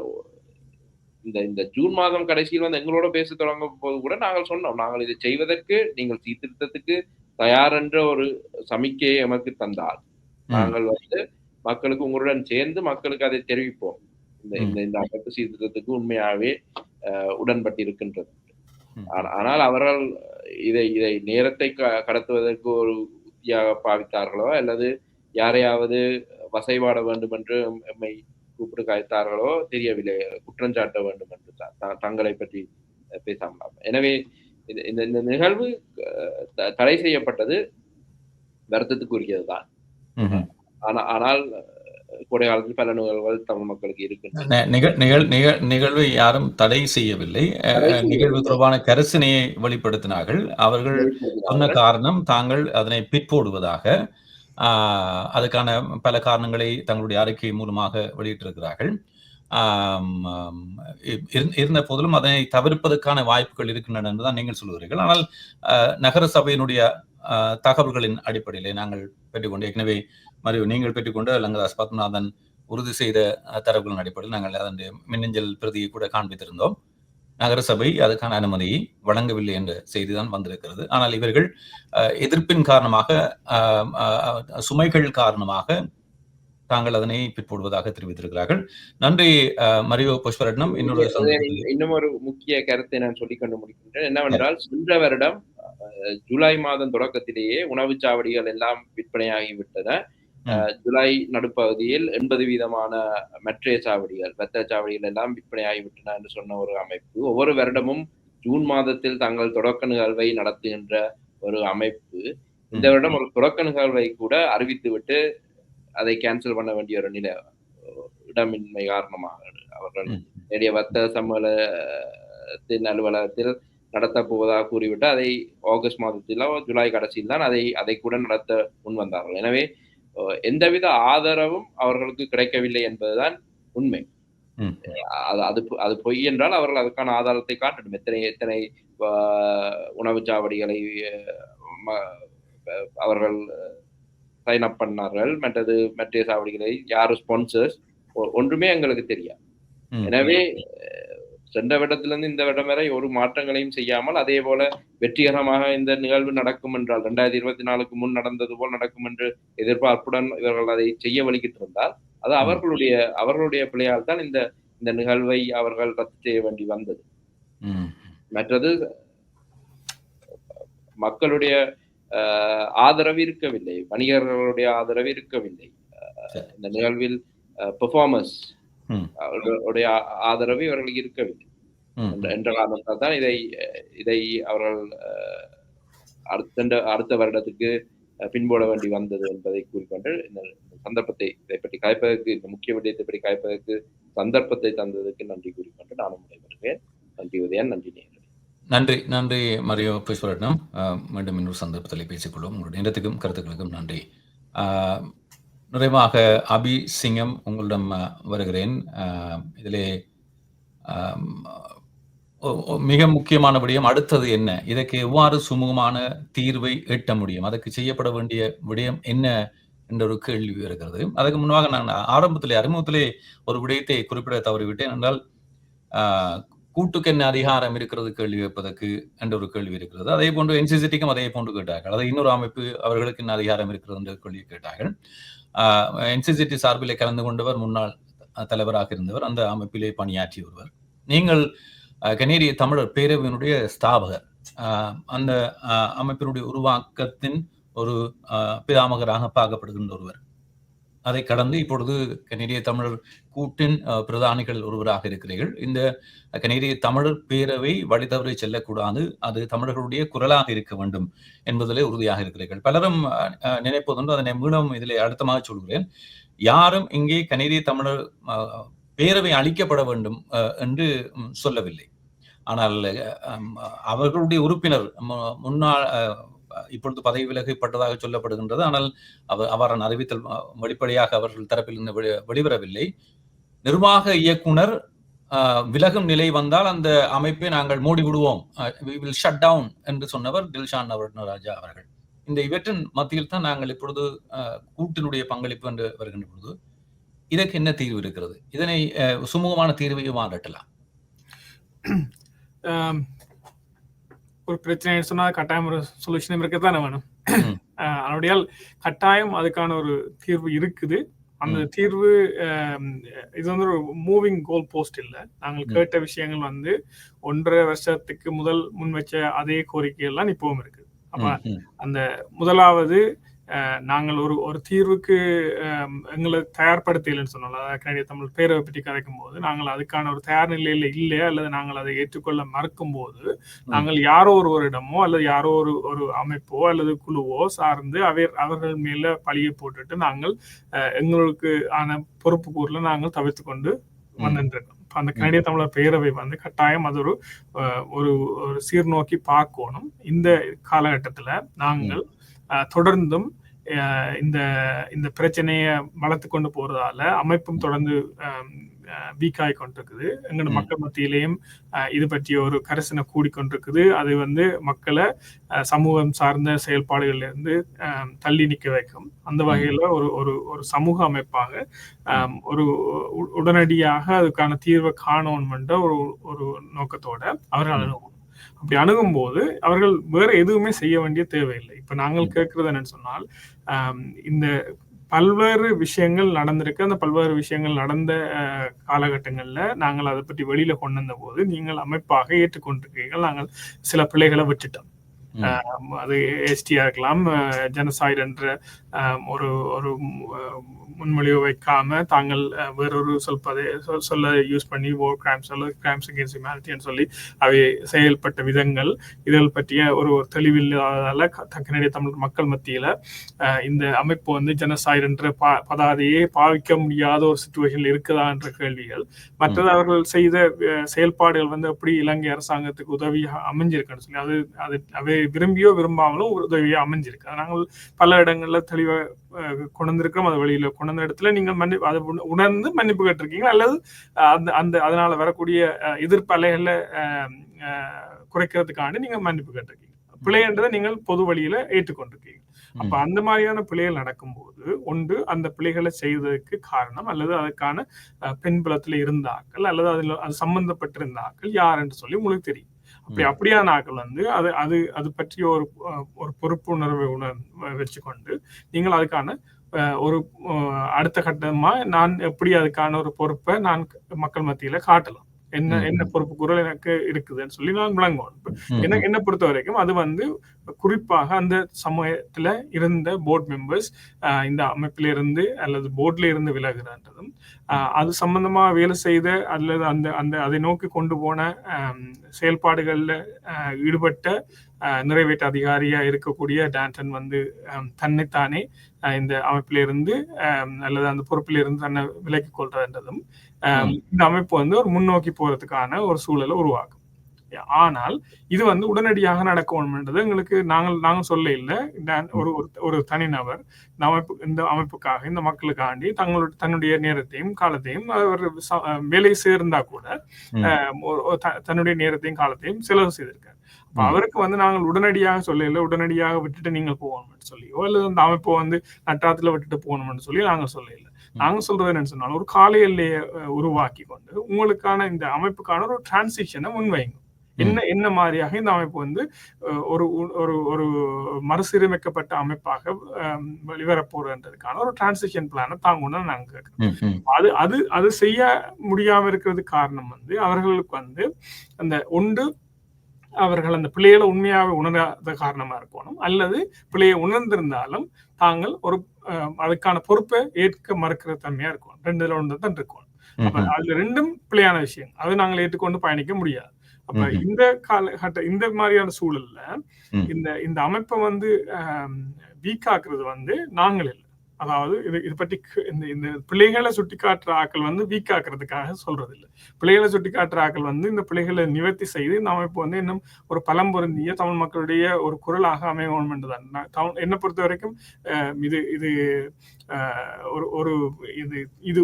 Speaker 3: இந்த ஜூன் மாதம் கடைசியில் வந்து எங்களோட பேச தொடங்கும் போது கூட நாங்கள் சொன்னோம், நாங்கள் இதை செய்வதற்கு நீங்கள் சீர்திருத்தத்துக்கு தயார் என்ற ஒரு சமிக்கையை எமக்கு தந்தால் நாங்கள் வந்து மக்களுக்கு உங்களுடன் சேர்ந்து மக்களுக்கு அதை தெரிவிப்போம். இந்த அமைப்பு சீர்திருத்தத்துக்கு உண்மையாகவே உடன்பட்டு இருக்கின்றது. ஆனால் அவர்கள் இதை நேரத்தை கடத்துவதற்கு ஒரு உத்தியாக பாவித்தார்களோ அல்லது யாரையாவது வசைபாட வேண்டும் என்று எம்மை கூப்பிட்டு காய்த்தார்களோ தெரியவில்லை. குற்றஞ்சாட்ட வேண்டும் என்று தங்களை பற்றி பேசாமலாம். எனவே இந்த நிகழ்வு தடை செய்யப்பட்டது வருத்தத்துக்குரியதுதான். ஆனால் கோடை காலத்தில் பல நிகழ்வுகள் தமிழ் மக்களுக்கு இருக்கு.
Speaker 1: நிகழ்வை யாரும் தடை செய்யவில்லை. நிகழ்வு தொடர்பான கரிசனையை வெளிப்படுத்தினார்கள். அவர்கள் சொன்ன காரணம் தாங்கள் அதனை பிற்போடுவதாக, அதுக்கான பல காரணங்களை தங்களுடைய அறிக்கை மூலமாக வெளியிட்டிருக்கிறார்கள். இருந்த போதிலும் அதனை தவிர்ப்பதற்கான வாய்ப்புகள் இருக்கின்றன என்றுதான் நீங்கள் சொல்கிறீர்கள். ஆனால் நகர சபையினுடைய தகவல்களின் அடிப்படையிலே நாங்கள் பெற்றுக்கொண்டு, ஏற்கனவே நீங்கள் பெற்றுக்கொண்டு லங்கதாஸ் பத்மநாதன் உறுதி செய்த தரவுகளின் அடிப்படையில் நாங்கள் அதனுடைய மின்னஞ்சல் பிரதியை கூட காண்பித்திருந்தோம். நகரசபை அதுக்கான அனுமதியை வழங்கவில்லை என்ற செய்திதான் வந்திருக்கிறது. ஆனால் இவர்கள் எதிர்ப்பின் காரணமாக, சுமைகள் காரணமாக தாங்கள் அதனை பிற்போடுவதாக தெரிவித்திருக்கிறார்கள். நன்றி மரியோ புஷ்பரட்னம்.
Speaker 3: இன்னும் ஒரு முக்கிய கருத்தை நான் சொல்லிக்கொண்டு முடிக்கின்றேன். என்னவென்றால், சென்ற வருடம் ஜூலை மாதம் தொடக்கத்திலேயே உணவுச் சாவடிகள் எல்லாம் விற்பனையாகிவிட்டன. ஜூலை நடுப்பகுதியில் 80% மெட்ரே சாவடிகள், வெத்த சாவடிகள் எல்லாம் விற்பனையாகிவிட்டன என்று சொன்ன ஒரு அமைப்பு, ஒவ்வொரு வருடமும் ஜூன் மாதத்தில் தங்கள் தொடக்க நிகழ்வை நடத்துகின்ற ஒரு அமைப்பு, இந்த வருடம் ஒரு தொடக்க நிகழ்வை கூட அறிவித்துவிட்டு அதை கேன்சல் பண்ண வேண்டிய ஒரு நிலை, இடமின்மை காரணமாக அவர்கள் நேரிய வர்த்தக சம்மேளனத்தின் அலுவலகத்தில் நடத்த போவதாக கூறிவிட்டு அதை ஆகஸ்ட் மாதத்திலோ ஜூலை கடைசியில் தான் அதை கூட நடத்த முன் வந்தார்கள். எனவே எந்தவித ஆதரவும் அவர்களுக்கு கிடைக்கவில்லை என்பதுதான் உண்மை. அது பொய் என்றால் அவர்கள் அதுக்கான ஆதாரத்தை காட்டணும். எத்தனை உணவுச் சாவடிகளை அவர்கள் சைன் அப் பண்ணார்கள், மற்ற சாவடிகளை யாரு ஸ்பான்சர்ஸ், ஒன்றுமே எங்களுக்கு தெரியாது. எனவே சென்ற வருடத்திலிருந்து இந்த வருடம் வரை ஒரு மாற்றங்களையும் செய்யாமல் அதே போல வெற்றிகரமாக இந்த நிகழ்வு நடக்கும் என்றால் 2024க்கு முன் நடந்தது போல் நடக்கும் என்று எதிர்பார்ப்புடன் இவர்கள் அதை செய்ய வலிக்கிட்டு இருந்தால் அது அவர்களுடைய பிழையால் தான் இந்த நிகழ்வை அவர்கள் ரத்து செய்ய வேண்டி வந்தது. மற்றது மக்களுடைய ஆதரவு இருக்கவில்லை, வணிகர்களுடைய ஆதரவு இருக்கவில்லை. இந்த நிகழ்வில் பெர்ஃபார்மர்ஸ் அவர்களுடைய ஆதரவு இவர்களுக்கு இருக்கவில்லை என்ற காரணத்தால் தான் இதை அவர்கள் அடுத்த வருடத்துக்கு பின்போட வேண்டி வந்தது என்பதை கூறிக்கொண்டு இந்த சந்தர்ப்பத்தை இதை பற்றி காய்ப்பதற்கு, இந்த முக்கிய விடயத்தை பற்றி காய்ப்பதற்கு சந்தர்ப்பத்தை தந்ததற்கு நன்றி கூறிக்கொண்டு நானும் விடைபெறுகிறேன். நன்றி உதயன், நன்றி நேயர்களே.
Speaker 1: நன்றி மரியோ புஷ்பரட்னம். மீண்டும் இன்னொரு சந்தர்ப்பத்தில் பேசிக்கொள்வோம். உங்களுடைய நேரத்துக்கும் கருத்துக்களுக்கும் நன்றி. நிறைவாக அபி சிங்கம் உங்களிடம் வருகிறேன். இதிலே மிக முக்கியமான விடயம் அடுத்தது என்ன? இதற்கு எவ்வாறு சுமூகமான தீர்வை எட்ட முடியும்? அதற்கு செய்யப்பட வேண்டிய விடயம் என்ன என்ற ஒரு கேள்வி இருக்கிறது. அதற்கு முன்பாக நான் அறிமுகத்திலே ஒரு விடயத்தை குறிப்பிட தவறிவிட்டேன். என்றால் கூட்டுக்கு என்ன அதிகாரம் இருக்கிறது கேள்வி கேட்பதற்கு என்ற ஒரு கேள்வி இருக்கிறது. அதே போன்று NCCTக்கும் அதே போன்று கேட்டார்கள். அதை இன்னொரு அமைப்பு அவர்களுக்கு என்ன அதிகாரம் இருக்கிறது என்ற கேள்வி கேட்டார்கள். NCCT சார்பிலே கலந்து கொண்டவர் முன்னாள் தலைவராக இருந்தவர், அந்த அமைப்பிலே பணியாற்றிய ஒருவர். நீங்கள் கனேடிய தமிழர் பேரவையினுடைய ஸ்தாபகர், அந்த அமைப்பினுடைய உருவாக்கத்தின் ஒரு பிதாமகராக பார்க்கப்படுகின்ற ஒருவர். அதை கடந்து இப்பொழுது கனேடிய தமிழர் கூட்டின் பிரதானிகள் ஒருவராக இருக்கிறீர்கள். இந்த கனேடிய தமிழர் பேரவை வழி தவறி செல்லக்கூடாது, அது தமிழர்களுடைய குரலாக இருக்க வேண்டும் என்பதிலே உறுதியாக இருக்கிறீர்கள். பலரும் நினைப்பதுண்டு, அதனை மீண்டும் இதிலே அழுத்தமாக சொல்கிறேன். யாரும் இங்கே கனேடிய தமிழர் பேரவை அளிக்கப்பட வேண்டும் என்று சொல்லவில்லை. ஆனால் அவர்களுடைய உறுப்பினர் முன்னாள் இப்பொழுது பதவி விலகப்பட்டதாக சொல்லப்படுகின்றது. ஆனால் அவரின் அறிவித்தல் வெளிப்படையாக அவர்கள் தரப்பில் இருந்து வெளிவரவில்லை. நிர்வாக இயக்குனர் விலகும் நிலை வந்தால் அந்த அமைப்பை நாங்கள் மூடி விடுவோம், we will shut down என்று சொன்னவர் தில்ஷான் நவரத்னராஜா அவர்கள். இந்த இவற்றின் மத்தியில் தான் நாங்கள் இப்பொழுது கூட்டினுடைய பங்களிப்பு என்று வருகின்ற பொழுது இதற்கு என்ன தீர்வு இருக்கிறது? இதனை சுமூகமான தீர்வையும் மாறட்டலாம்.
Speaker 5: ஒரு பிரச்சனை சொன்னா கட்டாயம் ஒரு சொல்யூஷன் இருக்கத்தானே வேணும். அதனுடைய கட்டாயம் அதுக்கான ஒரு தீர்வு இருக்குது. அந்த தீர்வு இது வந்து ஒரு மூவிங் கோல் போஸ்ட் இல்லை. நாங்கள் கேட்ட விஷயங்கள் வந்து 1.5 வருஷத்துக்கு முதல் முன் வச்ச அதே கோரிக்கைகள்லாம் இப்பவும் இருக்கு. அப்ப அந்த முதலாவது நாங்கள் ஒரு தீர்வுக்கு எங்களை தயார்படுத்தலைன்னு சொன்னோம். அதாவது கனடிய தமிழ் பேரவை பற்றி கதைக்கும் போது நாங்கள் அதுக்கான ஒரு தயார் நிலையில இல்லை, அல்லது நாங்கள் அதை ஏற்றுக்கொள்ள மறுக்கும் போது நாங்கள் யாரோ ஒருவரிடமோ அல்லது யாரோ ஒரு அமைப்போ அல்லது குழுவோ சார்ந்து அவர்கள் மேல பழியை போட்டுட்டு நாங்கள் எங்களுக்கு ஆன பொறுப்பு கூறல நாங்கள் தவிர்த்து கொண்டு வந்துருக்கோம். அந்த கனடிய தமிழர் பேரவை வந்து கட்டாயம் அது ஒரு சீர்நோக்கி பார்க்கணும். இந்த காலகட்டத்துல நாங்கள் தொடர்ந்தும் இந்த பிரச்சனையை வளர்த்து கொண்டு போறதால அமைப்பும் தொடர்ந்து வீக்காய் கொண்டிருக்குது. எங்களோட மக்கள் மத்தியிலையும் இது பற்றிய ஒரு கரிசனை கூடிக்கொண்டிருக்குது. அது வந்து மக்களை சமூகம் சார்ந்த செயல்பாடுகள்ல இருந்து தள்ளி நிற்க வைக்கும். அந்த வகையில ஒரு சமூக அமைப்பாக ஒரு உடனடியாக அதுக்கான தீர்வை காணணும்ன்ற ஒரு நோக்கத்தோட அவர்கள் அணுகும். அப்படி அணுகும் போது அவர்கள் வேற எதுவுமே செய்ய வேண்டிய தேவையில்லை. இப்ப நாங்கள் கேட்கறது என்னன்னு சொன்னால், இந்த பல்வேறு விஷயங்கள் நடந்திருக்கு. அந்த பல்வேறு விஷயங்கள் நடந்த காலகட்டங்கள்ல நாங்கள் அதை பற்றி வெளியில கொண்டு வந்த போது நீங்கள் அமைப்பாக ஏற்றுக்கொண்டிருக்கீர்கள். நாங்கள் சில பிள்ளைகளை விட்டுட்டோம். அது எஸ்டியா இருக்கலாம், ஜெனசாய்டு என்ற ஒரு முன்மொழிவை வைக்காம தாங்கள் வேறொரு சொல்ல யூஸ் பண்ணி war crimes அல்லது crimes against humanity சொல்லி அவை செயல்பட்ட விதங்கள் இதழ் பற்றிய ஒரு தெளிவில்லாதால கனடிய தமிழ் மக்கள் மத்தியில இந்த அமைப்பு வந்து ஜெனசாய்டு என்ற பதாதையே பாவிக்க முடியாத ஒரு சிச்சுவேஷன்ல இருக்குதா என்ற கேள்விகள். மற்றது அவர்கள் செய்த செயல்பாடுகள் வந்து எப்படி இலங்கை அரசாங்கத்துக்கு உதவியாக அமைஞ்சிருக்குன்னு சொல்லி அது அவை விரும்பியோ விரும்பாமலும் உதவியா அமைஞ்சிருக்கு. நாங்கள் பல இடங்கள்ல தெளிவா கொண்டிருக்கிறோம். அது வெளியில கொண்ட இடத்துல நீங்கள் அதை உணர்ந்து மன்னிப்பு கேட்டிருக்கீங்க, அல்லது அதனால வரக்கூடிய எதிர்ப்பு அலைகள்ல குறைக்கிறதுக்காண்டி நீங்க மன்னிப்பு கேட்டிருக்கீங்க. பிழைன்றதை நீங்கள் பொது வழியில ஏற்றுக்கொண்டிருக்கீங்க. அப்ப அந்த மாதிரியான பிழைகள் நடக்கும்போது ஒன்று அந்த பிழைகளை செய்வதற்கு காரணம் அல்லது அதுக்கான பின்புலத்துல இருந்தாக்கள் அல்லது அது சம்பந்தப்பட்டிருந்தாக்கள் யார் என்று சொல்லி உங்களுக்கு தெரியும். அப்படியான ஆக்கள் வந்து அது பற்றிய ஒரு பொறுப்புணர்வை வச்சுக்கொண்டு நீங்கள் அதுக்கான ஒரு அடுத்த கட்டமா நான் எப்படி அதுக்கான ஒரு பொறுப்பை நான் மக்கள் மத்தியில காட்டலாம், என்ன பொறுப்பு குரல் எனக்கு இருக்குதுன்னு சொல்லி நான் விளங்குவோம். என்ன பொறுத்த வரைக்கும் அது வந்து குறிப்பாக அந்த சமயத்துல இருந்த போர்ட் மெம்பர்ஸ் இந்த அமைப்பில இருந்து அல்லது போர்ட்ல இருந்து விலகுறதும் அது சம்பந்தமா வேலை செய்த அல்லது அதை நோக்கி கொண்டு போன செயல்பாடுகள்ல ஈடுபட்ட நிறைவேற்ற அதிகாரியா இருக்கக்கூடிய டான்டன் வந்து தன்னைத்தானே இந்த அமைப்பில இருந்து அல்லது அந்த பொறுப்பில இருந்து தன்னை விலக்கிக் கொள்றதுன்றதும் இந்த அமைப்பு வந்து ஒரு முன்னோக்கி போறதுக்கான ஒரு சூழலை உருவாக்கும். ஆனால் இது உடனடியாக நடக்கணும்ன்றது எங்களுக்கு நாங்கள் சொல்ல இல்லை. ஒரு தனிநபர் இந்த அமைப்புக்காக இந்த மக்களுக்காண்டி தன்னுடைய நேரத்தையும் காலத்தையும் அவர் வேலை சேர்ந்தா கூட தன்னுடைய நேரத்தையும் காலத்தையும் செலவு செய்திருக்காரு. அவருக்கு நாங்கள் உடனடியாக சொல்லல, உடனடியாக விட்டுட்டு நீங்கள் போகணும்னு சொல்லியோ அல்லது அந்த அமைப்பை நட்டாத்துல விட்டுட்டு போகணும்னு சொல்லி நாங்கள் சொல்லல. நாங்க சொல்றது என்னன்னு சொன்னாலும் ஒரு கால எல்லையை உருவாக்கி கொண்டு உங்களுக்கான இந்த அமைப்புக்கான ஒரு டிரான்சிஷனை முன்வைங்க. என்ன மாதிரியாக இந்த அமைப்பு ஒரு ஒரு மறுசீரமைக்கப்பட்ட அமைப்பாக வெளிவரப்போறதுக்கான ஒரு டிரான்சிஷன் பிளானை தாங்கன்னு நாங்க கேட்கிறோம். அது செய்ய முடியாம இருக்கிறது காரணம் அவர்களுக்கு அந்த அவர்கள் அந்த பிள்ளைகளை உண்மையாக உணராத காரணமா இருக்கணும், அல்லது பிள்ளையை உணர்ந்திருந்தாலும் தாங்கள் அதுக்கான பொறுப்பை ஏற்க மறுக்கிற தன்மையா இருக்கும். ரெண்டுல ஒன்று தான் இருக்கணும். அப்ப அதுல ரெண்டும் பிள்ளையான விஷயம், அது நாங்கள் ஏற்றுக்கொண்டு பயணிக்க முடியாது. அப்ப இந்த காலகட்ட இந்த மாதிரியான சூழல்ல இந்த அமைப்பை வீக்காக்குறது நாங்கள் இல்லை. அதாவது இது பற்றி இந்த பிள்ளைகளை சுட்டி காட்டுற ஆக்கள் வீக்காக்குறதுக்காக சொல்றது இல்லை. பிள்ளைகளை சுட்டி காட்டுற ஆக்கள் இந்த பிள்ளைகளை நிவர்த்தி செய்து இந்த அமைப்பு இன்னும் ஒரு பலம் பொருந்திய தமிழ் மக்களுடைய ஒரு குரலாக அமையணும் என்றுதான் என்னை பொறுத்த வரைக்கும். இது ஒரு இது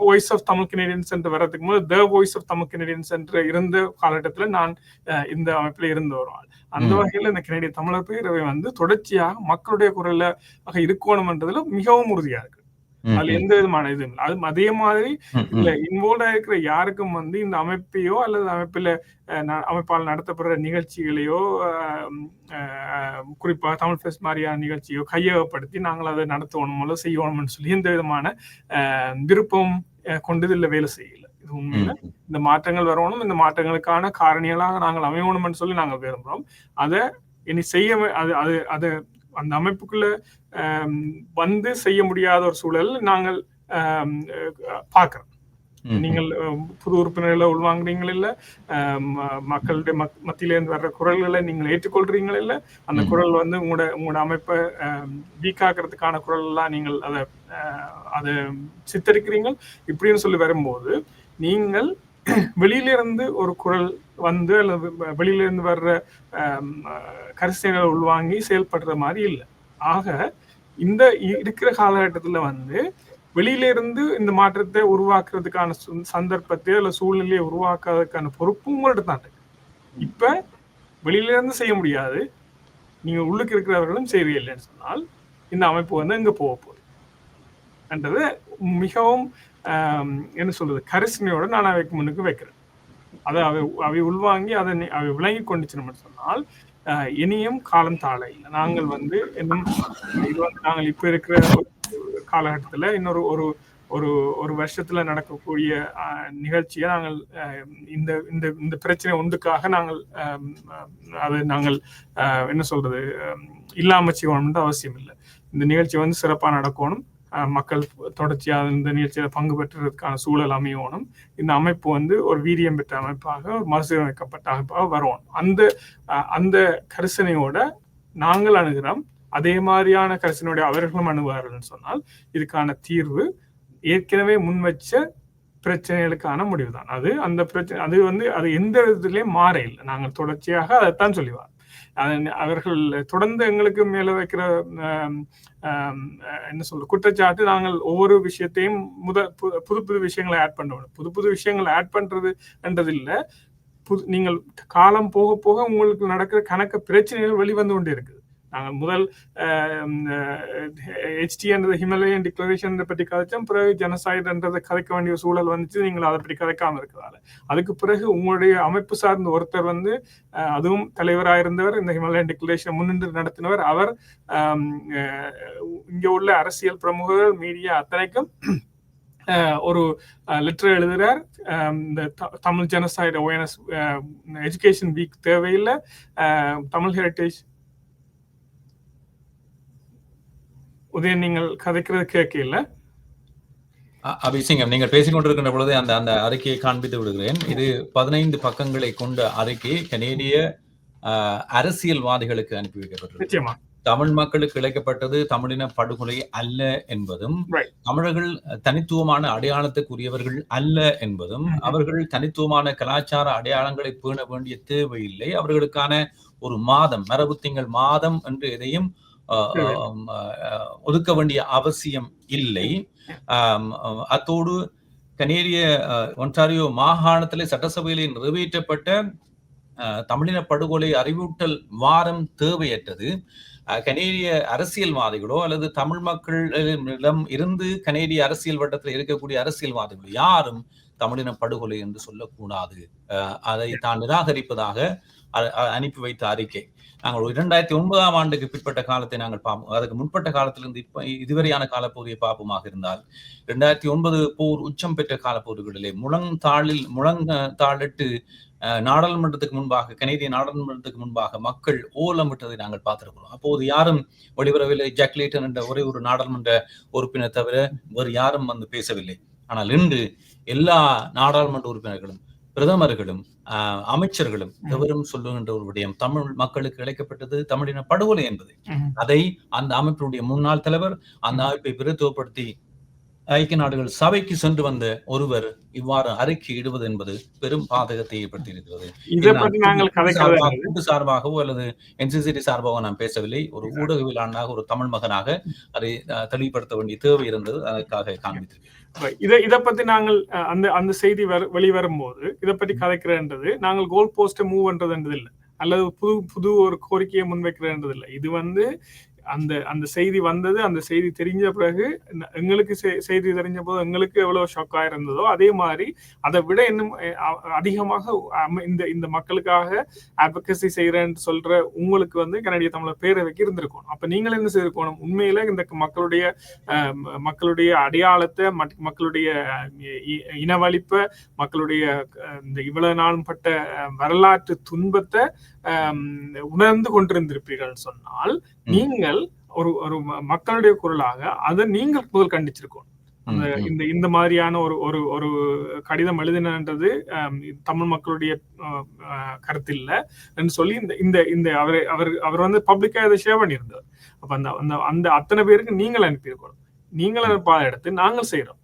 Speaker 5: வாய்ஸ் ஆஃப் தமிழ் கெனடியன்ஸ் என்று வர்றதுக்கு போது the voice of Tamil Canadians என்று இருந்த காலகட்டத்தில் நான் இந்த அமைப்புல இருந்து வருவாள். அந்த வகையில இந்த கெனடிய தமிழர் பேரவை தொடர்ச்சியாக மக்களுடைய குரலாக இருக்கணும்ன்றதுல மிகவும் உறுதியா இருக்கு. அதுல எந்த விதமான இது இல்லை. அது அதே மாதிரி இல்ல இன்வால்வ் ஆயிருக்கிற யாருக்கும் இந்த அமைப்பையோ அல்லது அமைப்பால் நடத்தப்படுற நிகழ்ச்சிகளையோ குறிப்பா தமிழ் ஃபெஸ்ட் மாதிரியான நிகழ்ச்சியோ கையகப்படுத்தி நாங்கள் அதை நடத்தணும் செய்யணும்னு சொல்லி எந்த விதமான விருப்பம் கொண்டு இதுல வேலை செய்யல. இது உண்மையில இந்த மாற்றங்கள் வரணும், இந்த மாற்றங்களுக்கான காரணிகளாக நாங்கள் அமையணும்னு சொல்லி நாங்கள் விரும்புறோம். அதை இனி செய்ய அது அந்த அமைப்புக்குள்ள செய்ய முடியாத ஒரு சூழல் நாங்கள் பார்க்கிறோம். நீங்கள் புது உறுப்பினர்களை உள்வாங்குறீங்களா இல்ல, மக்களுடைய மத்தியிலேருந்து வர்ற குரல்களை நீங்கள் ஏற்றுக்கொள்றீங்களா இல்ல, அந்த குரல் உங்களோட அமைப்பை வீக்காக்குறதுக்கான குரல் எல்லாம் நீங்கள் அதை சித்தரிக்கிறீங்க இப்படின்னு சொல்லி வரும்போது நீங்கள் வெளியிலிருந்து ஒரு குரல் அல்லது வெளியிலிருந்து வர்ற கரிசனைகளை உள்வாங்கி செயல்படுற மாதிரி இல்லை. ஆக இந்த இருக்கிற காலகட்டத்துல வெளியிலிருந்து இந்த மாற்றத்தை உருவாக்குறதுக்கான சந்தர்ப்பத்தை அல்ல சூழ்நிலையை உருவாக்குறதுக்கான பொறுப்பு உங்கள்ட்ட தான் இருக்கு. இப்ப வெளியில இருந்து செய்ய முடியாது, நீங்க உள்ளுக்கு இருக்கிறவர்களும் செய்யலைன்னு சொன்னால் இந்த அமைப்பு எங்க போக போகுது என்றது மிகவும் என்ன சொல்றது கரிசனையோட நான் அவைக்கு முன்னுக்கு வைக்கிறேன். அதை அவை உள்வாங்கி அதை அவை விளங்கி கொண்டுச்சுன்னு சொன்னால் இனியும் காலம் தாழ இல்லை. நாங்கள் இன்னும் இது நாங்கள் இப்ப இருக்கிற காலகட்டத்துல இன்னொரு ஒரு வருஷத்துல நடக்கக்கூடிய நிகழ்ச்சியை நாங்கள் இந்த பிரச்சனை ஒன்றுக்காக நாங்கள் நாங்கள் என்ன சொல்றது இல்லாம செய்யணும்னு அவசியம் இல்லை. இந்த நிகழ்ச்சி சிறப்பா நடக்கணும், மக்கள் தொடர்ச்சியாக இந்த நிகழ்ச்சியில பங்கு பெற்றதுக்கான சூழல் அமையணும், இந்த அமைப்பு ஒரு வீரியம் பெற்ற அமைப்பாக ஒரு மறுசீரமைக்கப்பட்ட அமைப்பாக வரணும். அந்த கரிசனையோட நாங்கள் அணுகிறோம். அதே மாதிரியான கரிசனையோட அவர்களும் அணுகுவார்கள் சொன்னால் இதுக்கான தீர்வு ஏற்கனவே முன்வச்ச பிரச்சனைகளுக்கான முடிவு தான். அந்த பிரச்சனை அது எந்த விதத்திலையும் மாற இல்லை. நாங்கள் தொடர்ச்சியாக அதைத்தான் சொல்லுவார். அவர்கள் தொடர்ந்து எங்களுக்கு மேல வைக்கிற என்ன சொல்ற குற்றச்சாட்டு, நாங்கள் ஒவ்வொரு விஷயத்தையும் புது விஷயங்களை ஆட் பண்ணணும். புது விஷயங்களை ஆட் பண்றது என்றது இல்லை. நீங்கள் காலம் போக போக உங்களுக்கு நடக்கிற கணக்கு பிரச்சனைகள் வெளிவந்து கொண்டே இருக்குது. நாங்கள் முதல் HT ஹிமாலயன் டிக்ளரேஷன் பற்றி கதைச்சோம், பிறகு ஜெனசைடுன்றதை கதைக்க வேண்டிய சூழல் வந்துச்சு. நீங்கள் அதை பற்றி கதைக்காம இருக்கிறதால அதுக்கு பிறகு உங்களுடைய அமைப்பு சார்ந்த ஒருத்தர் அதுவும் தலைவராக இருந்தவர், இந்த ஹிமாலயன் டிக்ளரேஷன் முன்னின்று நடத்தினவர். அவர் இங்க உள்ள அரசியல் பிரமுகர்கள் மீடியா அத்தனைக்கும் ஒரு லெட்டர் எழுதுறார். இந்த Tamil genocide awareness education week தேவையில்லை, தமிழ் ஹெரிட்டேஜ் உதயன் நீங்கள் கதைக்கிறது கேட்கல.
Speaker 1: அபிசிங்கம், நீங்கள் பேசிக்கொண்டிருக்கின்ற பொழுது அந்த அறிக்கையை காண்பித்து விடுகிறேன். இது 15 பக்கங்களை கொண்ட அறிக்கை கனேடிய அரசியல்வாதிகளுக்கு அனுப்பி வைக்கப்பட்டது.
Speaker 5: நிச்சயமா
Speaker 1: தமிழ் மக்களுக்கு இழைக்கப்பட்டது தமிழின படுகொலை அல்ல என்பதும்,
Speaker 5: Right.
Speaker 1: தமிழர்கள் தனித்துவமான அடையாளத்துக்குரியவர்கள் அல்ல என்பதும், அவர்கள் தனித்துவமான கலாச்சார அடையாளங்களை பேண வேண்டிய தேவையில்லை, அவர்களுக்கான ஒரு மாதம், மரபு திங்கள் மாதம் என்று எதையும் ஒதுக்க வேண்டிய அவசியம் இல்லை. அத்தோடு கனேடிய ஒன்டாரியோ மாகாணத்திலே சட்டசபையிலே நிறைவேற்றப்பட்ட தமிழின படுகொலை அறிவூட்டல் வாரம் தேவையற்றது. கனேடிய அரசியல்வாதிகளோ அல்லது தமிழ் மக்களிடம் இருந்து கனேடிய அரசியல் வட்டத்தில் இருக்கக்கூடிய அரசியல்வாதிகளோ யாரும் தமிழின படுகொலை என்று சொல்லக்கூடாது. அதை தான் நிராகரிப்பதாக அனுப்பி வைத்த அறிக்கை. நாங்கள் 2009ஆம் ஆண்டுக்கு பிற்பட்ட காலத்தை நாங்கள் பார்ப்போம். அதுக்கு முற்பட்ட காலத்திலிருந்து இதுவரையான காலப்பகுதியை பார்ப்போமாக இருந்தால் 2009 போர் உச்சம் பெற்ற காலப்பகுதிகளிலே முழங்காலிட்டு நாடாளுமன்றத்துக்கு முன்பாக, கனேடிய நாடாளுமன்றத்துக்கு முன்பாக மக்கள் ஓலமிட்டதை நாங்கள் பார்த்திருக்கிறோம். அப்போது யாரும் வெளிவரவில்லை. ஜாக் லேட்டன் என்ற ஒரே ஒரு நாடாளுமன்ற உறுப்பினர் தவிர வேறு யாரும் வந்து பேசவில்லை. ஆனால் இன்று எல்லா நாடாளுமன்ற உறுப்பினர்களும், பிரதமர்களும், அமைச்சர்களும் எவரும் சொல்லுகின்ற ஒரு விடயம், தமிழ் மக்களுக்கு இழைக்கப்பட்டது தமிழின படுகொலை என்பது. அதை அந்த அமைப்பினுடைய முன்னாள் தலைவர், அந்த அமைப்பை பிரதித்துவப்படுத்தி ஐக்கிய நாடுகள் சபைக்கு சென்று வந்த ஒருவர் இவ்வாறு அறிக்கை இடுவது என்பது பெரும் பாதகத்தை ஏற்படுத்தி இருக்கிறது. கூட்டு சார்பாகவோ அல்லது என்சிசிடி சார்பாகவோ நான் பேசவில்லை. ஒரு ஊடகவியலாளனாக, ஒரு தமிழ் மகனாக அதை தெளிவுபடுத்த வேண்டிய தேவை இருந்தது. அதற்காக காண்பித்திருக்கேன்.
Speaker 5: இதை பத்தி நாங்கள் அந்த செய்தி வெளிவரும் போது இதை பற்றி கதைக்கிறன்றது நாங்கள் கோல் போஸ்ட மூவ் பண்றதுன்றது இல்லை, அல்லது புது ஒரு கோரிக்கையை முன்வைக்கிறன்றது இல்லை. இது அந்த செய்தி வந்தது, அந்த செய்தி தெரிஞ்ச பிறகு எங்களுக்கு செய்தி தெரிஞ்ச போது எங்களுக்கு எவ்வளவு ஷாக்கா இருந்ததோ அதே மாதிரி அதை விட இன்னும் அதிகமாக இந்த மக்களுக்காக அட்வொகசி செய்யறேன்னு சொல்ற உங்களுக்கு கனடிய தமிழர் பேரவைக்கு இருந்திருக்கணும். அப்ப நீங்கள் என்ன செய்திருக்கணும்? உண்மையில இந்த மக்களுடைய அடையாளத்தை, மக்களுடைய இனவழிப்பை, மக்களுடைய இந்த இவ்வளவு நாளும் பட்ட வரலாற்று துன்பத்தை உணர்ந்து கொண்டிருந்திருப்பீர்கள் சொன்னால் நீங்கள் ஒரு மக்களுடைய குரலாக அதை நீங்கள் முதல் கண்டிச்சிருக்கோம். இந்த மாதிரியான ஒரு கடிதம் எழுதினது தமிழ் மக்களுடைய கருத்து இல்லைன்னு சொல்லி அவர் பப்ளிக்கா இதை ஷேர் பண்ணியிருந்தார். அப்ப அந்த அத்தனை பேருக்கு நீங்கள் அனுப்பியிருக்கணும். நீங்கள் அனுப்பாத எடுத்து நாங்கள் செய்யறோம்.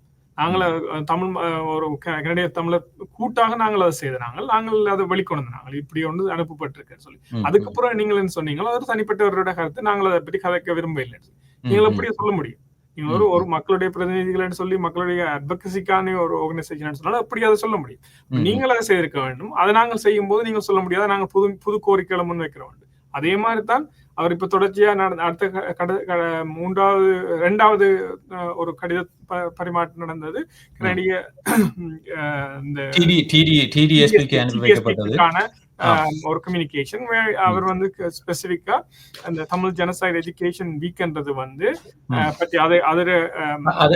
Speaker 5: தமிழ் ஒரு கனடிய தமிழர் கூட்டாக நாங்கள் அதை செய்தாங்க. நாங்கள் அதை வெளிக்கொண்டு நாங்கள் இப்படி ஒன்று அனுப்பப்பட்டிருக்கேன்னு சொல்லி அதுக்கப்புறம் நீங்கள் என்ன சொன்னீங்களோ அது தனிப்பட்டவரோட கருத்து, நாங்கள் அதை பற்றி கதைக்க விரும்ப இல்லை. நீங்கள் எப்படியே சொல்ல முடியும்? நீங்க ஒரு மக்களுடைய பிரதிநிதிகள் சொல்லி மக்களுடைய அட்வொகசிக்கான ஒரு ஆர்கனைசேஷன் சொன்னாலும் அப்படி அதை சொல்ல முடியும். நீங்கள் அதை செய்திருக்க வேண்டும். அதை நாங்கள் செய்யும் போது நீங்கள் சொல்ல முடியாது நாங்கள் புது கோரிக்கைகளை முன்வைக்கிற வேண்டும். அதே மாதிரி தான் அவர் இப்ப தொடர்ச்சியா அடுத்த இரண்டாவது ஒரு கடித பரிமாற்றம் நடந்தது. கனடிய ஒரு கம்யூனிகேஷன் அவர் ஸ்பெசிபிக்கா அந்த தமிழ் ஜெனோசைட் எஜுகேஷன் வீக்ன்றது பற்றி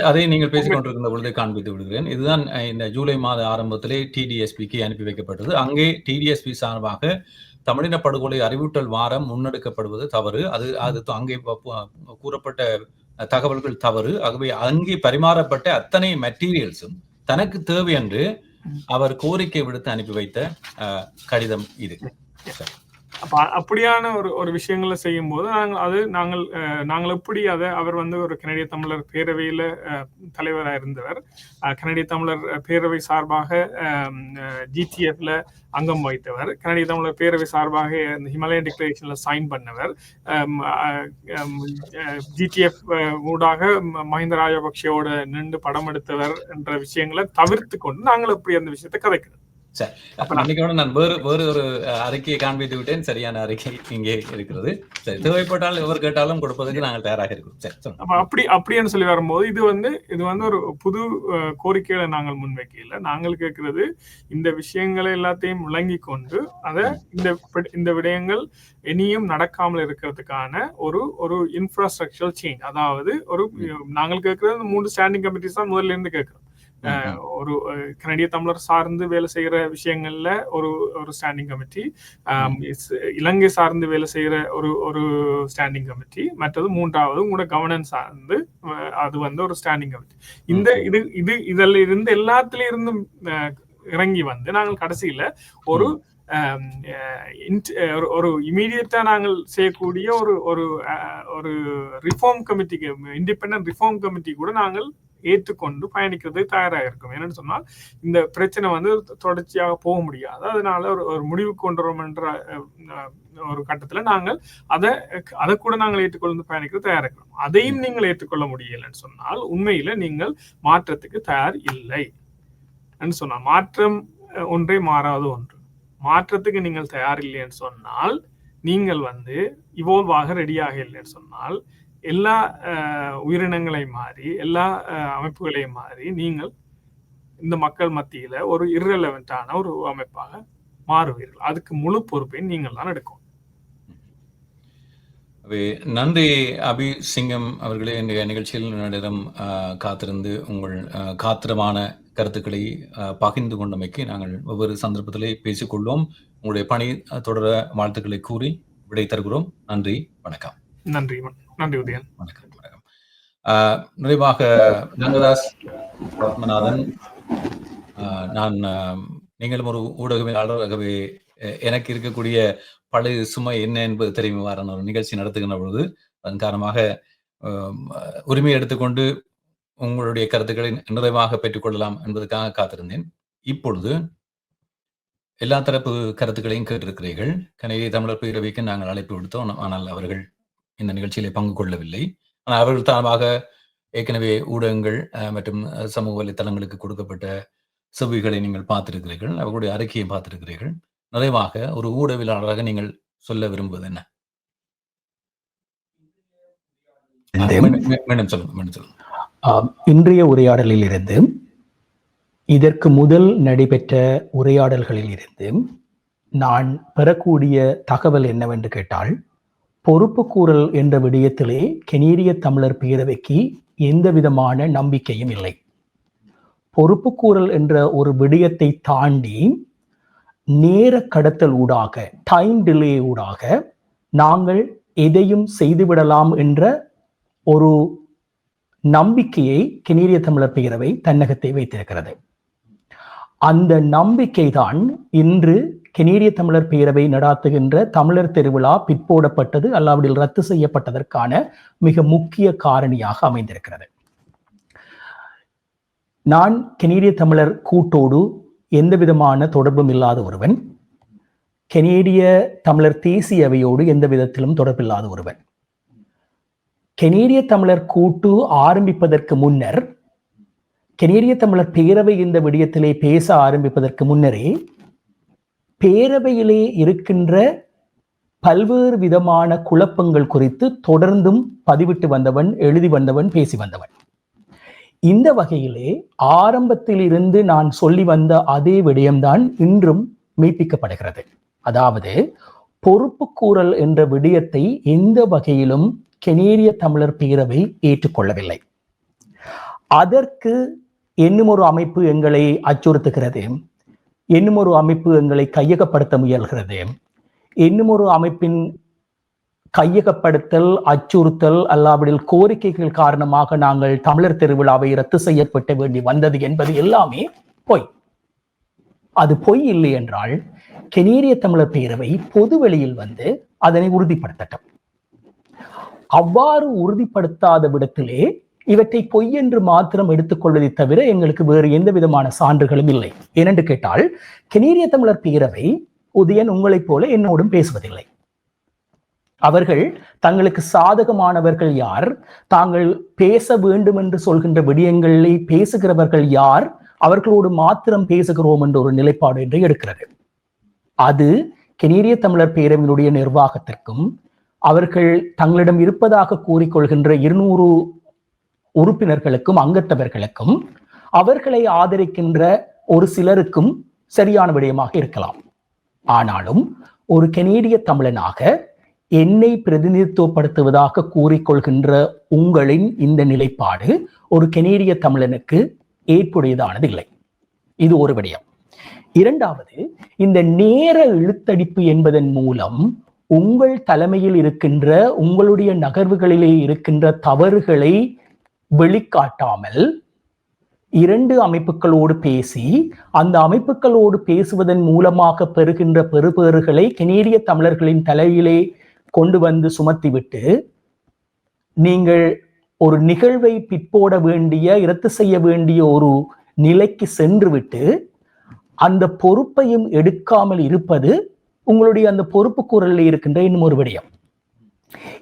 Speaker 1: அதை நீங்கள் பேசிக் கொண்டிருக்கிற பொழுது காண்பித்து விடுகிறேன். இதுதான் இந்த ஜூலை மாத ஆரம்பத்திலே டிடிஎஸ்பிக்கு அனுப்பி வைக்கப்பட்டது. அங்கே டிடிஎஸ்பி சார்பாக தமிழின படுகொலை அறிவூட்டல் வாரம் முன்னெடுக்கப்படுவது தவறு, அது அங்கே கூறப்பட்ட தகவல்கள் தவறு. ஆகவே அங்கே பரிமாறப்பட்ட அத்தனை மெட்டீரியல்ஸும் தனக்கு தேவை என்று அவர் கோரிக்கை விடுத்து அனுப்பி வைத்த கடிதம் இது.
Speaker 5: அப்படியான ஒரு விஷயங்களை செய்யும் போது நாங்கள் எப்படி அதை அவர் ஒரு கனடிய தமிழர் பேரவையில தலைவராக இருந்தவர், கனடிய தமிழர் பேரவை சார்பாக ஜிடிஎஃப்ல அங்கம் வகித்தவர், கனடிய தமிழர் பேரவை சார்பாக ஹிமாலயன் டிக்ளரேஷன்ல சைன் பண்ணவர், ஜிடிஎஃப் ஊடாக மஹிந்த ராஜபக்சேவோட நின்று படம் எடுத்தவர் என்ற விஷயங்களை தவிர்த்து கொண்டு நாங்கள் எப்படி அந்த விஷயத்தை கதைக்கிறோம்.
Speaker 1: சரி, அப்ப நான் வேறு ஒரு அறிக்கையை காண்பித்து விட்டேன். சரியான அறிக்கை இங்கே இருக்கிறது. சரி, தேவைப்பட்டால் எவர் கேட்டாலும் கொடுப்பதற்கு நாங்கள் தயாராக இருக்கிறோம்.
Speaker 5: அப்படின்னு சொல்லி வரும்போது இது ஒரு புது கோரிக்கைகளை நாங்கள் முன்வைக்கல. நாங்கள் கேட்கிறது இந்த விஷயங்களை எல்லாத்தையும் விளங்கி கொண்டு அதை இந்த விடயங்கள் இனியும் நடக்காமல் இருக்கிறதுக்கான ஒரு இன்ஃப்ராஸ்ட்ரக்சரல் சேஞ்ச். அதாவது நாங்கள் கேட்கறது 3 ஸ்டாண்டிங் கமிட்டிஸ் தான் முதல்ல இருந்து கேட்கிறோம். ஒரு கனடிய தமிழர் சார்ந்து வேலை செய்யற விஷயங்கள்ல ஒரு ஸ்டாண்டிங் கமிட்டி, இலங்கை சார்ந்து வேலை செய்யற ஒரு ஸ்டாண்டிங் கமிட்டி, மற்றது மூன்றாவது உங்களோட கவர்னன்ஸ் சார்ந்து அது ஒரு ஸ்டாண்டிங் கமிட்டி. இதுல இருந்து எல்லாத்துல இருந்தும் இறங்கி நாங்கள் கடைசியில ஒரு ஒரு இமீடியட்டா நாங்கள் செய்யக்கூடிய ஒரு ஒரு ஒரு ரிஃபார்ம் கமிட்டிக்கு, இண்டிபெண்டன்ட் ரிஃபார்ம் கமிட்டி கூட நாங்கள் ஏற்றுக்கொண்டு பயணிக்கிறது தயாராக இருக்கும். என்னன்னு சொன்னால் இந்த பிரச்சனை வந்து தொடர்ச்சியாக போக முடியாது. அதனால ஒரு முடிவு கொண்டு வரும் என்ற ஒரு கட்டத்துல நாங்கள் அதை கூட நாங்கள் ஏற்றுக்கொண்டு பயணிக்கிறது தயாராக இருக்கிறோம். அதையும் நீங்கள் ஏற்றுக்கொள்ள முடியலைன்னு சொன்னால் உண்மையில நீங்கள் மாற்றத்துக்கு தயார் இல்லை என்று சொன்னால், மாற்றம் ஒன்றே மாறாத ஒன்று. மாற்றத்துக்கு நீங்கள் தயார் இல்லைன்னு சொன்னால், நீங்கள் வந்து இவோல்வ் ஆக ரெடியாக இல்லைன்னு சொன்னால், எல்லா உயிரினங்களையும் மாறி எல்லா அமைப்புகளையும் மாறி நீங்கள் இந்த மக்கள் மத்தியில ஒரு irrelevant-ஆன ஒரு அமைப்பாக மாறுவீர்கள். அதுக்கு முழு பொறுப்பையும் நீங்கள் தான் எடுக்கும்.
Speaker 1: நன்றி அபி சிங்கம் அவர்களே. இந்த நிகழ்ச்சியில் நேரம் காத்திருந்து உங்கள் காத்திரமான கருத்துக்களை பகிர்ந்து கொண்டமைக்கு நாங்கள் ஒவ்வொரு சந்தர்ப்பத்திலே பேசிக்கொள்வோம். உங்களுடைய பணி தொடர வாழ்த்துக்களை கூறி விடை தருகிறோம். நன்றி, வணக்கம்.
Speaker 5: நன்றி, நன்றி உதயன்.
Speaker 1: வணக்கம், வணக்கம். நிறைவாக ரங்கதாஸ் பத்மநாதன், நான் நீங்களும் ஒரு ஊடகவியலாளராகவே எனக்கு இருக்கக்கூடிய பழைய சுமை என்ன என்பது தெரியுமாறான ஒரு நிகழ்ச்சி நடத்துகின்ற பொழுது அதன் காரணமாக உரிமை எடுத்துக்கொண்டு உங்களுடைய கருத்துக்களை நிறைவாக பெற்றுக்கொள்ளலாம் என்பதற்காக காத்திருந்தேன். இப்பொழுது எல்லா தரப்பு கருத்துக்களையும் கேட்டிருக்கிறீர்கள். கனேடிய தமிழர் பேரவைக்கு நாங்கள் அழைப்பு விடுத்தோம், ஆனால் அவர்கள் இந்த நிகழ்ச்சியிலே பங்கு கொள்ளவில்லை. ஆனால் அவர்கள் தாமாக ஏற்கனவே ஊடகங்கள் மற்றும் சமூக வலைத்தளங்களுக்கு கொடுக்கப்பட்ட செவ்விகளை நீங்கள் பார்த்திருக்கிறீர்கள், அவர்களுடைய அறிக்கையை பார்த்திருக்கிறீர்கள். நிறைவாக ஒரு ஊடகவியலாளராக நீங்கள் சொல்ல விரும்புவது என்ன?
Speaker 2: இன்றைய உரையாடலில் இருந்து, இதற்கு முதல் நடைபெற்ற உரையாடல்களில் இருந்து நான் பெறக்கூடிய தகவல் என்னவென்று கேட்டால், பொறுப்புக்கூறல் என்ற விடயத்திலே கனேடிய தமிழர் பேரவைக்கு எந்த விதமான நம்பிக்கையும் இல்லை. பொறுப்புக்கூறல் என்ற ஒரு விடயத்தை தாண்டி நேர கடத்தல் ஊடாக, டைம் டிலே ஊடாக நாங்கள் எதையும் செய்துவிடலாம் என்ற ஒரு நம்பிக்கையை கனேடிய தமிழர் பேரவை தன்னகத்தை வைத்திருக்கிறது. அந்த நம்பிக்கை தான் இன்று கனேடிய தமிழர் பேரவை நடாத்துகின்ற தமிழர் திருவிழா பிற்போடப்பட்டது அல்லாவிடில் ரத்து செய்யப்பட்டதற்கான மிக முக்கிய காரணியாக அமைந்திருக்கிறது. நான் கனேடிய தமிழர் கூட்டோடு எந்த விதமான தொடர்பும் இல்லாத ஒருவன், கனேடிய தமிழர் தேசிய அவையோடு எந்த விதத்திலும் தொடர்பில்லாத ஒருவன். கனேடிய தமிழர் கூட்டு ஆரம்பிப்பதற்கு முன்னர், கனேடிய தமிழர் பேரவை இந்த விடயத்திலே பேச ஆரம்பிப்பதற்கு முன்னரே பேரவையிலே இருக்கின்ற பல்வேறு விதமான குழப்பங்கள் குறித்து தொடர்ந்தும் பதிவிட்டு வந்தவன், எழுதி வந்தவன், பேசி வந்தவன். இந்த வகையிலே ஆரம்பத்தில் இருந்து நான் சொல்லி வந்த அதே விடயம்தான் இன்றும் மெய்ப்பிக்கப்படுகிறது. அதாவது பொறுப்புக்கூறல் என்ற விடயத்தை எந்த வகையிலும் கனேடிய தமிழர் பேரவை ஏற்றுக்கொள்ளவில்லை. அதற்கு இன்னும் ஒரு அமைப்பு எங்களை அச்சுறுத்துகிறது, இன்னும் ஒரு அமைப்பு எங்களை கையகப்படுத்த முயல்கிறது. இன்னும் ஒரு அமைப்பின் கையகப்படுத்தல், அச்சுறுத்தல் அல்லாவிடில் கோரிக்கைகள் காரணமாக நாங்கள் தமிழர் திருவிழாவை ரத்து செய்யப்பட வேண்டி வந்தது என்பது எல்லாமே பொய். அது பொய் இல்லை என்றால் கனேடிய தமிழர் பேரவை பொது வெளியில் வந்து அதனை உறுதிப்படுத்தட்டும். அவ்வாறு உறுதிப்படுத்தாத விடத்திலே இவற்றை பொய் என்று மாத்திரம் எடுத்துக்கொள்வதை தவிர எங்களுக்கு வேறு எந்த விதமான சான்றுகளும் இல்லை. ஏனென்று கேட்டால் கனேடிய தமிழர் பேரவை உதயன் உங்களைப் போல என்னோடும் பேசுவதில்லை. அவர்கள் தங்களுக்கு சாதகமானவர்கள் யார், தாங்கள் பேச வேண்டும் என்று சொல்கின்ற விடயங்களை பேசுகிறவர்கள் யார், அவர்களோடு மாத்திரம் பேசுகிறோம் என்ற ஒரு நிலைப்பாடு என்று எடுக்கிறது. அது கனேடிய தமிழர் பேரவையினுடைய நிர்வாகத்திற்கும் அவர்கள் தங்களிடம் இருப்பதாக கூறிக்கொள்கின்ற 200 உறுப்பினர்களுக்கும் அங்கத்தவர்களுக்கும் அவர்களை ஆதரிக்கின்ற ஒரு சிலருக்கும் சரியான விடயமாக இருக்கலாம். ஆனாலும் ஒரு கனேடிய தமிழனாக என்னை பிரதிநிதித்துவப்படுத்துவதாக கூறிக்கொள்கின்ற உங்களின் இந்த நிலைப்பாடு ஒரு கனேடிய தமிழனுக்கு ஏற்புடையதானதில்லை. இது ஒரு விடயம். இரண்டாவது, இந்த நேர இழுத்தடிப்பு என்பதன் மூலம் உங்கள் தலைமையில் இருக்கின்ற, உங்களுடைய நகர்வுகளிலே இருக்கின்ற தவறுகளை வெளிக்காட்டாமல் 2 அமைப்புகளோடு பேசி அந்த அமைப்புகளோடு பேசுவதன் மூலமாக பெறுகின்ற பெறுபேறுகளை கனேடிய தமிழர்களின் தலையிலே கொண்டு வந்து சுமத்திவிட்டு நீங்கள் ஒரு நிகழ்வை பிற்போட வேண்டிய இரத்து செய்ய வேண்டிய ஒரு நிலைக்கு சென்றுவிட்டு அந்த பொறுப்பையும் எடுக்காமல் இருப்பது உங்களுடைய அந்த பொறுப்பு கூறலில் இருக்கின்ற இன்னும் ஒரு விடயம்.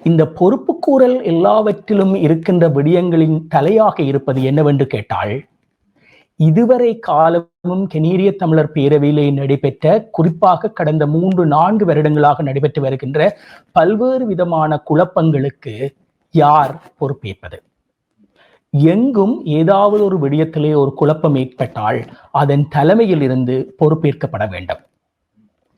Speaker 2: இந்த பொறுப்பு கூறல் எல்லாவற்றிலும் இருக்கின்ற விடயங்களின் தலையாக இருப்பது என்னவென்று கேட்டால், இதுவரை காலமும் கனேடிய தமிழர் பேரவையிலே நடைபெற்ற, குறிப்பாக கடந்த 3-4 வருடங்களாக நடைபெற்று வருகின்ற பல்வேறு விதமான குழப்பங்களுக்கு யார் பொறுப்பேற்பது? எங்கும் ஏதாவது ஒரு விடயத்திலே ஒரு குழப்பம் ஏற்பட்டால் அதன் தலைமையில் இருந்து பொறுப்பேற்கப்பட வேண்டும்.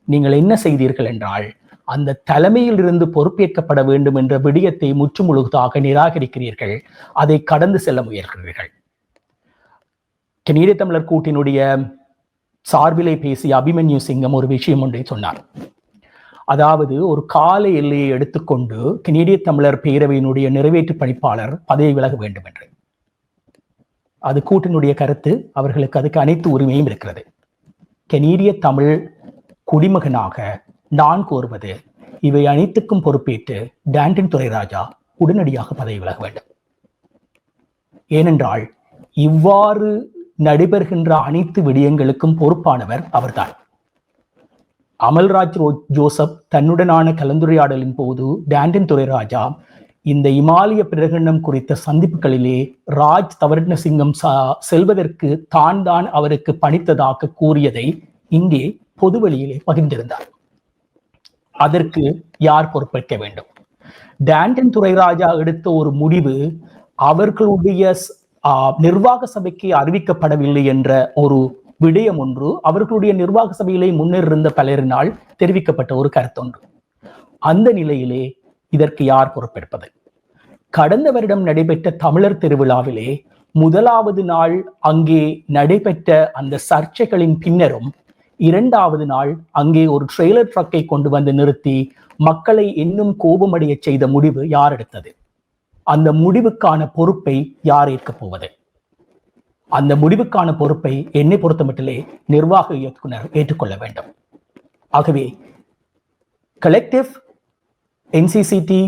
Speaker 2: நீங்கள் என்ன செய்தீர்கள் என்றால், அந்த தலைமையில் இருந்து பொறுப்பேற்கப்பட வேண்டும் என்ற விடயத்தை முற்றுமுழுதாக நிராகரிக்கிறீர்கள். அதை கடந்து செல்ல முயல்கிறீர்கள். கனேடிய தமிழர் கூட்டினுடைய சார்பிலே பேசிய அபிமன்யு சிங்கம் ஒரு விஷயம் ஒன்றை சொன்னார். அதாவது, ஒரு கால எல்லையை எடுத்துக்கொண்டு கனேடிய தமிழர் பேரவையினுடைய நிறைவேற்று பணிப்பாளர் பதவி விலக வேண்டும் என்று. அது கூட்டினுடைய கருத்து. அவர்களுக்கு அதுக்கு அனைத்து உரிமையும் இருக்கிறது. கனேடிய தமிழ் குடிமகனாக நான் கோருவது, இவை அனைத்துக்கும் பொறுப்பேற்று டான்டன் துரைராஜா உடனடியாக பதவி விலக வேண்டும். ஏனென்றால் இவ்வாறு நடைபெறுகின்ற அனைத்து விடயங்களுக்கும் பொறுப்பானவர் அவர்தான். அமல்ராஜ் ஜோசப் தன்னுடனான கலந்துரையாடலின் போது டான்டன் துரைராஜா இந்த இமாலய பிரகடனம் குறித்த சந்திப்புகளிலே ராஜ் தவர்ணசிங்கம் செல்வதற்கு தான் அவருக்கு பணித்ததாக கூறியதை இங்கே பொதுவெளியிலே பகிர்ந்திருந்தார். அதற்கு யார் பொறுப்பேற்க வேண்டும்? டான்டன் துரைராஜா எடுத்த ஒரு முடிவு அவர்களுடைய நிர்வாக சபைக்கு அறிவிக்கப்படவில்லை என்ற ஒரு விடயம் ஒன்று அவர்களுடைய நிர்வாக சபையிலே முன்னர் இருந்த பலரினால் தெரிவிக்கப்பட்ட ஒரு கருத்தொன்று. அந்த நிலையிலே இதற்கு யார் பொறுப்பேற்பது? கடந்த வருடம் நடைபெற்ற தமிழர் திருவிழாவிலே முதலாவது நாள் அங்கே நடைபெற்ற அந்த சர்ச்சைகளின் பின்னரும் 2வது நாள் அங்கே ஒரு ட்ரெய்லர் ட்ரக்கை கொண்டு வந்து நிறுத்தி மக்களை இன்னும் கோபமடைய செய்த முடிவு யார் எடுத்தது? அந்த முடிவுக்கான பொறுப்பை யார் ஏற்கப் போவது? அந்த முடிவுக்கான பொறுப்பை என்னை பொறுத்தமட்டிலே நிர்வாக இயக்குனர் ஏற்றுக்கொள்ள வேண்டும். ஆகவே கலெக்டிவ் என்சிசிடி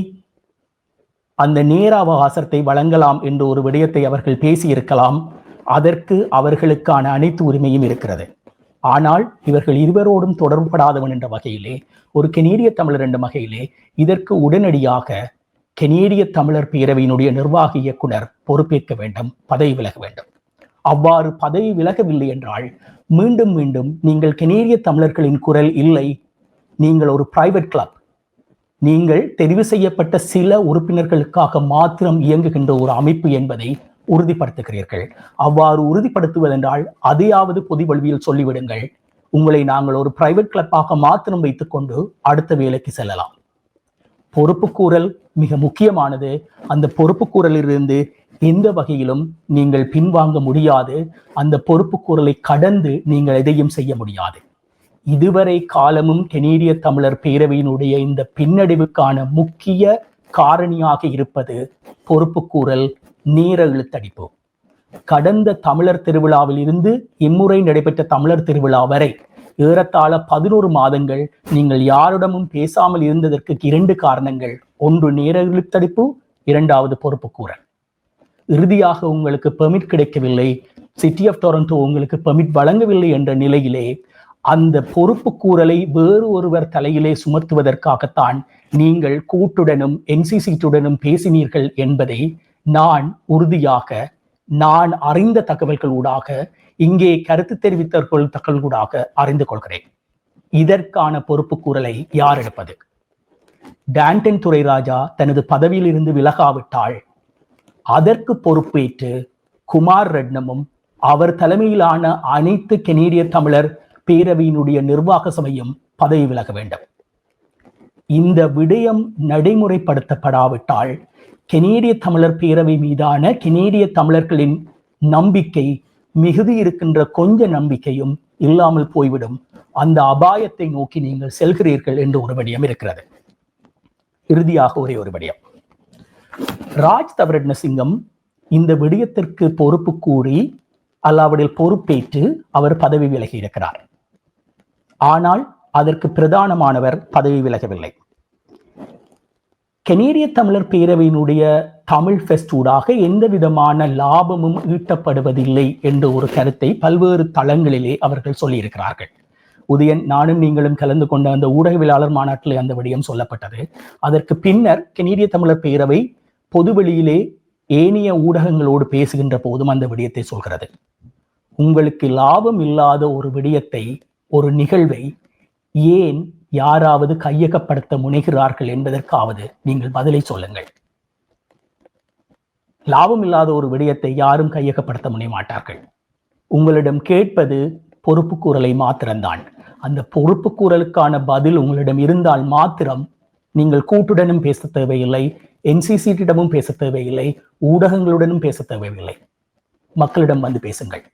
Speaker 2: அந்த நேர அவகாசத்தை வழங்கலாம் என்ற ஒரு விடயத்தை அவர்கள் பேசியிருக்கலாம். அதற்கு அவர்களுக்கான அனைத்து உரிமையும் இருக்கிறது. ஆனால் இவர்கள் இருவரோடும் தொடர்புபடாதவன் என்ற வகையிலே, ஒரு கனேடிய தமிழர் என்ற வகையிலே இதற்கு உடனடியாக கனேடிய தமிழர் பேரவையினுடைய நிர்வாக இயக்குனர் பொறுப்பேற்க வேண்டும், பதவி விலக வேண்டும். அவ்வாறு பதவி விலகவில்லை என்றால் மீண்டும் மீண்டும் நீங்கள் கனேடிய தமிழர்களின் குரல் இல்லை, நீங்கள் ஒரு பிரைவேட் கிளப், நீங்கள் தெரிவு செய்யப்பட்ட சில உறுப்பினர்களுக்காக மாத்திரம் இயங்குகின்ற ஒரு அமைப்பு என்பதை உறுதிப்படுத்துகிறீர்கள். அவ்வாறு உறுதிப்படுத்துவதென்றால் அதையாவது பொது வழியில் சொல்லிவிடுங்கள். உங்களை நாங்கள் ஒரு பிரைவேட் கிளப்பாக மாத்திரம் வைத்துக்கொண்டு அடுத்த வேலைக்கு செல்லலாம். பொறுப்புக்கூறல் மிக முக்கியமானது. அந்த பொறுப்புக்கூறலிலிருந்து எந்த வகையிலும் நீங்கள் பின்வாங்க முடியாது. அந்த பொறுப்புக்கூறலை கடந்து நீங்கள் எதையும் செய்ய முடியாது. இதுவரை காலமும் கனேடிய தமிழர் பேரவையினுடைய இந்த பின்னடைவுக்கான முக்கிய காரணியாக இருப்பது பொறுப்புக்கூறல், நேர இழுத்தடிப்பு. கடந்த தமிழர் திருவிழாவில் இருந்து இம்முறை நடைபெற்ற தமிழர் திருவிழா வரை ஏறத்தாழ 11 மாதங்கள் நீங்கள் யாரிடமும் பேசாமல் இருந்ததற்கு 2 காரணங்கள். ஒன்று நேர இழுத்தடிப்பு, 2வது பொறுப்புக்கூறல். இறுதியாக உங்களுக்கு பெர்மிட் கிடைக்கவில்லை, சிட்டி ஆஃப் டொரண்டோ உங்களுக்கு பெர்மிட் வழங்கவில்லை என்ற நிலையிலே அந்த பொறுப்புக்கூறலை வேறு ஒருவர் தலையிலே சுமத்துவதற்காகத்தான் நீங்கள் கூட்டுடனும் என்சிசியுடனும் பேசினீர்கள் என்பதை நான் உறுதியாக, நான் அறிந்த தகவல்களூடாக, இங்கே கருத்து தெரிவித்தவர்கள் தகவல்கூடாக அறிந்து கொள்கிறேன். இதற்கான பொறுப்புக்கூறலை யார் எடுப்பது? டான்டன் துரைராஜா தனது பதவியில் இருந்து விலகாவிட்டால் அதற்கு பொறுப்பேற்று குமார் ரெட்னமும் அவர் தலைமையிலான அனைத்து கனேடிய தமிழர் பேரவையினுடைய நிர்வாக சபையும் பதவி விலக வேண்டும். இந்த விடயம் நடைமுறைப்படுத்தப்படாவிட்டால் கனேடிய தமிழர் பேரவை மீதான கனேடிய தமிழர்களின் நம்பிக்கை, மிகுதி இருக்கின்ற கொஞ்ச நம்பிக்கையும் இல்லாமல் போய்விடும். அந்த அபாயத்தை நோக்கி நீங்கள் செல்கிறீர்கள் என்று ஒரு விடயம் இருக்கிறது. இறுதியாக ஒரே ஒரு விடயம், ராஜ் தவர்ணசிங்கம் இந்த விடயத்திற்கு பொறுப்பு கூறி அல்லாவிடில் பொறுப்பேற்று அவர் பதவி விலகி இருக்கிறார். ஆனால் அதற்கு பிரதானமானவர் பதவி விலகவில்லை. கனேடிய தமிழர் பேரவையினுடைய தமிழ் ஃபெஸ்டூடாக எந்த விதமான லாபமும் ஈட்டப்படுவதில்லை என்ற ஒரு கருத்தை பல்வேறு தளங்களிலே அவர்கள் சொல்லியிருக்கிறார்கள். உதயன், நானும் நீங்களும் கலந்து கொண்ட அந்த ஊடகவியலாளர் மாநாட்டில் அந்த விடயம் சொல்லப்பட்டது. அதற்கு பின்னர் கனேடிய தமிழர் பேரவை பொதுவெளியிலே ஏனைய ஊடகங்களோடு பேசுகின்ற போதும் அந்த விடயத்தை சொல்கிறது. உங்களுக்கு லாபம் இல்லாத ஒரு விடயத்தை, ஒரு நிகழ்வை ஏன் யாராவது கையகப்படுத்த முனைகிறார்கள் என்பதற்காவது நீங்கள் பதிலை சொல்லுங்கள். லாபம் இல்லாத ஒரு விடயத்தை யாரும் கையகப்படுத்த முனைய மாட்டார்கள். உங்களிடம் கேட்பது பொறுப்புக்கூறலை மாத்திரம்தான். அந்த பொறுப்புக்கூறலுக்கான பதில் உங்களிடம் இருந்தால் மாத்திரம் நீங்கள் கூட்டுடனும் பேச தேவையில்லை, NCCட்டிடமும் பேச தேவையில்லை, ஊடகங்களுடனும் பேச தேவையில்லை. மக்களிடம் வந்து பேசுங்கள்.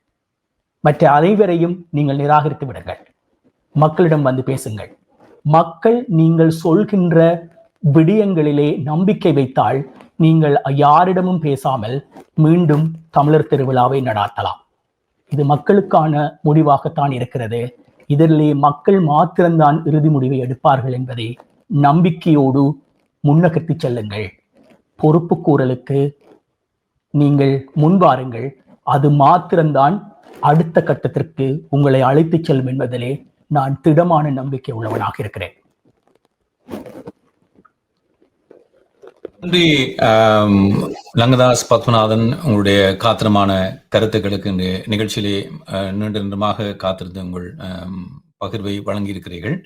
Speaker 2: மற்ற அனைவரையும் நீங்கள் நிராகரித்து விடுங்கள். மக்களிடம் வந்து பேசுங்கள். மக்கள் நீங்கள் சொல்கின்ற விடயங்களிலே நம்பிக்கை வைத்தால் நீங்கள் யாரிடமும் பேசாமல் மீண்டும் தமிழர் திருவிழாவை நடாத்தலாம். இது மக்களுக்கான முடிவாகத்தான் இருக்கிறது. இதிலே மக்கள் மாத்திரம்தான் இறுதி முடிவை எடுப்பார்கள் என்பதை நம்பிக்கையோடு முன்னகர்த்தி செல்லுங்கள். பொறுப்புக்கூறலுக்கு நீங்கள் முன்வாருங்கள். அது மாத்திரம்தான் அடுத்த கட்டத்திற்கு உங்களை அழைத்துச் செல்லும் என்பதிலே நான் திடமான நம்பிக்கை உள்ளவனாக இருக்கிறேன்.
Speaker 1: நன்றி லங்கதாஸ் பத்மநாதன், உங்களுடைய காத்திரமான கருத்துக்களுக்கு இந்த நிகழ்ச்சியிலே நீண்ட நேரமாக காத்திருந்து உங்கள் பகிர்வை வழங்கியிருக்கிறீர்கள்.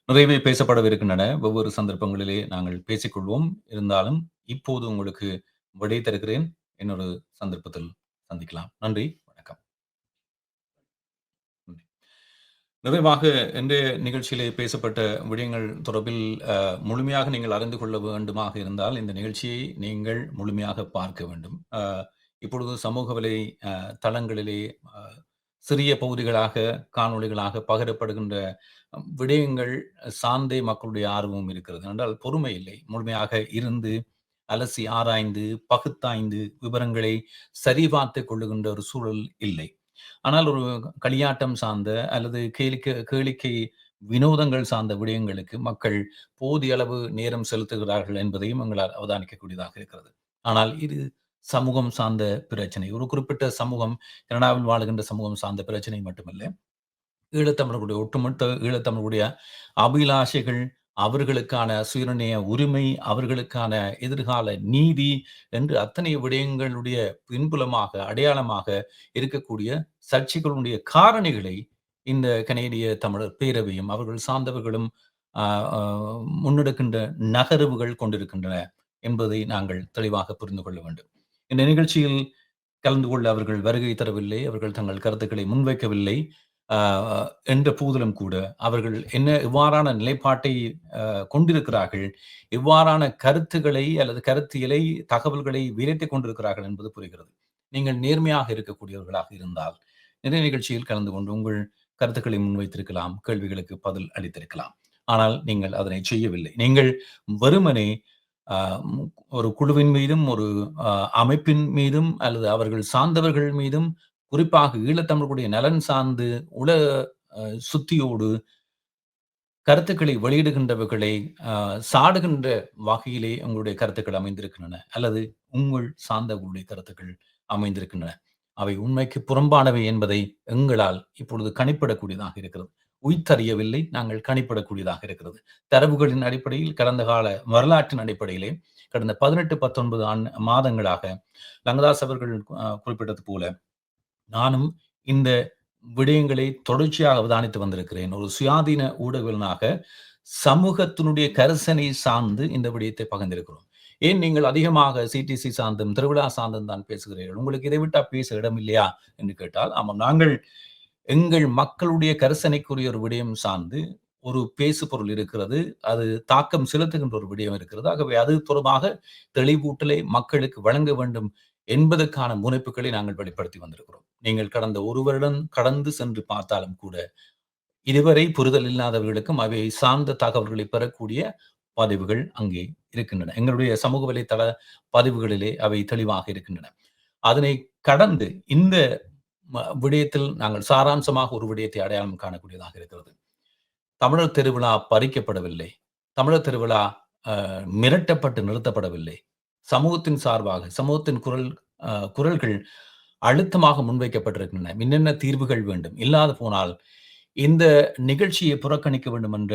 Speaker 1: நிறையவே பேசப்படவிருக்கின்றன. ஒவ்வொரு சந்தர்ப்பங்களிலே நாங்கள் பேசிக்கொள்வோம். இருந்தாலும் இப்போது உங்களுக்கு விடை தருகிறேன். இன்னொரு சந்தர்ப்பத்தில் சந்திக்கலாம். நன்றி, வணக்கம். நிறைவாக இன்றைய நிகழ்ச்சியிலே பேசப்பட்ட விடயங்கள் தொடர்பில் முழுமையாக நீங்கள் அறிந்து கொள்ள வேண்டுமாக இருந்தால் இந்த நிகழ்ச்சியை நீங்கள் முழுமையாக பார்க்க வேண்டும். இப்பொழுது சமூக வலை தளங்களிலே சிறிய பகுதிகளாக, காணொளிகளாக பகிரப்படுகின்ற விடயங்கள் சார்ந்தே மக்களுடைய ஆர்வமும் இருக்கிறது. என்றால் பொறுமை இல்லை. முழுமையாக இருந்து அலசி ஆராய்ந்து பகுத்தாய்ந்து விவரங்களை சரிபார்த்து கொள்ளுகின்ற ஒரு சூழல் இல்லை. ஆனால் ஒரு களியாட்டம் சார்ந்த அல்லது கேளிக்கை வினோதங்கள் சார்ந்த விடயங்களுக்கு மக்கள் போதிய அளவு நேரம் செலுத்துகிறார்கள் என்பதையும் எங்களால் அவதானிக்கக்கூடியதாக இருக்கிறது. ஆனால் இது சமூகம் சார்ந்த பிரச்சனை. ஒரு குறிப்பிட்ட சமூகம், கனடாவில் வாழுகின்ற சமூகம் சார்ந்த பிரச்சனை மட்டுமல்ல. ஈழத்தமிழர்களுடைய ஒட்டுமொத்த ஈழத்தமிழர்களுடைய அபிலாஷைகள், அவர்களுக்கான சுயநிர்ணய உரிமை, அவர்களுக்கான எதிர்கால நீதி என்று அத்தனை விடயங்களுடைய பின்புலமாக, அடையாளமாக இருக்கக்கூடிய சர்ச்சைகளுடைய காரணிகளை இந்த கனேடிய தமிழர் பேரவையும் அவர்கள் சார்ந்தவர்களும் முன்னெடுக்கின்ற நகர்வுகள் கொண்டிருக்கின்றன என்பதை நாங்கள் தெளிவாக புரிந்து கொள்ள வேண்டும். இந்த நிகழ்ச்சியில் கலந்து கொள்ள அவர்கள் வருகை தரவில்லை, அவர்கள் தங்கள் கருத்துக்களை முன்வைக்கவில்லை என்ற போதிலும் கூட அவர்கள் எவ்வாறான நிலைப்பாட்டை கொண்டிருக்கிறார்கள், எவ்வாறான கருத்துக்களை அல்லது கருத்தியலை, தகவல்களை விரைத்துக் கொண்டிருக்கிறார்கள் என்பது புரிகிறது. நீங்கள் நேர்மையாக இருக்கக்கூடியவர்களாக இருந்தால் நிறைய நிகழ்ச்சியில் கலந்து கொண்டு உங்கள் கருத்துக்களை முன்வைத்திருக்கலாம், கேள்விகளுக்கு பதில் அளித்திருக்கலாம். ஆனால் நீங்கள் அதனை செய்யவில்லை. நீங்கள் வெறுமனே ஒரு குழுவின் மீதும் ஒரு அமைப்பின் மீதும் அல்லது அவர்கள் சார்ந்தவர்கள் மீதும், குறிப்பாக ஈழத்தமிழர்களுடைய நலன் சார்ந்து உல சுத்தியோடு கருத்துக்களை வெளியிடுகின்றவர்களை சாடுகின்ற வகையிலே உங்களுடைய கருத்துக்கள் அமைந்திருக்கின்றன அல்லது உங்கள் சார்ந்தவர்களுடைய கருத்துக்கள் அமைந்திருக்கின்றன. அவை உண்மைக்கு புறம்பானவை என்பதை எங்களால் இப்பொழுது கணிப்பிடக்கூடியதாக இருக்கிறது. உய்தறியவில்லை, நாங்கள் கணிப்பிடக்கூடியதாக இருக்கிறது. தரவுகளின் அடிப்படையில், கடந்த கால வரலாற்றின் அடிப்படையிலே கடந்த 18-19 மாதங்களாக லங்கதாஸ் அவர்கள் குறிப்பிட்டது போல நானும் இந்த விடயங்களை தொடர்ச்சியாக அவதானித்து வந்திருக்கிறேன். ஒரு சுயாதீன ஊடகவியலாளனாக சமூகத்தினுடைய கரிசனை சார்ந்து இந்த விடயத்தை பகிர்ந்திருக்கிறோம். ஏன் நீங்கள் அதிகமாக சிடிசி சார்ந்தும் திருவிழா சார்ந்தும் தான் பேசுகிறீர்கள்? உங்களுக்கு இதை விட்டா பேச இடம் இல்லையா என்று கேட்டால், ஆமாம், நாங்கள் எங்கள் மக்களுடைய கரிசனைக்குரிய ஒரு விடயம் சார்ந்து ஒரு பேசு பொருள் இருக்கிறது, அது தாக்கம் செலுத்துகின்ற ஒரு விடயம் இருக்கிறது. ஆகவே அது தொடர்பாக தெளிவூட்டலை மக்களுக்கு வழங்க வேண்டும் என்பதற்கான முனைப்புகளை நாங்கள் வெளிப்படுத்தி வந்திருக்கிறோம். நீங்கள் கடந்த ஒரு வருடம் கடந்து சென்று பார்த்தாலும் கூட இதுவரை புரிதல் இல்லாதவர்களுக்கும் அவை சார்ந்த தகவல்களை பெறக்கூடிய பதிவுகள் அங்கே இருக்கின்றன. எங்களுடைய சமூக வலைத்தள பதிவுகளிலே அவை தெளிவாக இருக்கின்றன. அதனை கடந்து இந்த விடயத்தில் நாங்கள் சாராம்சமாக ஒரு விடயத்தை அடையாளம் காணக்கூடியதாக இருக்கிறது. தமிழர் திருவிழா பறிக்கப்படவில்லை. தமிழர் திருவிழா மிரட்டப்பட்டு நிறுத்தப்படவில்லை. சமூகத்தின் சார்பாக சமூகத்தின் குரல்கள் அழுத்தமாக முன்வைக்கப்பட்டிருக்கின்றன. என்னென்ன தீர்வுகள் வேண்டும், இல்லாது போனால் இந்த நிகழ்ச்சியை புறக்கணிக்க வேண்டும் என்ற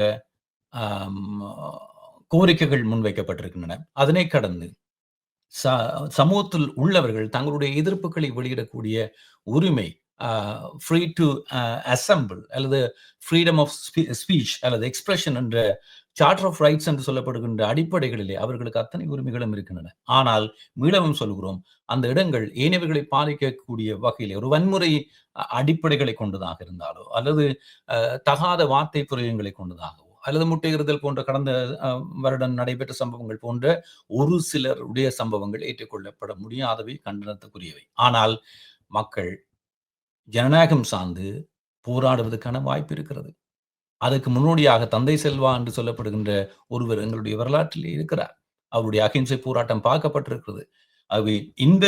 Speaker 1: கோரிக்கைகள் முன்வைக்கப்பட்டிருக்கின்றன. அதனை கடந்து சமூகத்தில் உள்ளவர்கள் தங்களுடைய எதிர்ப்புகளை வெளியிடக்கூடிய உரிமை, ஃப்ரீ டு அசம்பிள் அல்லது ஃப்ரீடம் ஆஃப் ஸ்பீச் அல்லது எக்ஸ்பிரஷன் என்ற சார்ட்டர் ஆஃப் ரைட்ஸ் என்று சொல்லப்படுகின்ற அடிப்படைகளிலே அவர்களுக்கு அத்தனை உரிமைகளும் இருக்கின்றன. ஆனால் மீளவும் சொல்கிறோம், அந்த இடங்கள் ஏனையவர்களை பாதிக்கக்கூடிய வகையில் ஒரு வன்முறை அடிப்படைகளை கொண்டதாக இருந்தாலோ அல்லது தகாத வார்த்தை பிரயோகங்களை கொண்டதாகவோ அல்லது முட்டையிறுதல் போன்ற கடந்த வருடம் நடைபெற்ற சம்பவங்கள் போன்ற ஒரு சிலருடைய சம்பவங்கள் ஏற்றுக்கொள்ளப்பட முடியாதவை, கண்டனத்துக்குரியவை. ஆனால் மக்கள் ஜனநாயகம் சார்ந்து போராடுவதற்கான வாய்ப்பு இருக்கிறது. அதுக்கு முன்னோடியாக தந்தை செல்வா என்று சொல்லப்படுகின்ற ஒருவர் எங்களுடைய வரலாற்றிலே இருக்கிறார். அவருடைய அகிம்சை போராட்டம் பார்க்கப்பட்டிருக்கிறது. ஆகவே இந்த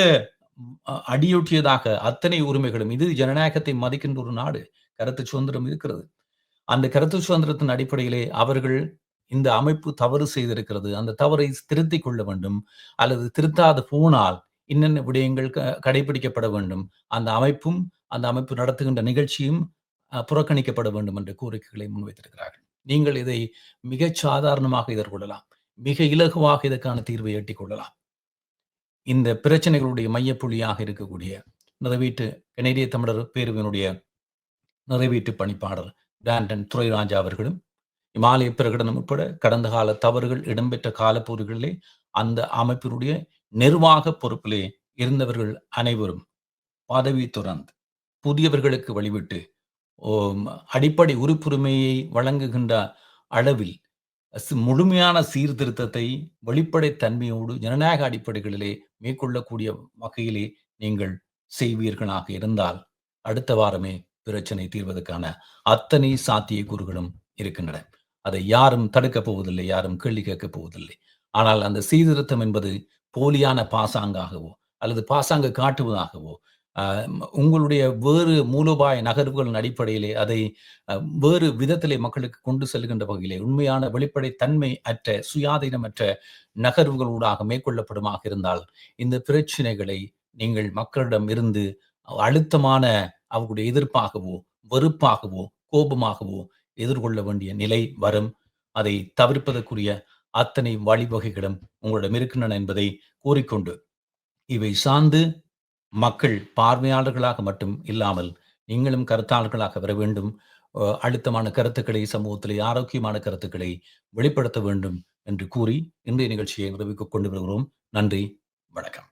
Speaker 1: அடியொட்டியதாக அத்தனை உரிமைகளும், இது ஜனநாயகத்தை மதிக்கின்ற ஒரு நாடு, கருத்து சுதந்திரம் இருக்கிறது. அந்த கருத்து சுதந்திரத்தின் அடிப்படையிலே அவர்கள் இந்த அமைப்பு தவறு செய்திருக்கிறது, அந்த தவறை திருத்திக் கொள்ள வேண்டும், அல்லது திருத்தாது போனால் என்னென்ன விடயங்கள் கடைபிடிக்கப்பட வேண்டும், அந்த அமைப்பு நடத்துகின்ற நிகழ்ச்சியும் புறக்கணிக்கப்பட வேண்டும் என்ற கோரிக்கைகளை முன்வைத்திருக்கிறார்கள். நீங்கள் இதை மிகச் சாதாரணமாக எதிர்கொள்ளலாம், மிக இலகுவாக இதற்கான தீர்வை எட்டிக் கொள்ளலாம். இந்த பிரச்சனைகளுடைய மையப்புள்ளியாக இருக்கக்கூடிய கனேடிய தமிழர் பேரவையினுடைய நிறைவேற்று பணிப்பாளர் பிராண்டன் துரைராஜா அவர்களும், இமாலய பிரகடனம் உட்பட கடந்த கால தவறுகள் இடம்பெற்ற காலப்பகுதிகளிலே அந்த அமைப்பினுடைய நிர்வாக பொறுப்பிலே இருந்தவர்கள் அனைவரும் பதவி துறந்து புதியவர்களுக்கு வழிவிட்டு அடிப்படை உறுப்புரிமையை வழங்குகின்ற அளவில் முழுமையான சீர்திருத்தத்தை வெளிப்படை தன்மையோடு ஜனநாயக அடிப்படைகளிலே மேற்கொள்ளக்கூடிய வகையிலே நீங்கள் செய்வீர்களாக இருந்தால் அடுத்த வாரமே பிரச்சனை தீர்வதற்கான அத்தனை சாத்தியக்கூறுகளும் இருக்கின்றன. அதை யாரும் தடுக்கப் போவதில்லை, யாரும் கேள்வி கேட்கப் போவதில்லை. ஆனால் அந்த சீர்திருத்தம் என்பது போலியான பாசாங்காகவோ அல்லது பாசாங்க காட்டுவதாகவோ உங்களுடைய வேறு மூலோபாய நகர்வுகளின் அடிப்படையிலே அதை வேறு விதத்திலே மக்களுக்கு கொண்டு செல்கின்ற வகையிலே உண்மையான வெளிப்படை தன்மை அற்ற சுயாதீனமற்ற நகர்வுகளூடாக மேற்கொள்ளப்படுமாக இருந்தால் இந்த பிரச்சனைகளை நீங்கள் மக்களிடம் இருந்து அழுத்தமான அவர்களுடைய எதிர்ப்பாகவோ வெறுப்பாகவோ கோபமாகவோ எதிர்கொள்ள வேண்டிய நிலை வரும். அதை தவிர்ப்பதற்குரிய அத்தனை வழிவகைகளும் உங்களிடம் இருக்கின்றன என்பதை கூறிக்கொண்டு, இவை சார்ந்து மக்கள் பார்வையாளர்களாக மட்டும் இல்லாமல் நீங்களும் கருத்தாளர்களாக வர வேண்டும். அழுத்தமான கருத்துக்களை, சமூகத்திலே ஆரோக்கியமான கருத்துக்களை வெளிப்படுத்த வேண்டும் என்று கூறி இன்றைய நிகழ்ச்சியை நிறைவுக்கு கொண்டு வருகிறோம். நன்றி, வணக்கம்.